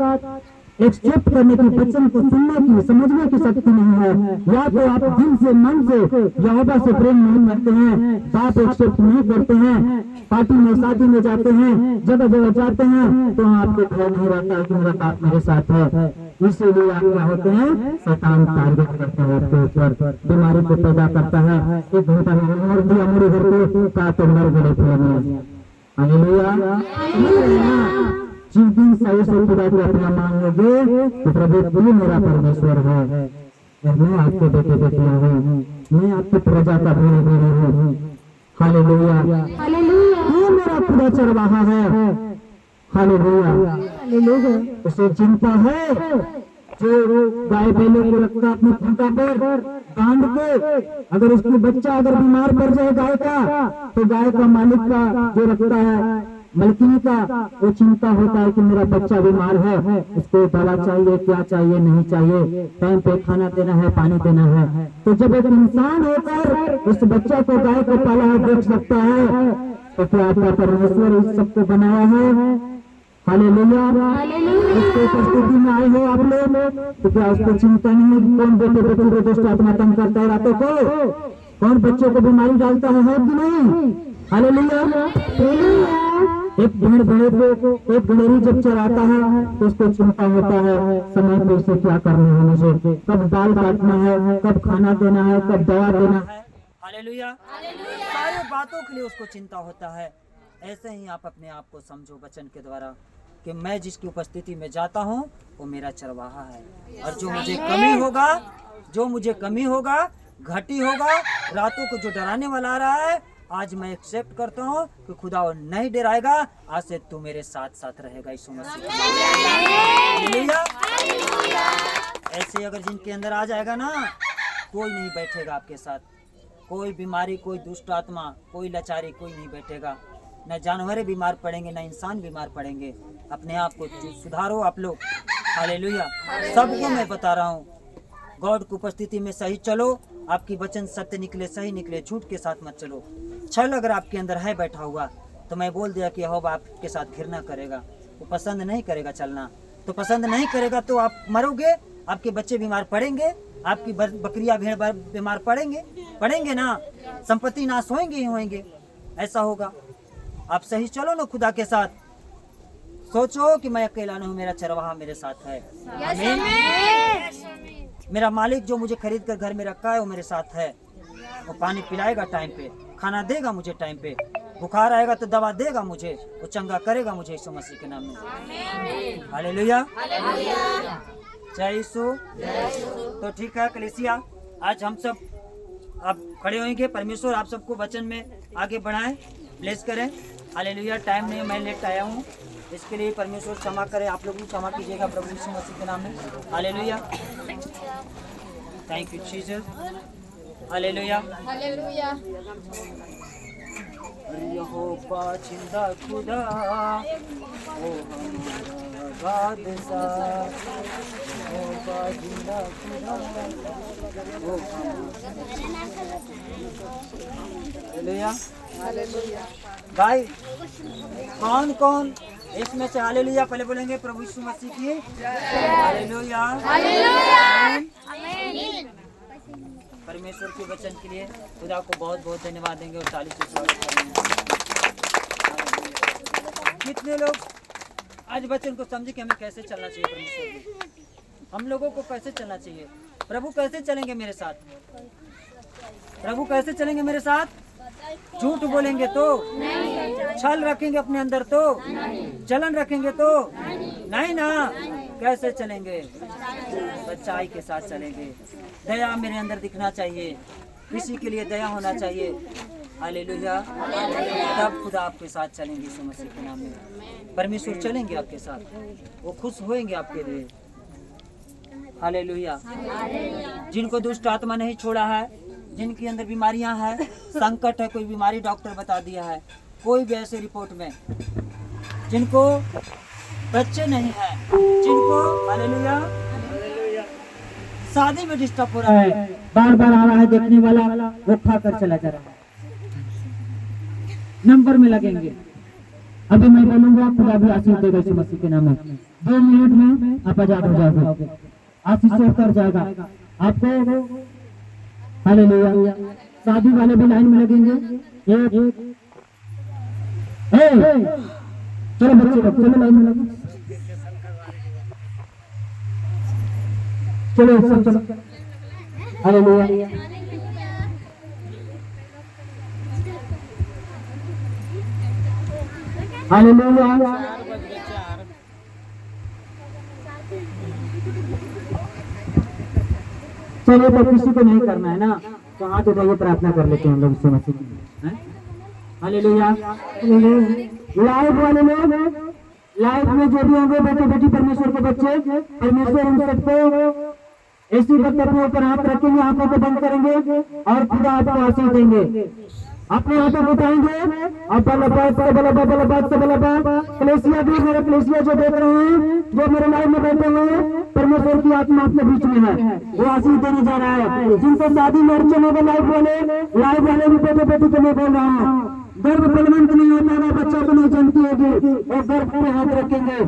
एक्सेप्ट करने की, वचन को सुनने की, समझने की शक्ति नहीं है, या तो आप दिल से मन से यहोवा से प्रेम नहीं करते हैं, बाप एक्सेप्ट नहीं करते हैं, पार्टी में शादी में जाते हैं, जगह जगह जाते हैं, तो आपको ख्याल नहीं रहता है कि मेरा बाप मेरे साथ है। इसीलिए आप क्या होते हैं, शैतान टारगेट करते हैं आपके ऊपर, बीमारी को पैदा करता है। 1 घंटा में मोड़ दिया मेरे घर पे का तो मर गए थे। हालेलुया। जिस दिन सही से खुदा को अपना मांगोगे तो प्रभु तू मेरा परमेश्वर है और मैं आपके बेटे बेटियां हूँ, मैं आपकी प्रजा का भेड़ हूँ। हालेलुया। तू मेरा खुदा चरवाहा है। हालेलुया। उसे चिंता है जो गाय बैलों को रखता है अपनी खूंटा पर बांध के, अगर उसकी बच्चा अगर बीमार पड़ जाए गाय का, तो गाय का मालिक का जो रखता है मलकिनी का, वो चिंता होता है कि मेरा बच्चा बीमार है, उसको दवा चाहिए, क्या चाहिए, नहीं चाहिए, टाइम पे खाना देना है, पानी देना है। तो जब एक इंसान होकर उस बच्चा को गाय को पाला है, देख सकता है, तो क्या आपका परमेश्वर इस सबको बनाया है? हालेलुया। उसको उपस्थिति में आए हो आप लोग, तो क्या उसको चिंता नहीं है कि कौन बेटे बेटी को दुष्ट आत्मा तंग करता है रातों को, कौन बच्चों को बीमारी डालता है कि नहीं? हालेलुया। एक भेड़ को एक गणेरी जब चराता है तो उसको चिंता होता है, समय पे उसे क्या करना है, मुझे कब बाल काटना है, कब खाना देना है, कब दवा देना है। हालेलुया। सारी बातों के लिए उसको चिंता होता है। ऐसे ही आप अपने आप को समझो वचन के द्वारा कि मैं जिसकी उपस्थिति में जाता हूँ वो मेरा चरवाहा है, और जो मुझे कमी होगा, घटी होगा, रातों को जो डराने वाला आ रहा है, आज मैं एक्सेप्ट करता हूँ कि खुदा वो नहीं डराएगा, आज से तू मेरे साथ साथ रहेगा यीशु मसीह। ऐसे अगर जिनके अंदर आ जाएगा ना, कोई नहीं बैठेगा आपके साथ, कोई बीमारी, कोई दुष्ट आत्मा, कोई लाचारी, कोई नहीं बैठेगा। न जानवर बीमार पड़ेंगे, न इंसान बीमार पड़ेंगे। अपने आप को सुधारो आप लोग। हालेलुया। सबको मैं बता रहा हूँ, गॉड की उपस्थिति में सही चलो, आपकी वचन सत्य निकले, सही निकले, झूठ के साथ मत चलो। छल अगर आपके अंदर है बैठा हुआ, तो मैं बोल दिया कि यहोवा आपके साथ घृणा करेगा, वो पसंद नहीं करेगा चलना। तो पसंद नहीं करेगा तो आप मरोगे, आपके बच्चे बीमार पड़ेंगे, आपकी बकरियां भेड़ बीमार पड़ेंगे ना, संपत्ति नाश होंगे, ऐसा होगा। आप सही चलो ना खुदा के साथ, सोचो कि मैं अकेला नहीं हूँ, मेरा चरवाहा मेरे साथ है। मेरा मालिक जो मुझे खरीद कर घर में रखा है वो मेरे साथ है, वो पानी पिलाएगा टाइम पे, खाना देगा मुझे टाइम पे, बुखार आएगा तो दवा देगा मुझे, वो चंगा करेगा मुझे यीशु मसीह के नाम में। हालेलुया, जय यीशु। तो ठीक है कलीसिया, आज हम सब आप खड़े होंगे, परमेश्वर आप सबको वचन में आगे बढ़ाएं, ब्लेस करें। हालेलुया, टाइम नहीं, मैं लेट आया हूँ, इसके लिए परमेश्वर क्षमा करे, आप लोग भी क्षमा कीजिएगा प्रभु यीशु मसीह के नाम में। Hallelujah, thank you Jesus. Hallelujah, Jehovah जिंदा खुदा ओ हमारा बादशाह, यहोवा जिंदा खुदा ओ हालेलुया। भाई कौन कौन इसमें से हालेलुया पहले बोलेंगे प्रभु यीशु मसीह की हालेलुया। परमेश्वर के वचन के लिए खुदा को बहुत बहुत धन्यवाद देंगे और ताली से स्वागत करेंगे। कितने लोग आज वचन को समझे कि हमें कैसे चलना चाहिए, परमेश्वर में हम लोगों को कैसे चलना चाहिए। प्रभु कैसे चलेंगे मेरे साथ, प्रभु कैसे चलेंगे मेरे साथ? झूठ बोलेंगे तो, छल रखेंगे अपने अंदर तो, जलन रखेंगे तो नहीं ना। कैसे चलेंगे? सच्चाई के साथ चलेंगे। दया मेरे अंदर दिखना चाहिए, किसी के लिए दया होना चाहिए। हालेलुया, तब खुदा आपके साथ चलेंगे यीशु मसीह के नाम में। परमेश्वर चलेंगे आपके साथ, वो खुश होंगे आपके लिए। हालेलुया। जिनको दुष्ट आत्मा नहीं छोड़ा है, जिनके अंदर बीमारियां हैं, संकट है, कोई बीमारी डॉक्टर बता दिया है, कोई भी ऐसे रिपोर्ट में, जिनको बच्चे नहीं है, जिनको हालेलुया शादी में डिस्टर्ब हो रहा है, बार बार आ रहा है देखने वाला, वो खाकर चला जा रहा है, नंबर में लगेंगे। अभी मैं बोलूंगा, खुदा भी आशीष देगा यीशु मसीह के नाम में। 2 मिनट में आप आजाद हो जाओगे, आशीष से उतर जाएगा आपको। हालेलुया। शादी वाले भी लाइन में लगेंगे। चलो बच्चे लोग, चलो लाइन में लगो, चलो सब चलो। हालेलुया। हालेलुया। चलो तो किसी को नहीं करना है ना, तो हाथ उठाइए, प्रार्थना कर लेते हैं हम लोग यीशु मसीह के लिए। हालेलुया। लाइव वाले लोग, लाइव में जो भी होंगे बेटे बेटी परमेश्वर के बच्चे, परमेश्वर उन सबको इसी वक्त अपने ऊपर हाथ रखेंगे, आंखों को बंद करेंगे और खुदा आपको आशीष देंगे। अपने हाथों को उठाएंगे और कलेसिया भी, मेरे कलेसिया जो देख रहे हैं, जो मेरे लाइव में बैठे हुए हैं, परमेश्वर की आत्मा अपने बीच में है, वो आशीष देने जा रहा है। जिनको शादी में अड़चन होगा, लाइव वाले भी बेटे बेटी को मैं बोल रहा हूँ, गर्भ बलवंत नहीं होता है, बच्चा को नहीं जन्मती होगी, और गर्भ पे हाथ रखेंगे।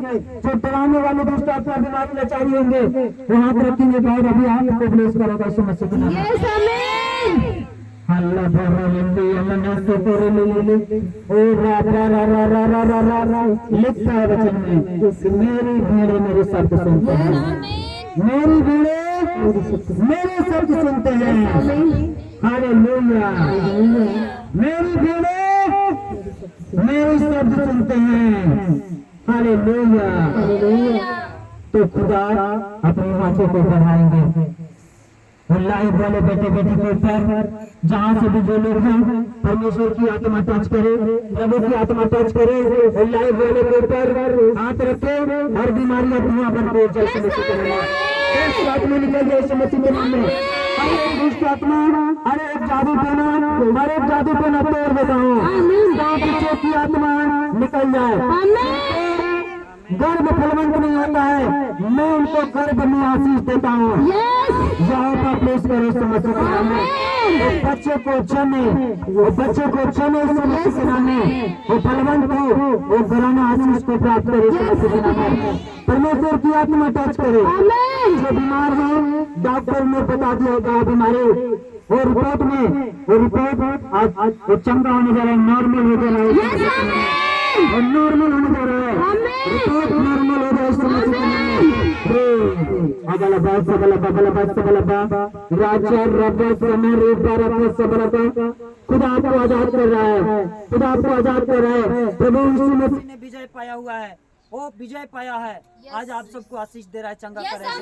जो डराने वाले दुष्ट आत्मा बीमार लाचारी होंगे, वो हाथ रखेंगे। गॉड अभी हाथ को ब्लेस करेगा यीशु मसीह के नाम में। अल्लाह लिखता है वचन में, मेरी भेड़ें मेरे शब्द सुनते हैं, मेरी भेड़ें मेरे शब्द सुनते हैं। हालेलुया। मेरी भेड़ें मेरे शब्द सुनते हैं। हालेलुया। तो खुदा अपनी हाथों को बढ़ाएंगे लाइव वाले बेटे बेटी के ऊपर, जहाँ से भी जो लोग हैं, परमेश्वर की आत्मा टच करे, प्रभु की आत्मा टच करे, लाइव वाले के ऊपर हाथ रखे, हर बीमारियां धुआं बन के जैसे आत्मा निकल जाए यीशु मसीह के नाम में। हर एक दुष्ट आत्मा, हर एक जादू टोना, हर एक जादू टोना तोड़ देता हूँ, बच्चों की आत्मा निकल जाए। गर्भ फलवंत नहीं होता है, मैं उनको गर्भ में आशीष देता हूँ। यहाँ का प्लेस करो समझ के नाम में, बच्चे को जन्मे, वो बच्चे को जन्मे समझ के नाम में, वो फलवंत हो, वो घराना आशीष को प्राप्त करे समझ के नाम में। परमेश्वर की आत्मा टच करे। जो बीमार है, डॉक्टर ने बता दिया होगा बीमारी, वो रिपोर्ट में, वो रिपोर्ट आज वो चंगा होने जा रहा है, नॉर्मल हो जा रहा है, नॉर्मल होने जा रहा है, रिपोर्ट नॉर्मल हो जाए समझ के नाम में। राजा रब समय खुदा आपको आजाद कर रहा है, खुदा आपको आजाद कर रहा है। प्रभु यीशु मसीह ने विजय पाया हुआ है, वो विजय पाया है। आज आप सबको आशीष दे रहा है, चंगा कर रहा है।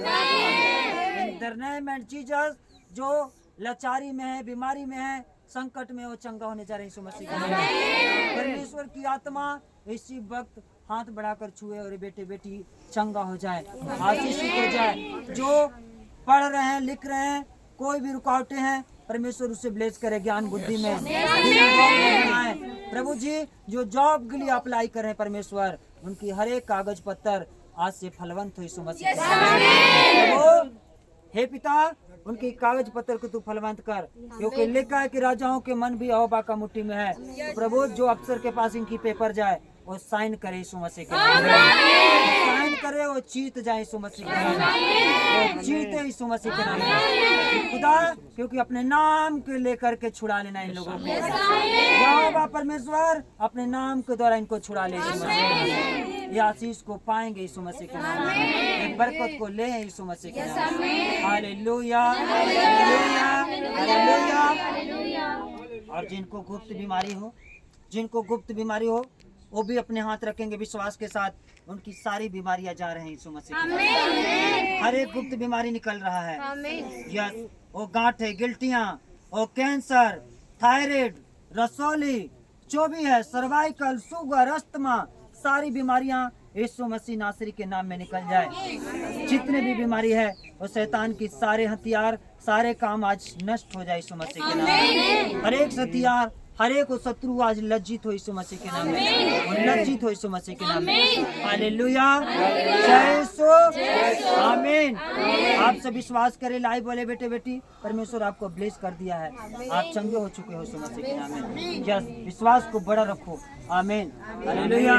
In the name of Jesus, जो लाचारी में है, बीमारी में है, संकट में, वो चंगा होने जा रहे हैं यीशु मसीह के नाम में। परमेश्वर की आत्मा इसी वक्त हाथ बढ़ाकर छुए और बेटे बेटी चंगा हो जाए, आशीषित हो जाए। जो पढ़ रहे हैं, लिख रहे हैं, कोई भी रुकावटें हैं, परमेश्वर उससे ब्लेस करे ज्ञान बुद्धि में। प्रभु जी, जो जॉब के लिए अप्लाई कर रहे हैं, परमेश्वर उनकी हर एक कागज पत्र आज से फलवंत हो यीशु मसीह। प्रभु हे पिता, उनके कागज पत्र को तू फलवंत कर, क्योंकि लिखा है कि राजाओं के मन भी यहोवा का मुट्ठी में है। तो प्रभु, जो अफसर के पास इनकी पेपर जाए, वो साइन करे यीशु मसीह के नाम में, साइन करे, वो जीत जाए यीशु मसीह के नाम में, वो जीते यीशु मसीह के नाम में। खुदा, क्योंकि अपने नाम के लेकर के छुड़ा लेना इन लोगों को। यहोवा परमेश्वर अपने नाम के द्वारा इनको छुड़ा ले यीशु मसीह। ये आशीष को पाएंगे यीशु मसीह के नाम में, एक बरकत को ले यीशु मसीह के नाम में। Hallelujah, hallelujah, hallelujah. और जिनको गुप्त बीमारी हो, जिनको गुप्त बीमारी हो, वो भी अपने हाथ रखेंगे विश्वास के साथ, उनकी सारी बीमारियां जा रहे हैं यीशु मसीह के नाम में। हर एक गुप्त बीमारी निकल रहा है। यस, वो गांठ है, गिल्टियां, वो कैंसर, थायराइड, रसौली, जो भी है, सर्वाइकल, शुगर, अस्थमा, सारी बीमारियां यीशु मसीह नासरी के नाम में निकल जाए। जितने भी बीमारी है, वो शैतान की सारे हथियार, सारे काम आज नष्ट हो जाए यीशु मसीह के नाम में। हर एक हथियार, हर एक शत्रु आज लज्जित हो यीशु मसीह के नाम में, और लज्जित हो यीशु मसीह के नाम में। हालेलुया, जय यीशु, आमीन। आप सब विश्वास करें, लाइव बोले बेटे बेटी, परमेश्वर आपको ब्लेस कर दिया है, आप चंगे हो चुके हो यीशु मसीह के नाम में। यस, विश्वास को बड़ा रखो, आमीन, हालेलुया।